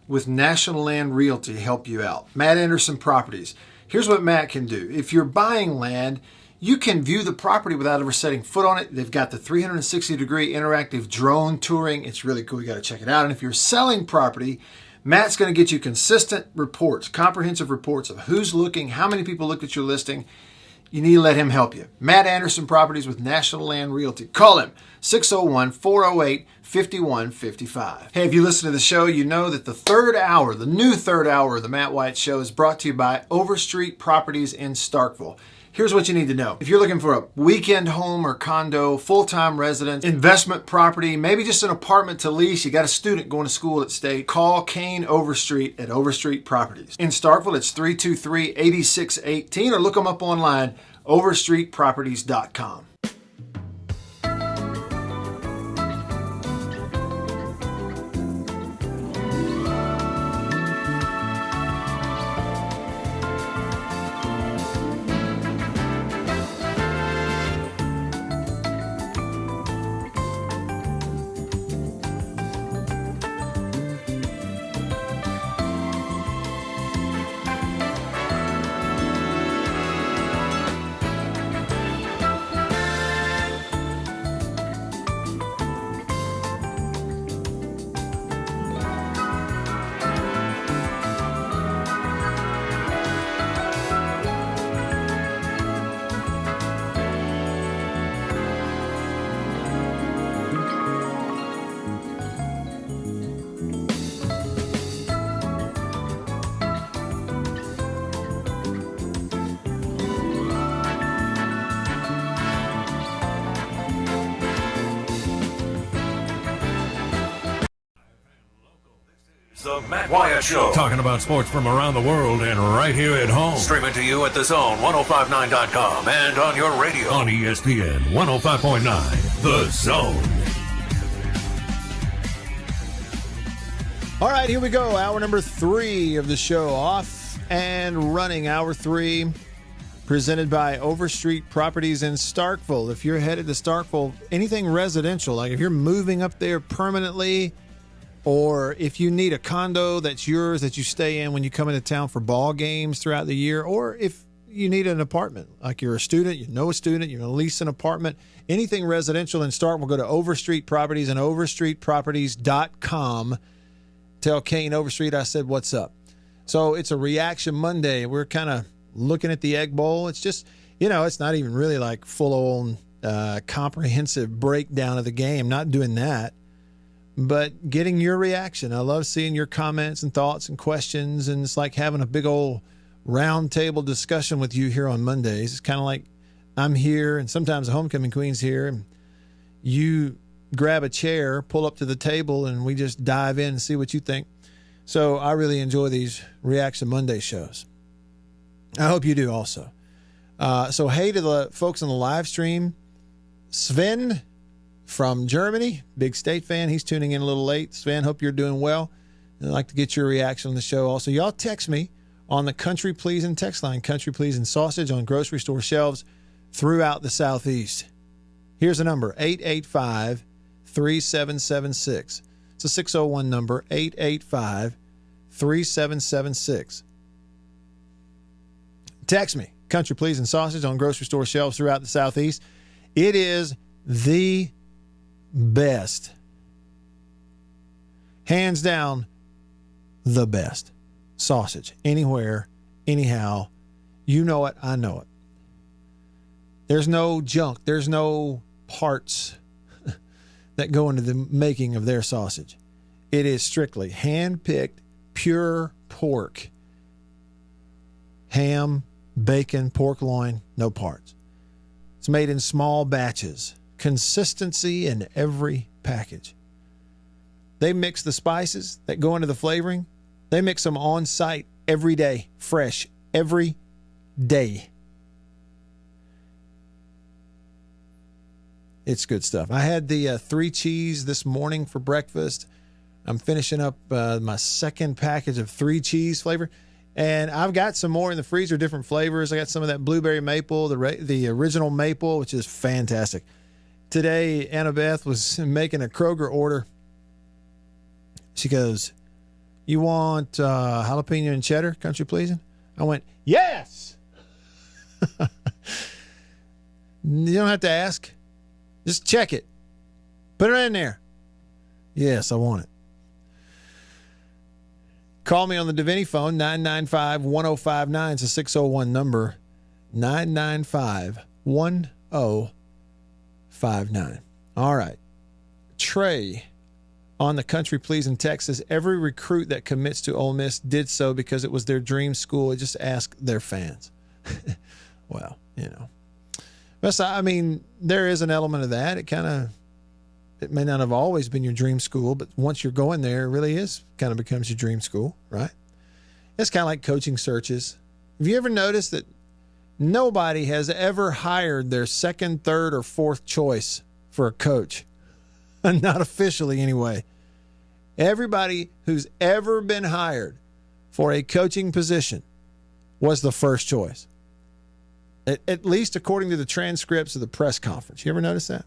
with National Land Realty help you out. Matt Anderson Properties. Here's what Matt can do. If you're buying land, you can view the property without ever setting foot on it. They've got the 360-degree interactive drone touring. It's really cool. You got to check it out. And if you're selling property, Matt's going to get you consistent reports, comprehensive reports of who's looking, how many people looked at your listing. You need to let him help you. Matt Anderson Properties with National Land Realty. Call him, 601-408-5155. Hey, if you listen to the show, you know that the new third hour of the Matt Wyatt Show is brought to you by Overstreet Properties in Starkville. Here's what you need to know. If you're looking for a weekend home or condo, full-time residence, investment property, maybe just an apartment to lease, you got a student going to school at State, call Kane Overstreet at Overstreet Properties. In Starkville, it's 323-8618, or look them up online, overstreetproperties.com. Matt Wyatt Show. Talking about sports from around the world and right here at home. Streaming to you at thezone1059.com and on your radio on ESPN 105.9. The Zone. All right, here we go. Hour number 3 of the show. Off and running. Hour 3 presented by Overstreet Properties in Starkville. If you're headed to Starkville, anything residential, like if you're moving up there permanently, or if you need a condo that's yours that you stay in when you come into town for ball games throughout the year, or if you need an apartment, like you're a student, you know a student, you're going to lease an apartment, anything residential in Starkville, go to Overstreet Properties and overstreetproperties.com. Tell Kane Overstreet I said what's up. So it's a Reaction Monday. We're kind of looking at the Egg Bowl. It's just, it's not even really like full-on comprehensive breakdown of the game. Not doing that. But getting your reaction. I love seeing your comments and thoughts and questions, and it's like having a big old round table discussion with you here on Mondays. It's kind of like I'm here, and sometimes the Homecoming Queen's here, and you grab a chair, pull up to the table, and we just dive in and see what you think. So I really enjoy these Reaction Monday shows. I hope you do also. So hey to the folks on the live stream. Sven from Germany, big State fan. He's tuning in a little late. Sven, hope you're doing well. I'd like to get your reaction on the show also. Y'all text me on the Country Pleasin' text line, Country Pleasin' sausage on grocery store shelves throughout the Southeast. Here's the number, 885-3776. It's a 601 number, 885-3776. Text me, Country Pleasin' sausage on grocery store shelves throughout the Southeast. It is the best. Hands down, the best sausage. Anywhere, anyhow. You know it, I know it. There's no junk. There's no parts that go into the making of their sausage. It is strictly hand-picked, pure pork. Ham, bacon, pork loin, no parts. It's made in small batches. Consistency in every package. They mix the spices that go into the flavoring. They mix them on site every day, fresh, every day. It's good stuff. I had the 3 cheese this morning for breakfast. I'm finishing up my second package of 3 cheese flavor. And I've got some more in the freezer, different flavors. I got some of that blueberry maple, the original maple, which is fantastic. Today, Annabeth was making a Kroger order. She goes, "You want jalapeno and cheddar, Country Pleasin'?" I went, "Yes!" You don't have to ask. Just check it. Put it in there. Yes, I want it. Call me on the Davini phone, 995-1059. It's a 601 number, 995-1059. All right. Trey on the Country Pleasin' Texas. Every recruit that commits to Ole Miss did so because it was their dream school. I just ask their fans. Well, But I mean, there is an element of that. It may not have always been your dream school, but once you're going there, it really kind of becomes your dream school, right? It's kind of like coaching searches. Have you ever noticed that nobody has ever hired their second, third, or fourth choice for a coach? Not officially, anyway. Everybody who's ever been hired for a coaching position was the first choice. At least according to the transcripts of the press conference. You ever notice that?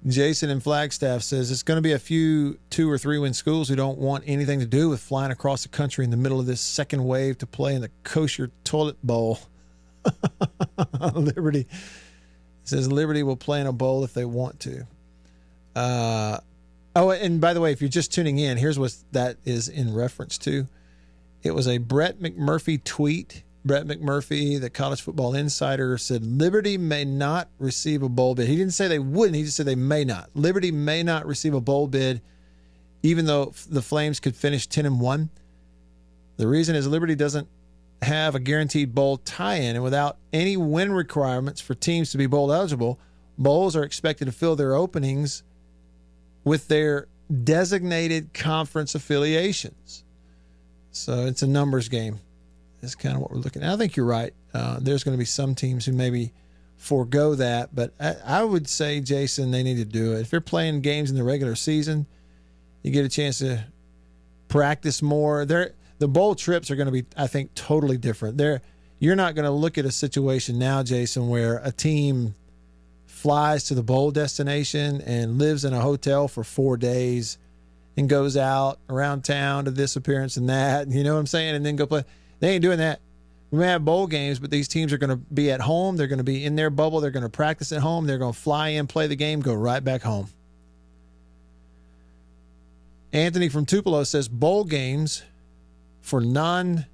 Jason in Flagstaff says it's going to be a few 2 or 3 win schools who don't want anything to do with flying across the country in the middle of this second wave to play in the kosher toilet bowl. Liberty says Liberty will play in a bowl if they want to. And by the way, if you're just tuning in, here's what that is in reference to. It was a Brett McMurphy tweet. Brett McMurphy, the college football insider, said Liberty may not receive a bowl bid. He didn't say they wouldn't. He just said they may not. Liberty may not receive a bowl bid, even though the Flames could finish 10-1. The reason is Liberty doesn't have a guaranteed bowl tie-in, and without any win requirements for teams to be bowl eligible, bowls are expected to fill their openings with their designated conference affiliations. So it's a numbers game. That's kind of what we're looking at. I think you're right. There's going to be some teams who maybe forego that, but I would say, Jason, they need to do it. If they're playing games in the regular season, you get a chance to practice more. The bowl trips are going to be, I think, totally different. You're not going to look at a situation now, Jason, where a team flies to the bowl destination and lives in a hotel for 4 days and goes out around town to this appearance and that, you know what I'm saying, and then go play. They ain't doing that. We may have bowl games, but these teams are going to be at home. They're going to be in their bubble. They're going to practice at home. They're going to fly in, play the game, go right back home. Anthony from Tupelo says bowl games for non-Final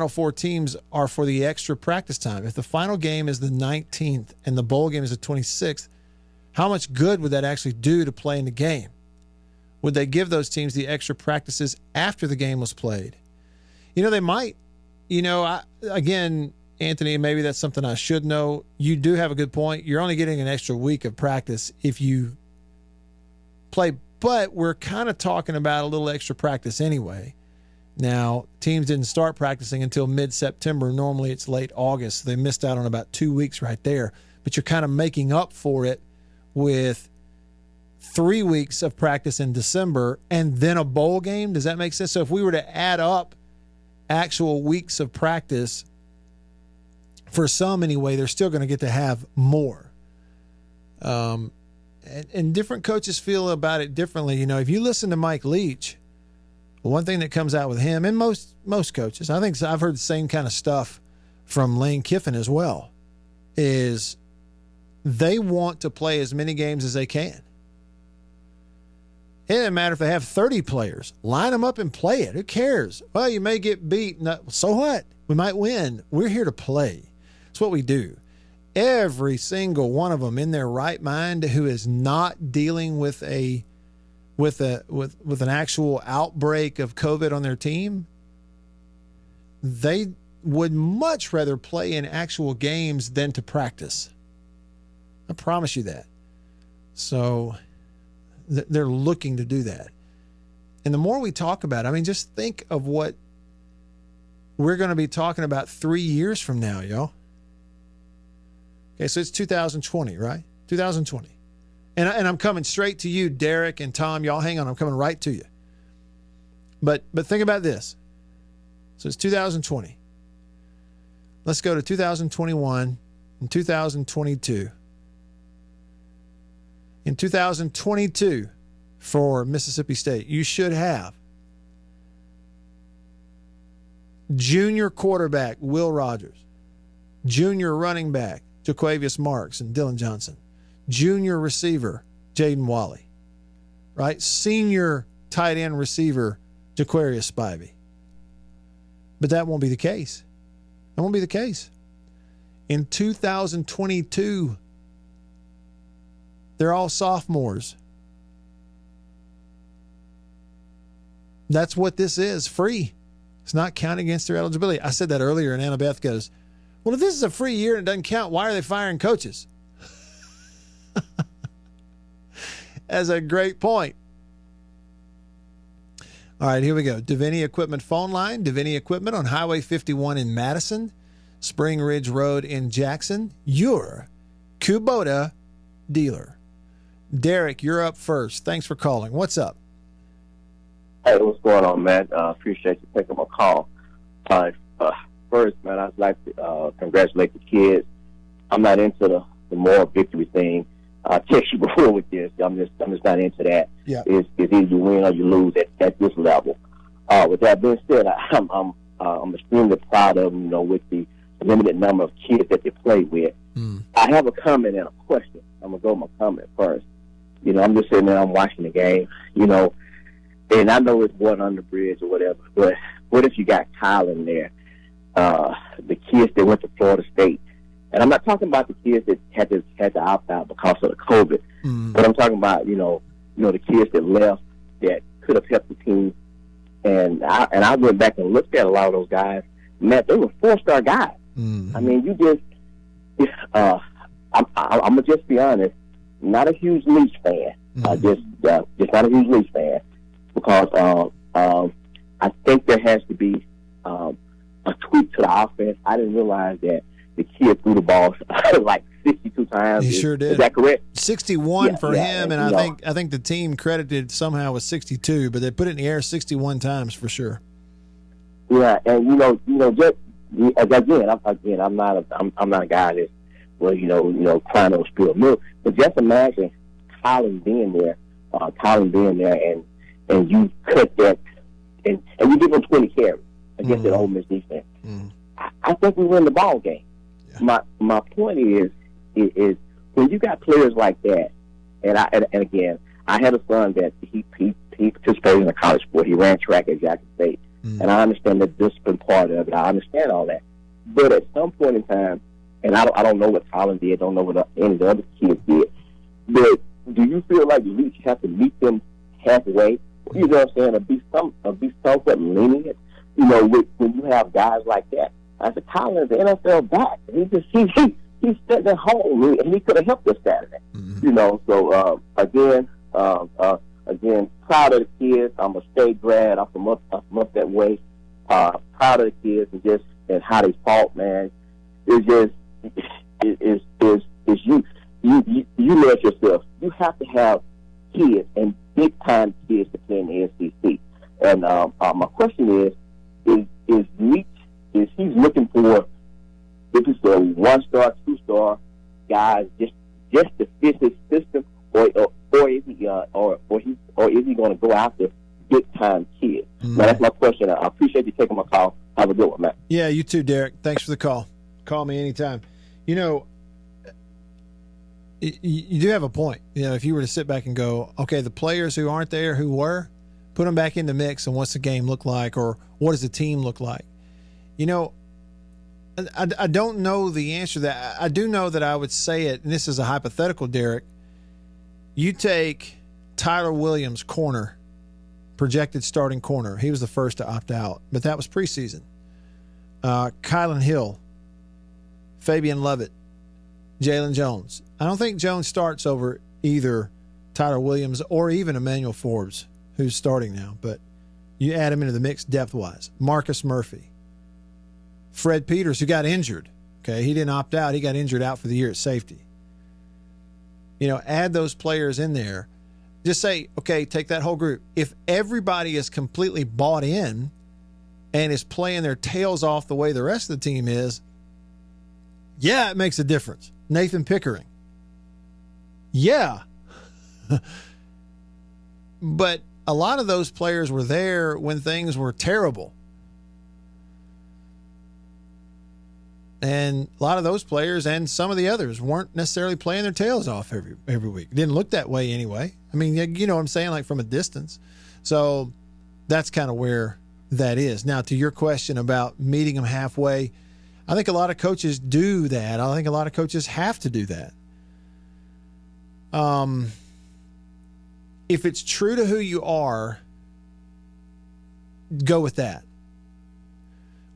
Four teams are for the extra practice time. If the final game is the 19th and the bowl game is the 26th, how much good would that actually do to play in the game? Would they give those teams the extra practices after the game was played? You know, they might. You know, again, Anthony, maybe that's something I should know. You do have a good point. You're only getting an extra week of practice if you play, but we're kind of talking about a little extra practice anyway. Now, teams didn't start practicing until mid-September. Normally it's late August. So they missed out on about 2 weeks right there. But you're kind of making up for it with 3 weeks of practice in December and then a bowl game. Does that make sense? So if we were to add up actual weeks of practice, for some anyway, they're still going to get to have more. And different coaches feel about it differently. You know, if you listen to Mike Leach, one thing that comes out with him and most coaches, I think I've heard the same kind of stuff from Lane Kiffin as well, is they want to play as many games as they can. It doesn't matter if they have 30 players. Line them up and play it. Who cares? Well, you may get beat. No, so what? We might win. We're here to play. It's what we do. Every single one of them in their right mind who is not dealing with an actual outbreak of COVID on their team, they would much rather play in actual games than to practice. I promise you that. So they're looking to do that. And the more we talk about it, I mean, just think of what we're going to be talking about 3 years from now, y'all. Okay, so it's 2020, right? 2020. And I'm coming straight to you, Derek and Tom. Y'all hang on. I'm coming right to you. But think about this. So it's 2020. Let's go to 2021 and 2022. In 2022, for Mississippi State, you should have junior quarterback Will Rogers, junior running back Jaquavius Marks and Dylan Johnson, junior receiver Jaden Wally, right? Senior tight end receiver Jaquarius Spivey. But that won't be the case. That won't be the case. In 2022, they're all sophomores. That's what this is, free. It's not counting against their eligibility. I said that earlier, and Annabeth goes, well, if this is a free year and it doesn't count, why are they firing coaches? That's a great point. All right, here we go. Davini Equipment phone line. Davini Equipment on Highway 51 in Madison, Spring Ridge Road in Jackson. Your Kubota dealer. Derek, you're up first. Thanks for calling. What's up? Hey, what's going on, man? Appreciate you taking my call. First, man, I'd like to congratulate the kids. I'm not into the moral victory thing. I text you before with this. I'm just not into that. Yeah. It's either you win or you lose at this level. With that being said, I'm extremely proud of them, you know, with the limited number of kids that they play with. I have a comment and a question. I'm gonna go with my comment first. You know, I'm just sitting there, I'm watching the game, you know, and I know it's water under the bridge or whatever, but what if you got Kyle in there, the kids that went to Florida State, and I'm not talking about the kids that had to opt out because of the COVID, but I'm talking about, you know, the kids that left that could have helped the team, and I went back and looked at a lot of those guys. Man, they were 4-star guys. I mean, you just, I'm gonna just be honest. Not a huge Leach fan. Just not a huge Leafs fan, because I think there has to be a tweak to the offense. I didn't realize that the kid threw the ball like 62 times. He sure did. Is that correct? 61 for him, and I think the team credited somehow with 62, but they put it in the air 61 times for sure. Yeah, and just again, I'm not a guy that's crying over spilled milk. But just imagine Colin being there, and you cut that, and you give him 20 carries against that Ole Miss defense. I think we win the ball game. Yeah. My point is when you got players like that, and again, I had a son that he participated in a college sport. He ran track at Jackson State, and I understand the discipline part of it. I understand all that, but at some point in time, and I don't know what Colin did, don't know what any of the other kids did, but do you feel like you each have to meet them halfway? You know what I'm saying? Or be somewhat lenient. When you have guys like that. I said, Colin is the NFL back. He's sitting at home, and he could have helped us Saturday. So again, proud of the kids. I'm a state grad. I'm from up that way. Proud of the kids and how they fought, man. It's just you know it yourself. You have to have kids and big time kids to play in the SEC. And my question is Leach, is he's looking for, if it's a 1-star, 2-star guys just to fit his system, or is he going to go after big time kids? Now, that's my question. I appreciate you taking my call. Have a good one, man. Yeah, you too, Derek. Thanks for the call. Call me anytime. You do have a point. If you were to sit back and go, okay, the players who aren't there, who were, put them back in the mix, and what's the game look like, or what does the team look like? I don't know the answer to that. I do know that I would say it, and this is a hypothetical, Derek. You take Tyler Williams, corner, projected starting corner. He was the first to opt out, but that was preseason. Kylan Hill, Fabian Lovett, Jalen Jones. I don't think Jones starts over either Tyler Williams or even Emmanuel Forbes, who's starting now, but you add him into the mix depth-wise. Marcus Murphy. Fred Peters, who got injured. Okay, he didn't opt out. He got injured out for the year at safety. Add those players in there. Just say, okay, take that whole group. If everybody is completely bought in and is playing their tails off the way the rest of the team is, yeah, it makes a difference. Nathan Pickering. Yeah. But a lot of those players were there when things were terrible. And a lot of those players and some of the others weren't necessarily playing their tails off every week. It didn't look that way anyway. I mean, you know what I'm saying, like from a distance. So that's kind of where that is. Now, to your question about meeting them halfway, I think a lot of coaches do that. I think a lot of coaches have to do that. If it's true to who you are, go with that.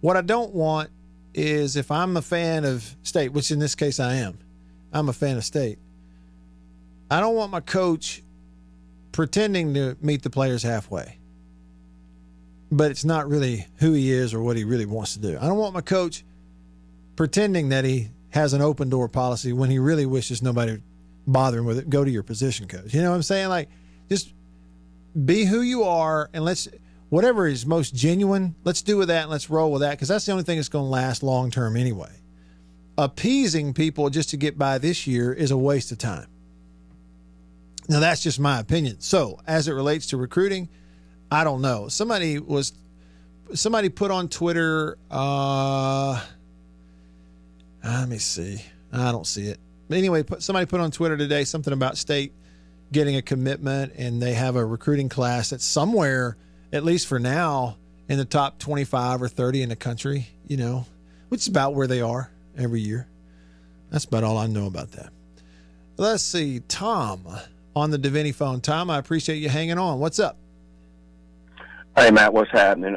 What I don't want is, if I'm a fan of State, which in this case I am, I'm a fan of State, I don't want my coach pretending to meet the players halfway, but it's not really who he is or what he really wants to do. I don't want my coach pretending that he has an open door policy when he really wishes nobody bothering with it. Go to your position coach. You know what I'm saying? Like, just be who you are, and whatever is most genuine, let's do with that and let's roll with that, because that's the only thing that's going to last long term anyway. Appeasing people just to get by this year is a waste of time. Now, that's just my opinion. So, as it relates to recruiting, I don't know. Somebody put on Twitter, let me see. I don't see it. But anyway, somebody put on Twitter today something about State getting a commitment, and they have a recruiting class that's somewhere, at least for now, in the top 25 or 30 in the country, which is about where they are every year. That's about all I know about that. Let's see. Tom on the Davini phone. Tom, I appreciate you hanging on. What's up? Hey, Matt, what's happening?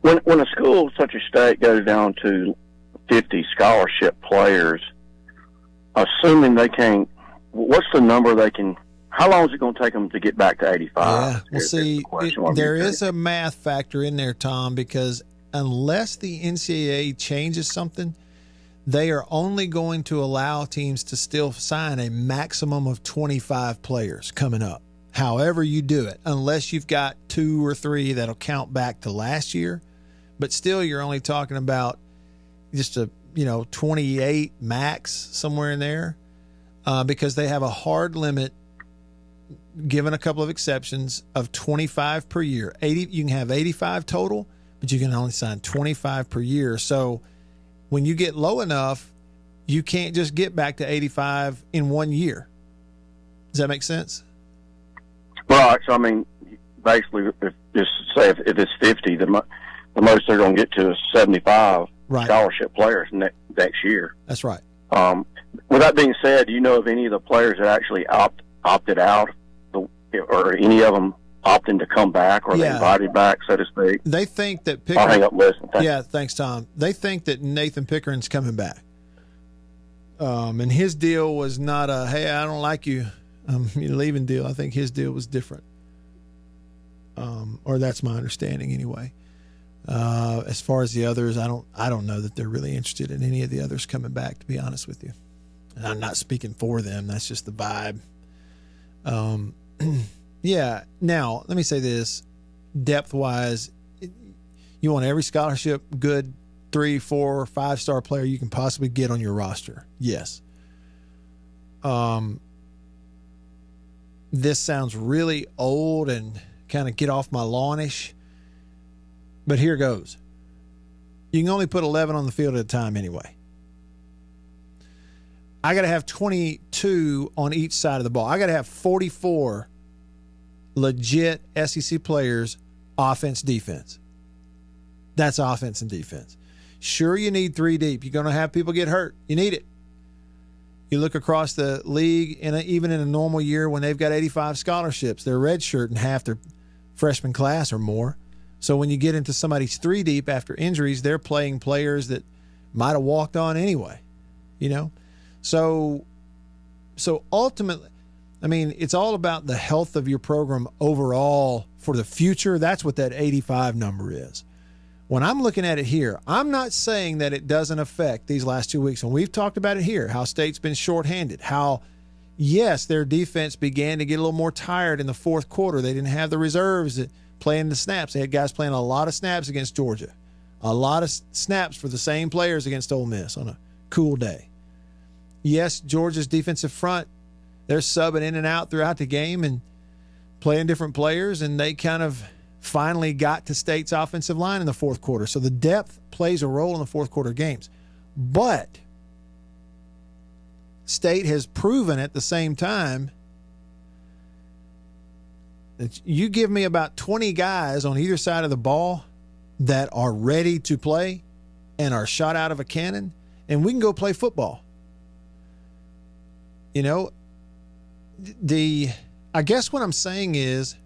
When a school such as State goes down to 50 scholarship players, assuming they can't, what's the number they can how long is it going to take them to get back to 85? Yeah, well, see, there is a math factor in there, Tom, because unless the NCAA changes something, they are only going to allow teams to still sign a maximum of 25 players coming up. However you do it, unless you've got 2 or 3 that'll count back to last year, but still you're only talking about just 28 max, somewhere in there, because they have a hard limit, given a couple of exceptions, of 25 per year. 80, you can have 85 total, but you can only sign 25 per year. So when you get low enough, you can't just get back to 85 in 1 year. Does that make sense? Right. So, I mean, basically, if it's 50, the most they're going to get to is 75 scholarship players next year. That's right. With that being said, do you know of any of the players that actually opted out, or any of them opting to come back, or they invited back, so to speak? They think that Pickering... I'll hang up and listen. Thanks, Tom. They think that Nathan Pickering's coming back. And his deal was not a, hey, I don't like you, you're leaving deal. I think his deal was different. Or that's my understanding anyway. As far as the others, I don't know that they're really interested in any of the others coming back, to be honest with you. And I'm not speaking for them. That's just the vibe. Yeah. Now, let me say this. Depth-wise, you want every scholarship, good 3, 4, 5-star player you can possibly get on your roster. Yes. This sounds really old and kind of get off my lawn-ish, but here goes. You can only put 11 on the field at a time anyway. I got to have 22 on each side of the ball. I got to have 44 legit SEC players, offense, defense. That's offense and defense. Sure, you need 3 deep. You're going to have people get hurt. You need it. You look across the league, and even in a normal year when they've got 85 scholarships, they're redshirt in half their freshman class or more. So when you get into somebody's 3 deep after injuries, they're playing players that might have walked on anyway, So ultimately, I mean, it's all about the health of your program overall for the future. That's what that 85 number is. When I'm looking at it here, I'm not saying that it doesn't affect these last 2 weeks. And we've talked about it here, how State's been shorthanded, how, yes, their defense began to get a little more tired in the fourth quarter. They didn't have the reserves that playing the snaps. They had guys playing a lot of snaps against Georgia, a lot of snaps for the same players against Ole Miss on a cool day. Yes, Georgia's defensive front, they're subbing in and out throughout the game and playing different players, and they kind of finally got to State's offensive line in the fourth quarter. So the depth plays a role in the fourth quarter games. But State has proven at the same time that you give me about 20 guys on either side of the ball that are ready to play and are shot out of a cannon, and we can go play football. I guess what I'm saying is,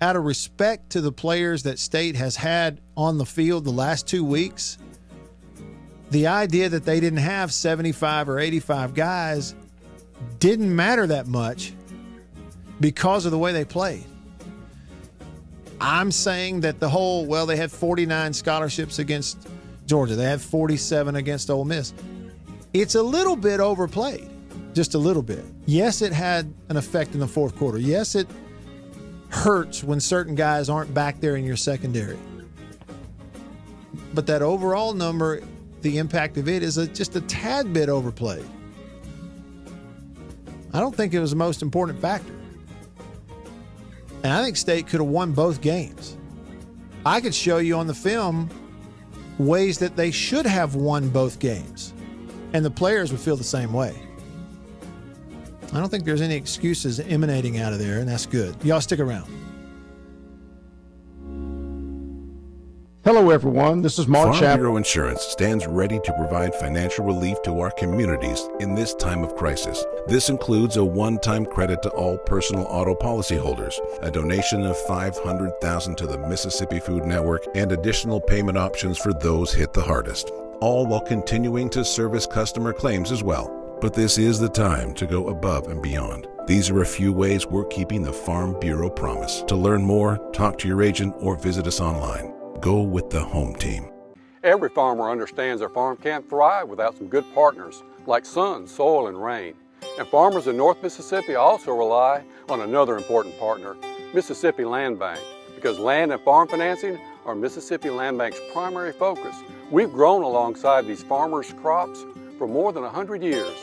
out of respect to the players that State has had on the field the last 2 weeks, the idea that they didn't have 75 or 85 guys didn't matter that much because of the way they played. I'm saying that they had 49 scholarships against Georgia. They had 47 against Ole Miss. It's a little bit overplayed, just a little bit. Yes, it had an effect in the fourth quarter. Yes, it hurts when certain guys aren't back there in your secondary. But that overall number, the impact of it is just a tad bit overplayed. I don't think it was the most important factor. And I think State could have won both games. I could show you on the film ways that they should have won both games, and the players would feel the same way. I don't think there's any excuses emanating out of there, and that's good. Y'all stick around. Hello, everyone. This is Mark Farm Chapman. Bureau Insurance stands ready to provide financial relief to our communities in this time of crisis. This includes a one-time credit to all personal auto policyholders, a donation of $500,000 to the Mississippi Food Network, and additional payment options for those hit the hardest, all while continuing to service customer claims as well. But this is the time to go above and beyond. These are a few ways we're keeping the Farm Bureau promise. To learn more, talk to your agent or visit us online. Go with the home team. Every farmer understands their farm can't thrive without some good partners like sun, soil, and rain. And farmers in North Mississippi also rely on another important partner, Mississippi Land Bank, because land and farm financing are Mississippi Land Bank's primary focus. We've grown alongside these farmers' crops for more than 100 years.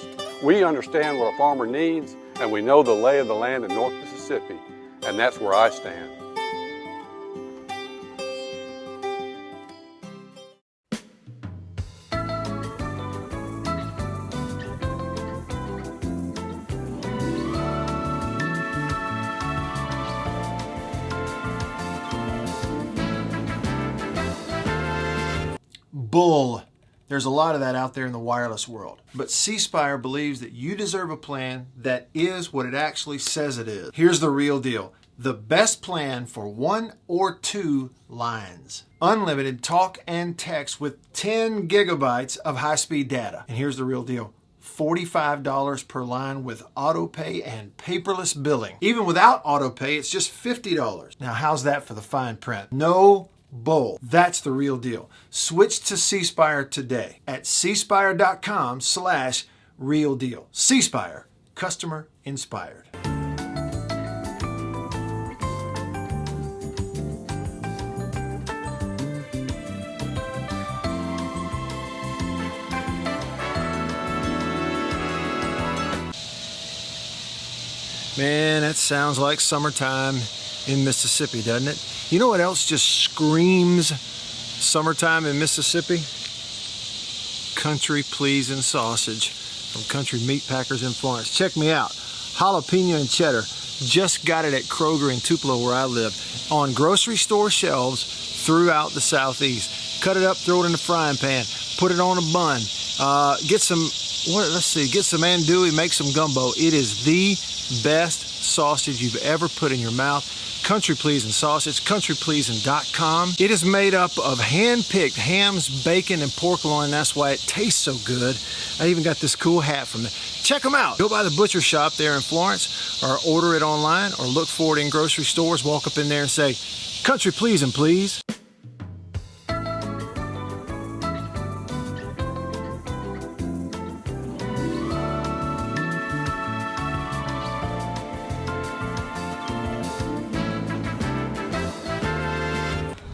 We understand what a farmer needs, and we know the lay of the land in North Mississippi, and that's where I stand. Bull. There's a lot of that out there in the wireless world. But C Spire believes that you deserve a plan that is what it actually says it is. Here's the real deal. The best plan for 1 or 2 lines. Unlimited talk and text with 10 gigabytes of high-speed data. And here's the real deal. $45 per line with auto pay and paperless billing. Even without auto pay, it's just $50. Now, how's that for the fine print? No bull. That's the real deal. Switch to C Spire today at cspire.com/real deal. C Spire, customer inspired. Man, that sounds like summertime in Mississippi, doesn't it? You know what else just screams summertime in Mississippi? Country Pleasing sausage from Country Meat Packers in Florence. Check me out. Jalapeno and cheddar. Just got it at Kroger in Tupelo where I live. On grocery store shelves throughout the Southeast. Cut it up, throw it in the frying pan. Put it on a bun. Get some andouille, make some gumbo. It is the best sausage you've ever put in your mouth. Country Pleasing sausage, countrypleasing.com. It is made up of hand-picked hams, bacon, and pork loin. That's why it tastes so good. I even got this cool hat from it. Check them out. Go by the butcher shop there in Florence or order it online or look for it in grocery stores. Walk up in there and say, Country Pleasing, please.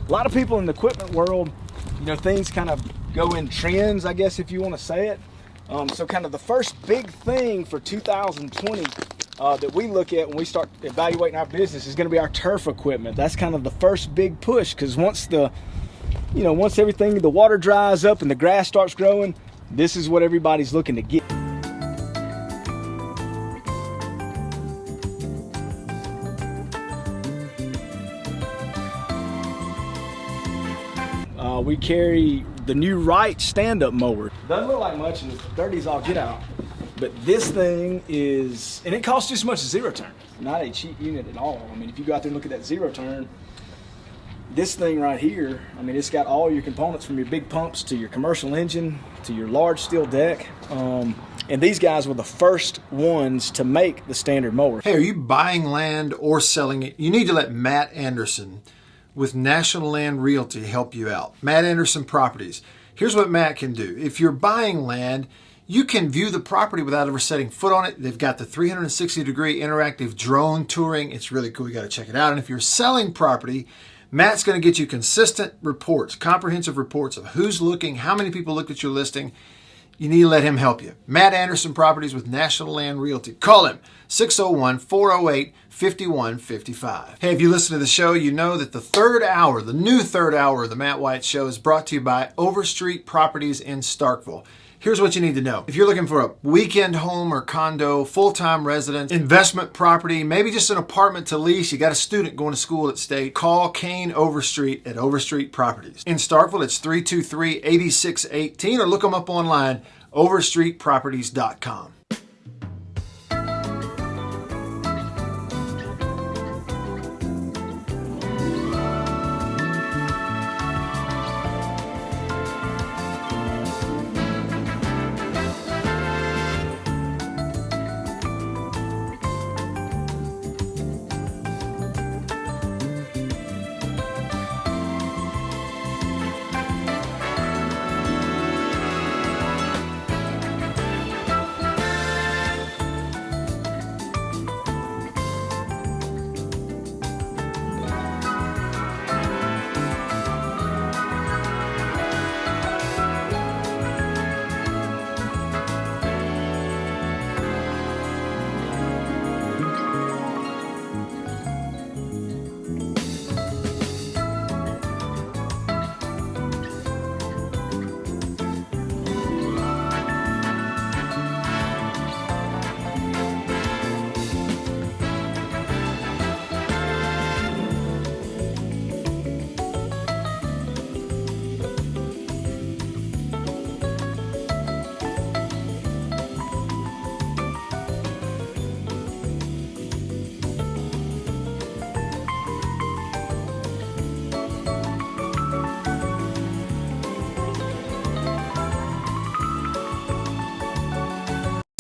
A lot of people in the equipment world, you know, things kind of go in trends, I guess, if you want to say it. So kind of the first big thing for 2020 that we look at when we start evaluating our business is going to be our turf equipment. That's kind of the first big push, because once everything, the water dries up and the grass starts growing, this is what everybody's looking to get. We carry the new Wyatt stand-up mower. Doesn't look like much and it's dirty as all get out. But this thing is, and it costs just as much as zero turn. Not a cheap unit at all. I mean, if you go out there and look at that zero turn, this thing right here, I mean, it's got all your components from your big pumps to your commercial engine to your large steel deck. And these guys were the first ones to make the standard mower. Hey, are you buying land or selling it? You need to let Matt Anderson with National Land Realty help you out. Matt Anderson Properties. Here's what Matt can do. If you're buying land, you can view the property without ever setting foot on it. They've got the 360-degree interactive drone touring. It's really cool. You got to check it out. And if you're selling property, Matt's going to get you consistent reports, comprehensive reports of who's looking, how many people looked at your listing. You need to let him help you. Matt Anderson Properties with National Land Realty. Call him, 601-408-5155. Hey, if you listen to the show, you know that the new third hour of the Matt Wyatt Show is brought to you by Overstreet Properties in Starkville. Here's what you need to know. If you're looking for a weekend home or condo, full-time residence, investment property, maybe just an apartment to lease, you got a student going to school at State, call Kane Overstreet at Overstreet Properties. In Starkville, it's 323-8618, or look them up online, overstreetproperties.com.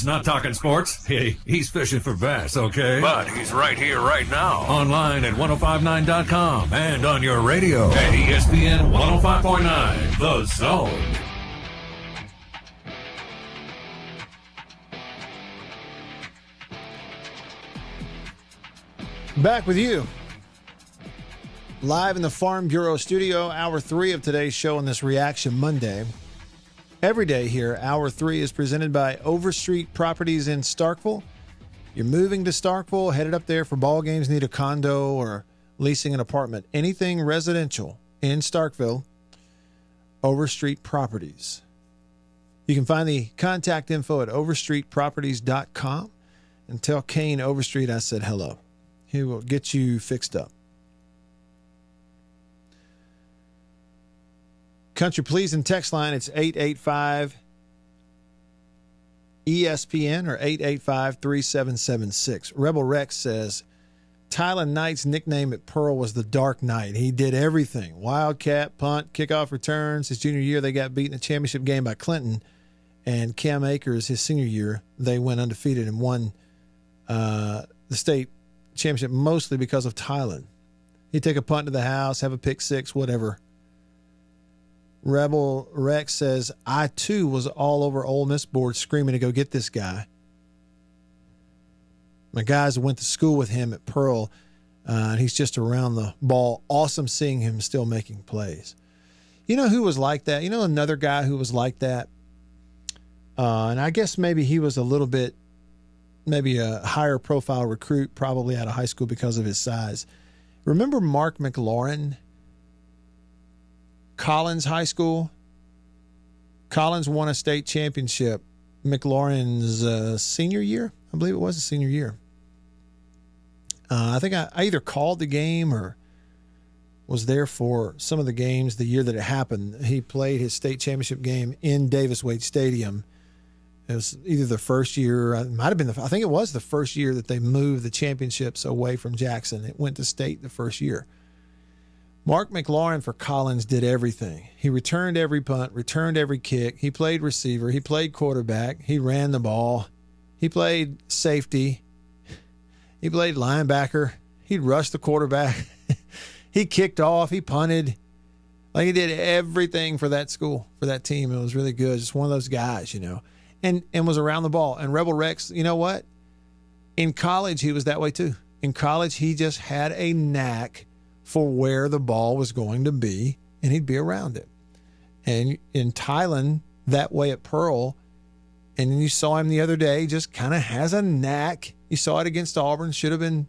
He's not talking sports. Hey, he's fishing for bass, okay? But he's right here, right now. Online at 1059.com and on your radio at ESPN 105.9, The Zone. Back with you. Live in the Farm Bureau studio, hour 3 of today's show on this Reaction Monday. Every day here, hour 3 is presented by Overstreet Properties in Starkville. You're moving to Starkville, headed up there for ball games, need a condo or leasing an apartment. Anything residential in Starkville, Overstreet Properties. You can find the contact info at overstreetproperties.com and tell Kane Overstreet I said hello. He will get you fixed up. Country Pleasing text line, it's 885 ESPN or 885-3776. Rebel Rex says, Tylen Knight's nickname at Pearl was the Dark Knight. He did everything. Wildcat, punt, kickoff returns. His junior year, they got beat in the championship game by Clinton. And Cam Akers, his senior year, they went undefeated and won the state championship mostly because of Tylen. He'd take a punt to the house, have a pick six, whatever. Rebel Rex says, I too was all over Ole Miss board screaming to go get this guy. My guys went to school with him at Pearl, and he's just around the ball. Awesome seeing him still making plays. You know who was like that? You know another guy who was like that? And I guess maybe he was a little bit, maybe a higher profile recruit, probably out of high school because of his size. Remember Mark McLaurin? Collins High School. Collins won a state championship. McLaurin's senior year, I believe it was a senior year. I think I either called the game or was there for some of the games the year that it happened. He played his state championship game in Davis Wade Stadium. It was either the first year, it might have been, I think it was the first year that they moved the championships away from Jackson. It went to state the first year. Mark McLaurin for Collins did everything. He returned every punt, returned every kick. He played receiver. He played quarterback. He ran the ball. He played safety. He played linebacker. He'd rush the quarterback. He kicked off. He punted. Like, he did everything for that school, for that team. It was really good. Just one of those guys, you know, and was around the ball. And Rebel Rex, you know what? In college, he was that way too. In college, he just had a knack for where the ball was going to be, and he'd be around it. And in Tylen, that way at Pearl, and then you saw him the other day, just kind of has a knack. You saw it against Auburn. Should have been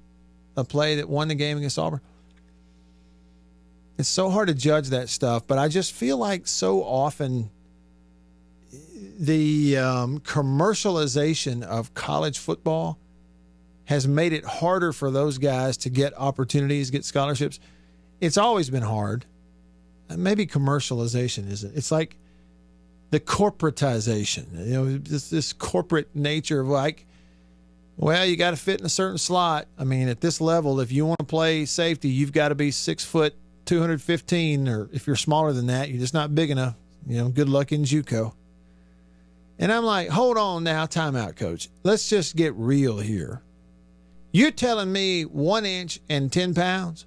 a play that won the game against Auburn. It's so hard to judge that stuff, but I just feel like so often the commercialization of college football has made it harder for those guys to get opportunities, get scholarships. It's always been hard. Maybe commercialization isn't. It's like the corporatization, you know, this corporate nature of like, well, you got to fit in a certain slot. I mean, at this level, if you want to play safety, you've got to be 6 foot, 215, or if you're smaller than that, you're just not big enough. You know, good luck in JUCO. And I'm like, hold on now, timeout, coach. Let's just get real here. You're telling me 1 inch and 10 pounds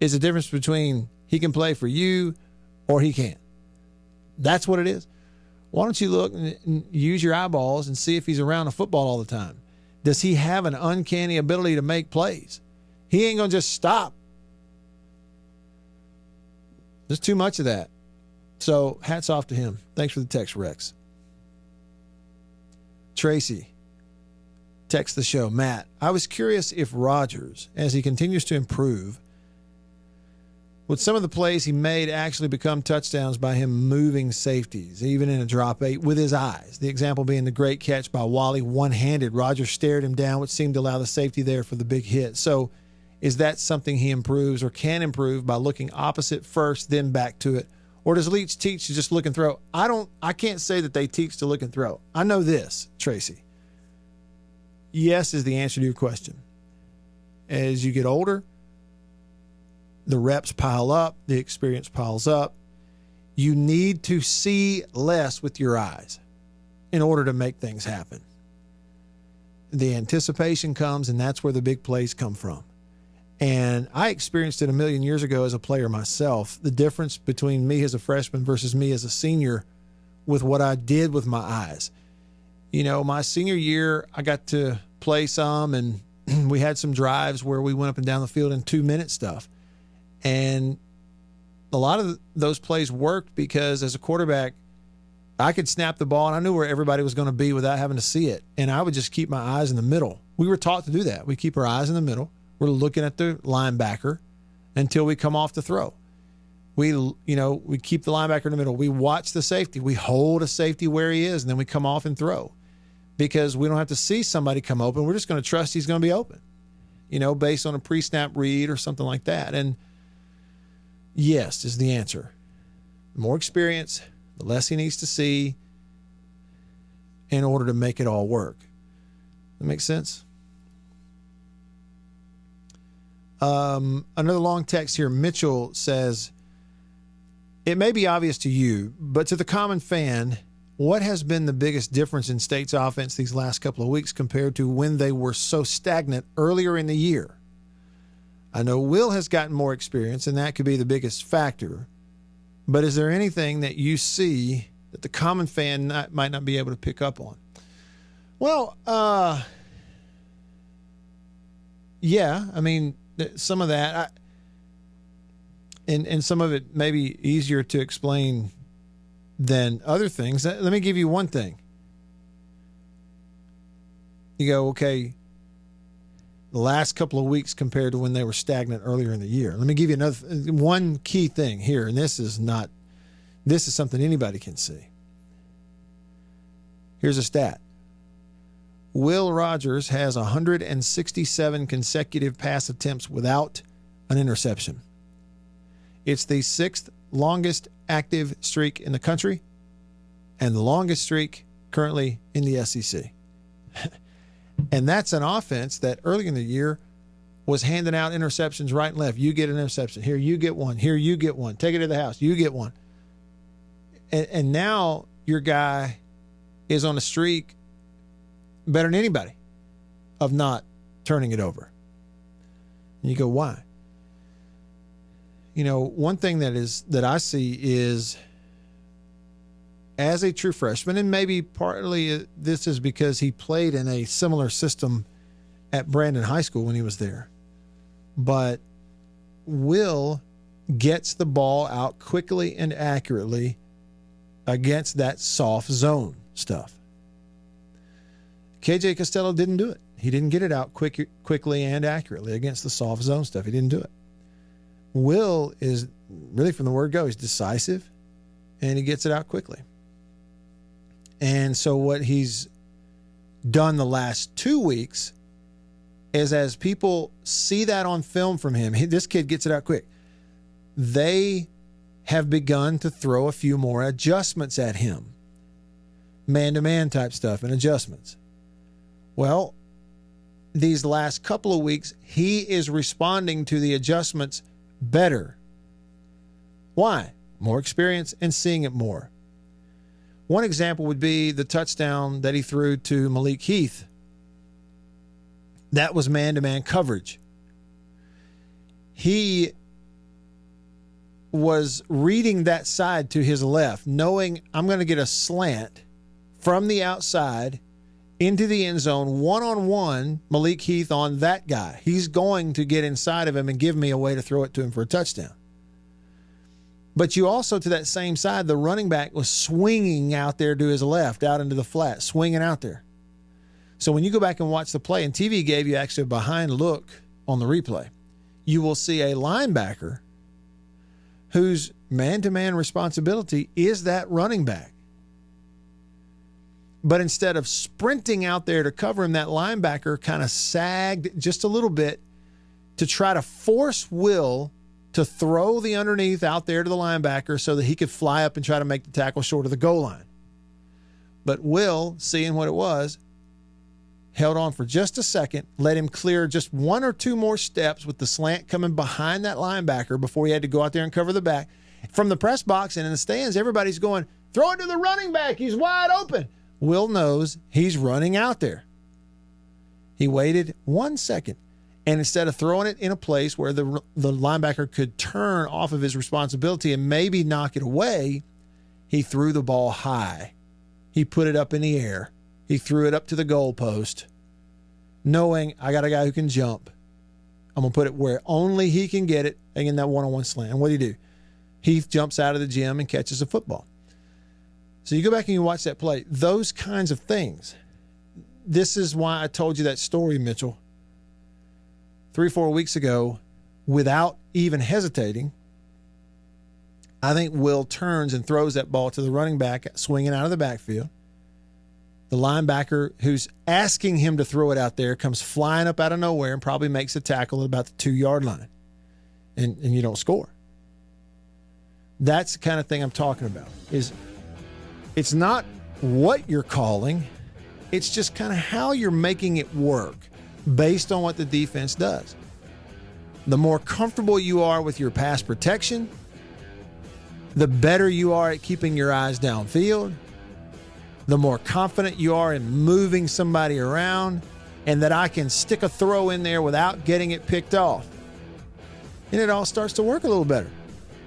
is the difference between he can play for you or he can't. That's what it is. Why don't you look and use your eyeballs and see if he's around a football all the time? Does he have an uncanny ability to make plays? He ain't going to just stop. There's too much of that. So hats off to him. Thanks for the text, Rex. Tracy. Text the show, Matt, I was curious if Rodgers, as he continues to improve, would some of the plays he made actually become touchdowns by him moving safeties, even in a drop 8, with his eyes? The example being the great catch by Wally, one-handed. Rodgers stared him down, which seemed to allow the safety there for the big hit. So is that something he improves or can improve by looking opposite first, then back to it? Or does Leach teach to just look and throw? I can't say that they teach to look and throw. I know this, Tracy. Yes is the answer to your question. As you get older, the reps pile up, the experience piles up. You need to see less with your eyes. in order to make things happen. The anticipation comes, and that's where the big plays come from. And I experienced it a million years ago as a player myself, the difference between me as a freshman versus me as a senior with what I did with my eyes. You know, my senior year, I got to play some, and we had some drives where we went up and down the field in 2-minute stuff. And a lot of those plays worked because as a quarterback, I could snap the ball and I knew where everybody was going to be without having to see it. And I would just keep my eyes in the middle. We were taught to do that. We keep our eyes in the middle. We're looking at the linebacker until we come off the throw. We keep the linebacker in the middle. We watch the safety. We hold a safety where he is, and then we come off and throw because we don't have to see somebody come open. We're just going to trust he's going to be open, based on a pre-snap read or something like that. And yes is the answer. The more experience, the less he needs to see in order to make it all work. That makes sense? Another long text here. Mitchell says, it may be obvious to you, but to the common fan, what has been the biggest difference in State's offense these last couple of weeks compared to when they were so stagnant earlier in the year? I know Will has gotten more experience, and that could be the biggest factor. But is there anything that you see that the common fan might not be able to pick up on? Well, yeah, I mean, some of that, and some of it may be easier to explain than other things. Let me give you one thing. You go, okay, the last couple of weeks compared to when they were stagnant earlier in the year. Let me give you one key thing here, and this is something anybody can see. Here's a stat. Will Rogers has 167 consecutive pass attempts without an interception. It's the 6th longest active streak in the country and the longest streak currently in the SEC. And that's an offense that early in the year was handing out interceptions right and left. You get an interception. Here, you get one. Here, you get one. Take it to the house. You get one. And now your guy is on a streak better than anybody of not turning it over. And you go, why? One thing that I see is, as a true freshman, and maybe partly this is because he played in a similar system at Brandon High School when he was there, but Will gets the ball out quickly and accurately against that soft zone stuff. KJ Costello didn't do it. He didn't get it out quickly and accurately against the soft zone stuff. He didn't do it. Will is really, from the word go, he's decisive, and he gets it out quickly. And so what he's done the last 2 weeks is, as people see that on film from him, this kid gets it out quick. They have begun to throw a few more adjustments at him. Man-to-man type stuff and adjustments. Well, these last couple of weeks, he is responding to the adjustments better. Why? More experience and seeing it more. One example would be the touchdown that he threw to Malik Heath. That was man-to-man coverage. He was reading that side to his left, knowing I'm going to get a slant from the outside into the end zone, one-on-one, Malik Heath on that guy. He's going to get inside of him and give me a way to throw it to him for a touchdown. But you also, to that same side, the running back was swinging out there to his left, out into the flat, swinging out there. So when you go back and watch the play, and TV gave you actually a behind look on the replay, you will see a linebacker whose man-to-man responsibility is that running back. But instead of sprinting out there to cover him, that linebacker kind of sagged just a little bit to try to force Will to throw the underneath out there to the linebacker so that he could fly up and try to make the tackle short of the goal line. But Will, seeing what it was, held on for just a second, let him clear just one or two more steps with the slant coming behind that linebacker before he had to go out there and cover the back. From the press box and in the stands, everybody's going, throw it to the running back. He's wide open. Will knows he's running out there. He waited 1 second, and instead of throwing it in a place where the linebacker could turn off of his responsibility and maybe knock it away, he threw the ball high. He put it up in the air. He threw it up to the goalpost, knowing I got a guy who can jump. I'm going to put it where only he can get it, and in that one-on-one slant. And what do? He jumps out of the gym and catches a football. So you go back and you watch that play. Those kinds of things. This is why I told you that story, Mitchell. 3 or 4 weeks ago, without even hesitating, I think Will turns and throws that ball to the running back, swinging out of the backfield. The linebacker who's asking him to throw it out there comes flying up out of nowhere and probably makes a tackle at about the 2-yard line. And you don't score. That's the kind of thing I'm talking about. It's not what you're calling. It's just kind of how you're making it work based on what the defense does. The more comfortable you are with your pass protection, the better you are at keeping your eyes downfield, the more confident you are in moving somebody around, and that I can stick a throw in there without getting it picked off. And it all starts to work a little better.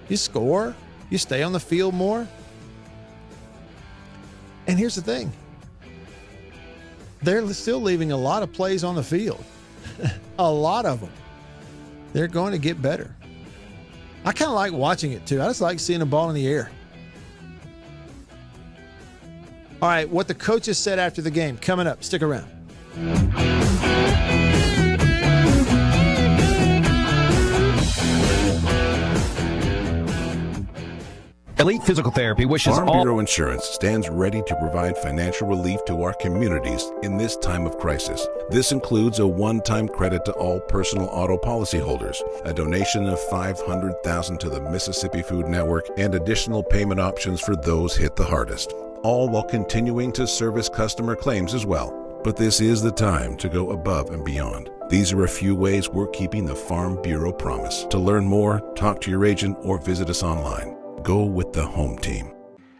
You score, you stay on the field more. And here's the thing. They're still leaving a lot of plays on the field. A lot of them. They're going to get better. I kind of like watching it too. I just like seeing the ball in the air. All right, what the coaches said after the game, coming up. Stick around. Elite Physical Therapy wishes Farm Bureau Insurance stands ready to provide financial relief to our communities in this time of crisis. This includes a one-time credit to all personal auto policyholders, a donation of $500,000 to the Mississippi Food Network, and additional payment options for those hit the hardest, all while continuing to service customer claims as well. But this is the time to go above and beyond. These are a few ways we're keeping the Farm Bureau promise. To learn more, talk to your agent or visit us online. Go with the home team.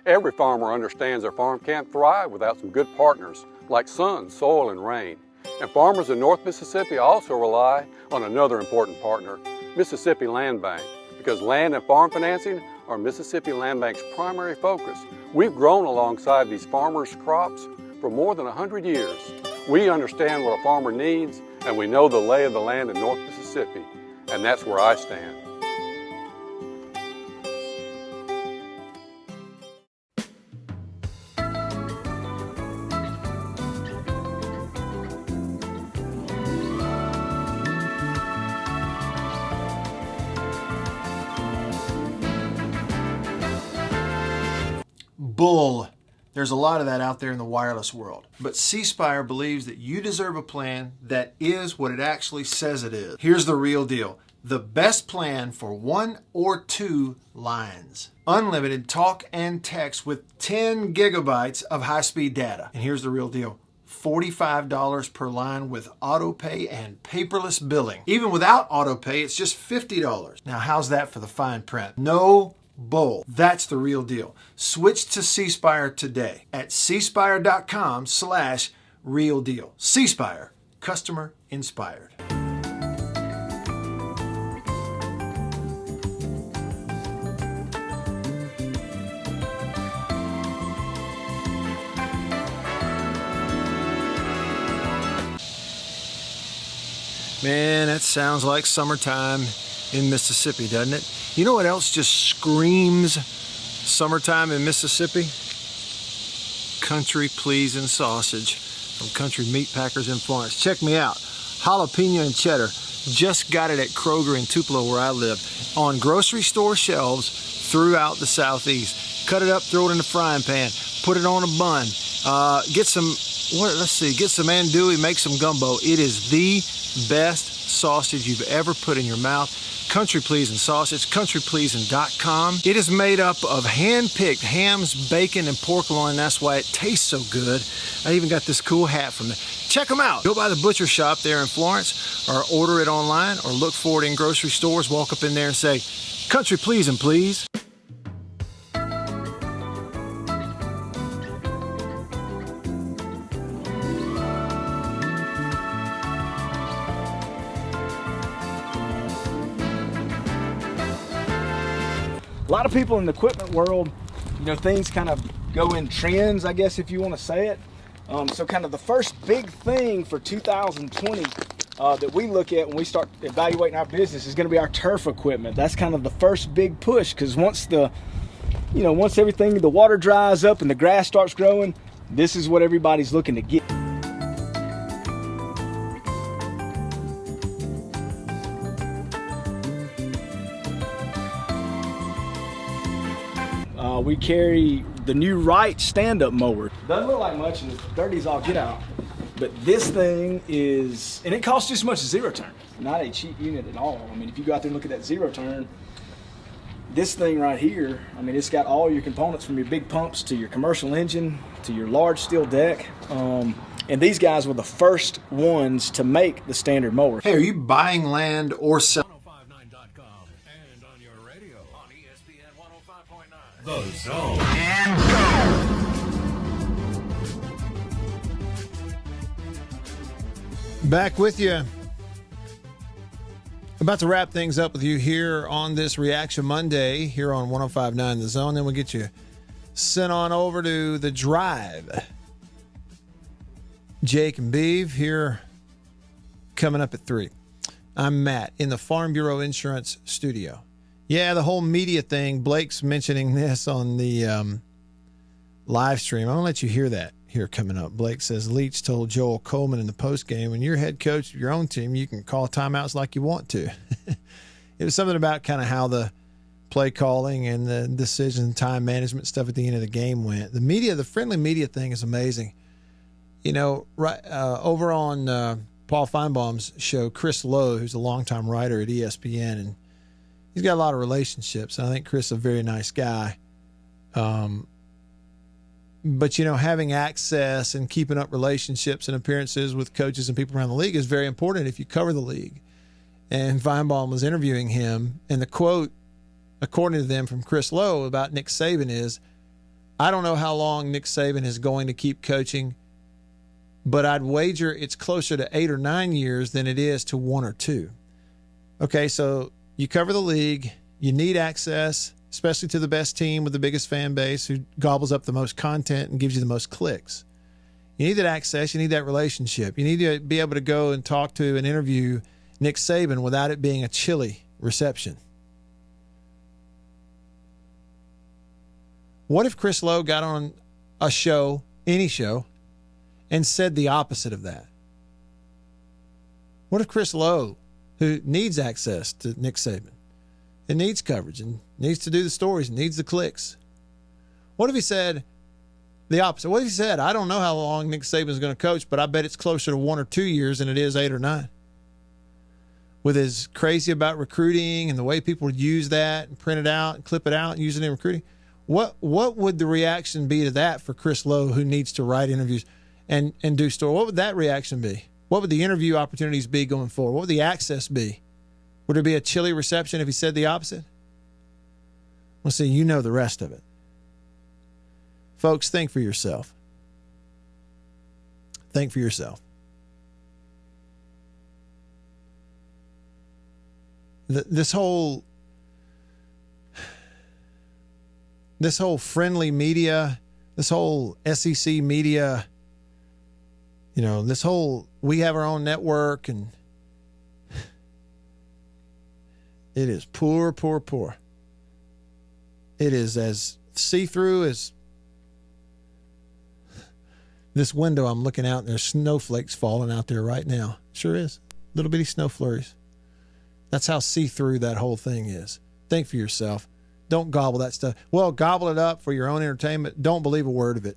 Every farmer understands their farm can't thrive without some good partners like sun, soil, and rain. And farmers in North Mississippi also rely on another important partner, Mississippi Land Bank, because land and farm financing are Mississippi Land Bank's primary focus. We've grown alongside these farmers' crops for more than 100 years. We understand what a farmer needs, and we know the lay of the land in North Mississippi, and that's where I stand. Bull. There's a lot of that out there in the wireless world. But C Spire believes that you deserve a plan that is what it actually says it is. Here's the real deal. The best plan for 1 or 2 lines. Unlimited talk and text with 10 gigabytes of high-speed data. And here's the real deal. $45 per line with auto pay and paperless billing. Even without auto pay, it's just $50. Now, how's that for the fine print? No bull. That's the real deal. Switch to C Spire today at cspire.com/real deal. C Spire, customer inspired. Man, that sounds like summertime in Mississippi, doesn't it? You know what else just screams summertime in Mississippi? Country Pleasing sausage from Country Meat Packers in Florence. Check me out. Jalapeno and cheddar. Just got it at Kroger in Tupelo where I live. On grocery store shelves throughout the Southeast. Cut it up, throw it in the frying pan. Put it on a bun. Get some andouille, make some gumbo. It is the best sausage you've ever put in your mouth. Country Pleasing sausage, countrypleasing.com. It is made up of hand-picked hams, bacon, and pork loin. That's why it tastes so good. I even got this cool hat from them. Check them out. Go by the butcher shop there in Florence, or order it online, or look for it in grocery stores. Walk up in there and say, Country Pleasing, please. A lot of people in the equipment world, things kind of go in trends, I guess, if you want to say it. So kind of the first big thing for 2020 that we look at when we start evaluating our business is going to be our turf equipment. That's kind of the first big push, because once the water dries up and the grass starts growing, this is what everybody's looking to get. We carry the new Wyatt stand-up mower. Doesn't look like much, and it's dirty as all get out. But this thing is, and it costs just as much as zero turn. Not a cheap unit at all. I mean, if you go out there and look at that zero turn, this thing right here, I mean, it's got all your components from your big pumps to your commercial engine to your large steel deck. And these guys were the first ones to make the standard mower. Hey, are you buying land or selling? The Zone. Back with you. About to wrap things up with you here on this Reaction Monday here on 105.9 The Zone. Then we'll get you sent on over to The Drive. Jake and Beeve here coming up at 3. I'm Matt in the Farm Bureau Insurance Studio. Yeah, the whole media thing, Blake's mentioning this on the live stream. I'm going to let you hear that here coming up. Blake says, Leach told Joel Coleman in the postgame, when you're head coach of your own team, you can call timeouts like you want to. It was something about kind of how the play calling and the decision time management stuff at the end of the game went. The media, the friendly media thing is amazing. Right over on Paul Feinbaum's show, Chris Lowe, who's a longtime writer at ESPN, and he's got a lot of relationships. And I think Chris is a very nice guy. But, having access and keeping up relationships and appearances with coaches and people around the league is very important if you cover the league. And Feinbaum was interviewing him, and the quote, according to them, from Chris Lowe about Nick Saban is, I don't know how long Nick Saban is going to keep coaching, but I'd wager it's closer to 8 or 9 years than it is to 1 or 2. Okay, so you cover the league, you need access, especially to the best team with the biggest fan base who gobbles up the most content and gives you the most clicks. You need that access. You need that relationship. You need to be able to go and talk to and interview Nick Saban without it being a chilly reception. What if Chris Lowe got on a show, any show, and said the opposite of that? What if Chris Lowe, who needs access to Nick Saban and needs coverage and needs to do the stories and needs the clicks, what if he said the opposite? What if he said, I don't know how long Nick Saban is going to coach, but I bet it's closer to 1 or 2 years than it is 8 or 9? With his crazy about recruiting and the way people would use that and print it out and clip it out and use it in recruiting, what would the reaction be to that for Chris Lowe, who needs to write interviews and do stories? What would that reaction be? What would the interview opportunities be going forward? What would the access be? Would there be a chilly reception if he said the opposite? Well, see, you know the rest of it. Folks, think for yourself. Think for yourself. This whole friendly media, this whole SEC media, this whole we have our own network, and it is poor. It is as see-through as this window I'm looking out, and there's snowflakes falling out there right now. Sure is. Little bitty snow flurries. That's how see-through that whole thing is. Think for yourself. Don't gobble that stuff. Well, gobble it up for your own entertainment. Don't believe a word of it.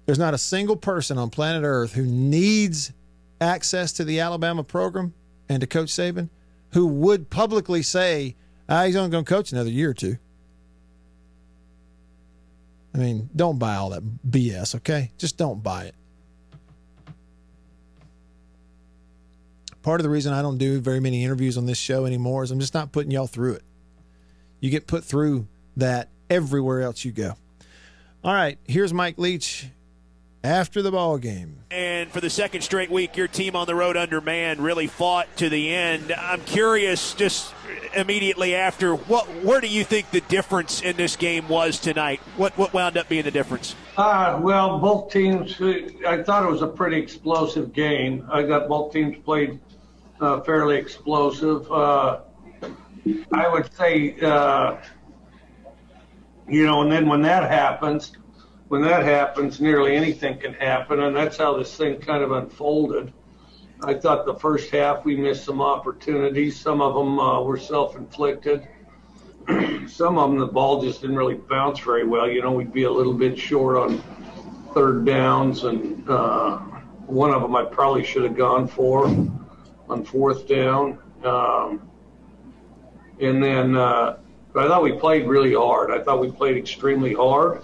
There's not a single person on planet Earth who needs access to the Alabama program and to Coach Saban who would publicly say, he's only going to coach another year or two. I mean, don't buy all that BS, okay? Just don't buy it. Part of the reason I don't do very many interviews on this show anymore is I'm just not putting y'all through it. You get put through that everywhere else you go. All right, here's Mike Leach after the ball game. And for the second straight week, your team on the road undermanned really fought to the end. I'm curious, just immediately after, where do you think the difference in this game was tonight? What wound up being the difference? Well, both teams, I thought it was a pretty explosive game. I thought both teams played fairly explosive. I would say, and then when that happens, nearly anything can happen, and that's how this thing kind of unfolded. I thought the first half we missed some opportunities. Some of them were self-inflicted. Some of them, the ball just didn't really bounce very well. We'd be a little bit short on third downs, and one of them I probably should have gone for on fourth down. And then I thought we played really hard. I thought we played extremely hard.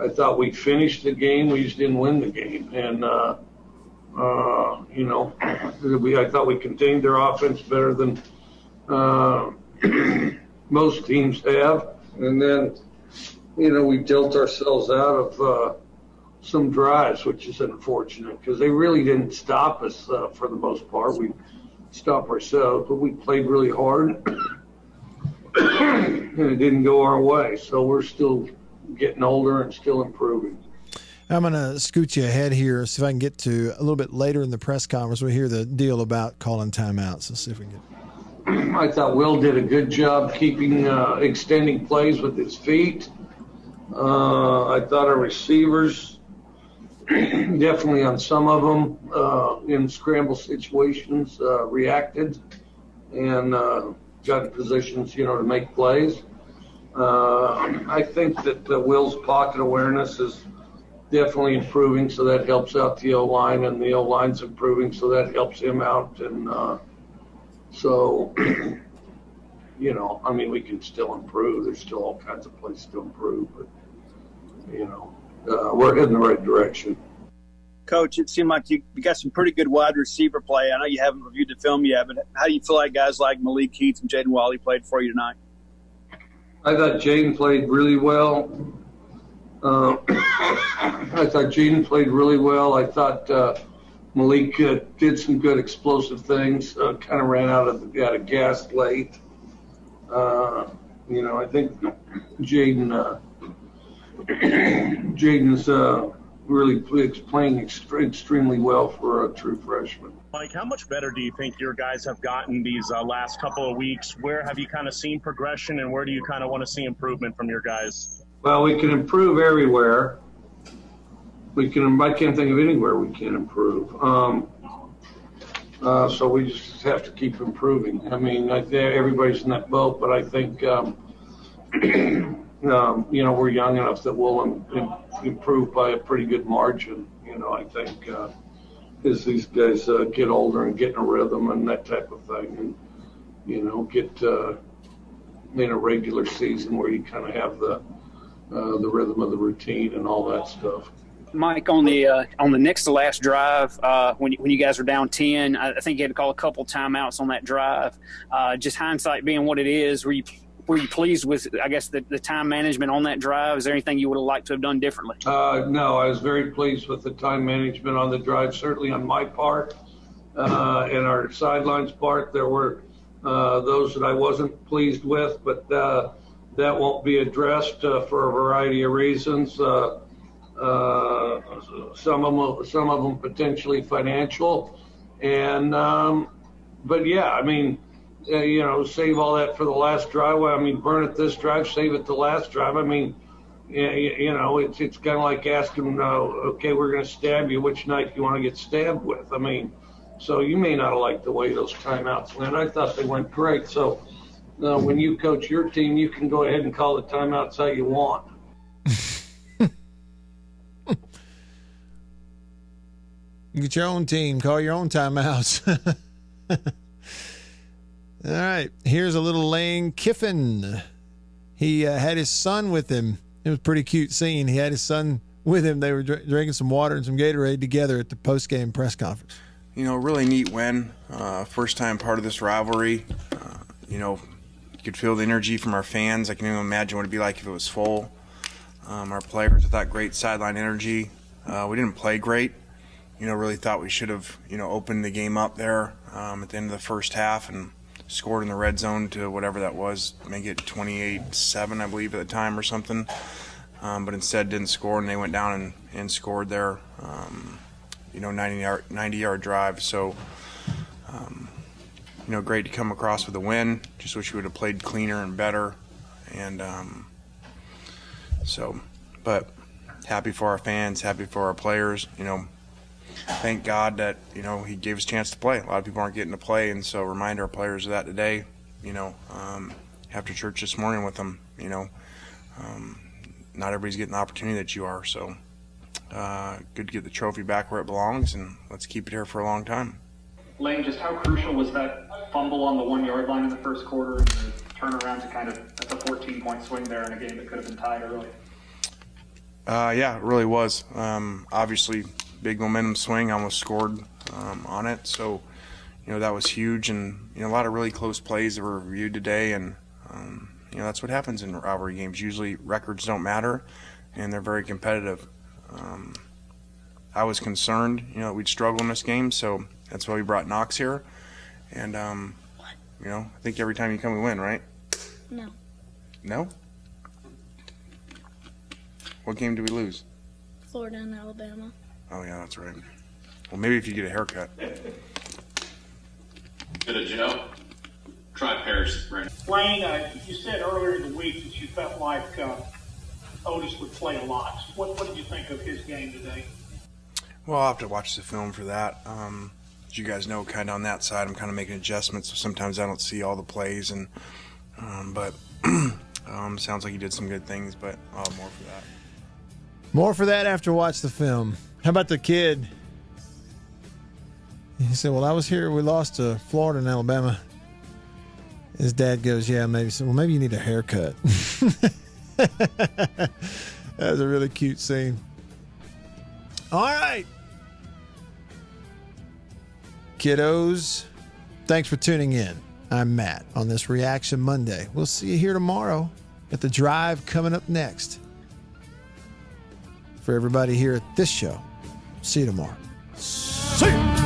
I thought we finished the game. We just didn't win the game. And, I thought we contained their offense better than most teams have. And then, we dealt ourselves out of some drives, which is unfortunate because they really didn't stop us for the most part. We stopped ourselves, but we played really hard. And it didn't go our way. So we're still getting older and still improving. I'm going to scoot you ahead here, see if I can get to a little bit later in the press conference. We'll hear the deal about calling timeouts. Let's see if we can get. I thought Will did a good job keeping extending plays with his feet. I thought our receivers, definitely on some of them, in scramble situations, reacted and got in positions, to make plays. I think that Will's pocket awareness is definitely improving, so that helps out the O-line, and the O-line's improving, so that helps him out. And we can still improve. There's still all kinds of places to improve, but, we're heading the right direction. Coach, it seemed like you got some pretty good wide receiver play. I know you haven't reviewed the film yet, but how do you feel like guys like Malik Keats and Jaden Wally played for you tonight? I thought Jaden played really well. I thought Malik did some good explosive things, kind of ran out of gas late. I think Jaden's really playing extremely well for a true freshman. Mike, how much better do you think your guys have gotten these last couple of weeks? Where have you kind of seen progression, and where do you kind of want to see improvement from your guys? Well, we can improve everywhere. I can't think of anywhere we can improve. So we just have to keep improving. I mean, everybody's in that boat, but I think, we're young enough that we'll improve by a pretty good margin. I think as these guys get older and get in a rhythm and that type of thing, and get in a regular season where you kind of have the rhythm of the routine and all that stuff. Mike, on the next to last drive, when you guys were down 10, I think you had to call a couple timeouts on that drive. Just hindsight being what it is, were you pleased with, I guess, the time management on that drive? Is there anything you would have liked to have done differently? No, I was very pleased with the time management on the drive, certainly on my part. And our sidelines part, there were those that I wasn't pleased with, but that won't be addressed for a variety of reasons. Some of them potentially financial. And, but yeah, I mean, save all that for the last drive. I mean, burn it this drive, save it the last drive. I mean, it's kind of like asking, okay, we're going to stab you. Which knife you want to get stabbed with? I mean, so you may not have liked the way those timeouts went. I thought they went great. So when you coach your team, you can go ahead and call the timeouts how you want. You get your own team, call your own timeouts. All right, here's a little Lane Kiffin. He had his son with him. It was a pretty cute scene. He had his son with him. They were drinking some water and some Gatorade together at the post-game press conference. Really neat win. First time part of this rivalry. You could feel the energy from our fans. I can even imagine what it'd be like if it was full. Our players, I thought, great sideline energy. We didn't play great. Really thought we should have, opened the game up there at the end of the first half and scored in the red zone to whatever that was, make it 28-7, I believe, at the time or something. But instead didn't score, and they went down and scored their, 90-yard drive. So, great to come across with a win. Just wish we would have played cleaner and better. And but happy for our fans, happy for our players. Thank God that, he gave us a chance to play. A lot of people aren't getting to play, and so remind our players of that today, after church this morning with them, not everybody's getting the opportunity that you are. So good to get the trophy back where it belongs, and let's keep it here for a long time. Lane, just how crucial was that fumble on the 1-yard line in the first quarter and the turnaround to kind of, that's a 14-point swing there in a game that could have been tied early? Yeah, it really was. Obviously, big momentum swing, almost scored on it. So, that was huge, and, a lot of really close plays that were reviewed today, and, that's what happens in rivalry games. Usually records don't matter, and they're very competitive. I was concerned, we'd struggle in this game, so that's why we brought Knox here. And, I think every time you come we win, right? No. No? What game did we lose? Florida and Alabama. Oh, yeah, that's right. Well, maybe if you get a haircut. Good a Joe. Try Paris, right? Wayne, you said earlier in the week that you felt like Otis would play a lot. What did you think of his game today? Well, I'll have to watch the film for that. As you guys know, kind of on that side, I'm kind of making adjustments. So sometimes I don't see all the plays, and but sounds like he did some good things, but I'll have more for that. More for that after watch the film. How about the kid? He said, well, I was here. We lost to Florida and Alabama. His dad goes, yeah, maybe. So, well, maybe you need a haircut. That was a really cute scene. All right. Kiddos, thanks for tuning in. I'm Matt on this Reaction Monday. We'll see you here tomorrow at The Drive coming up next. For everybody here at this show, see you tomorrow. See you.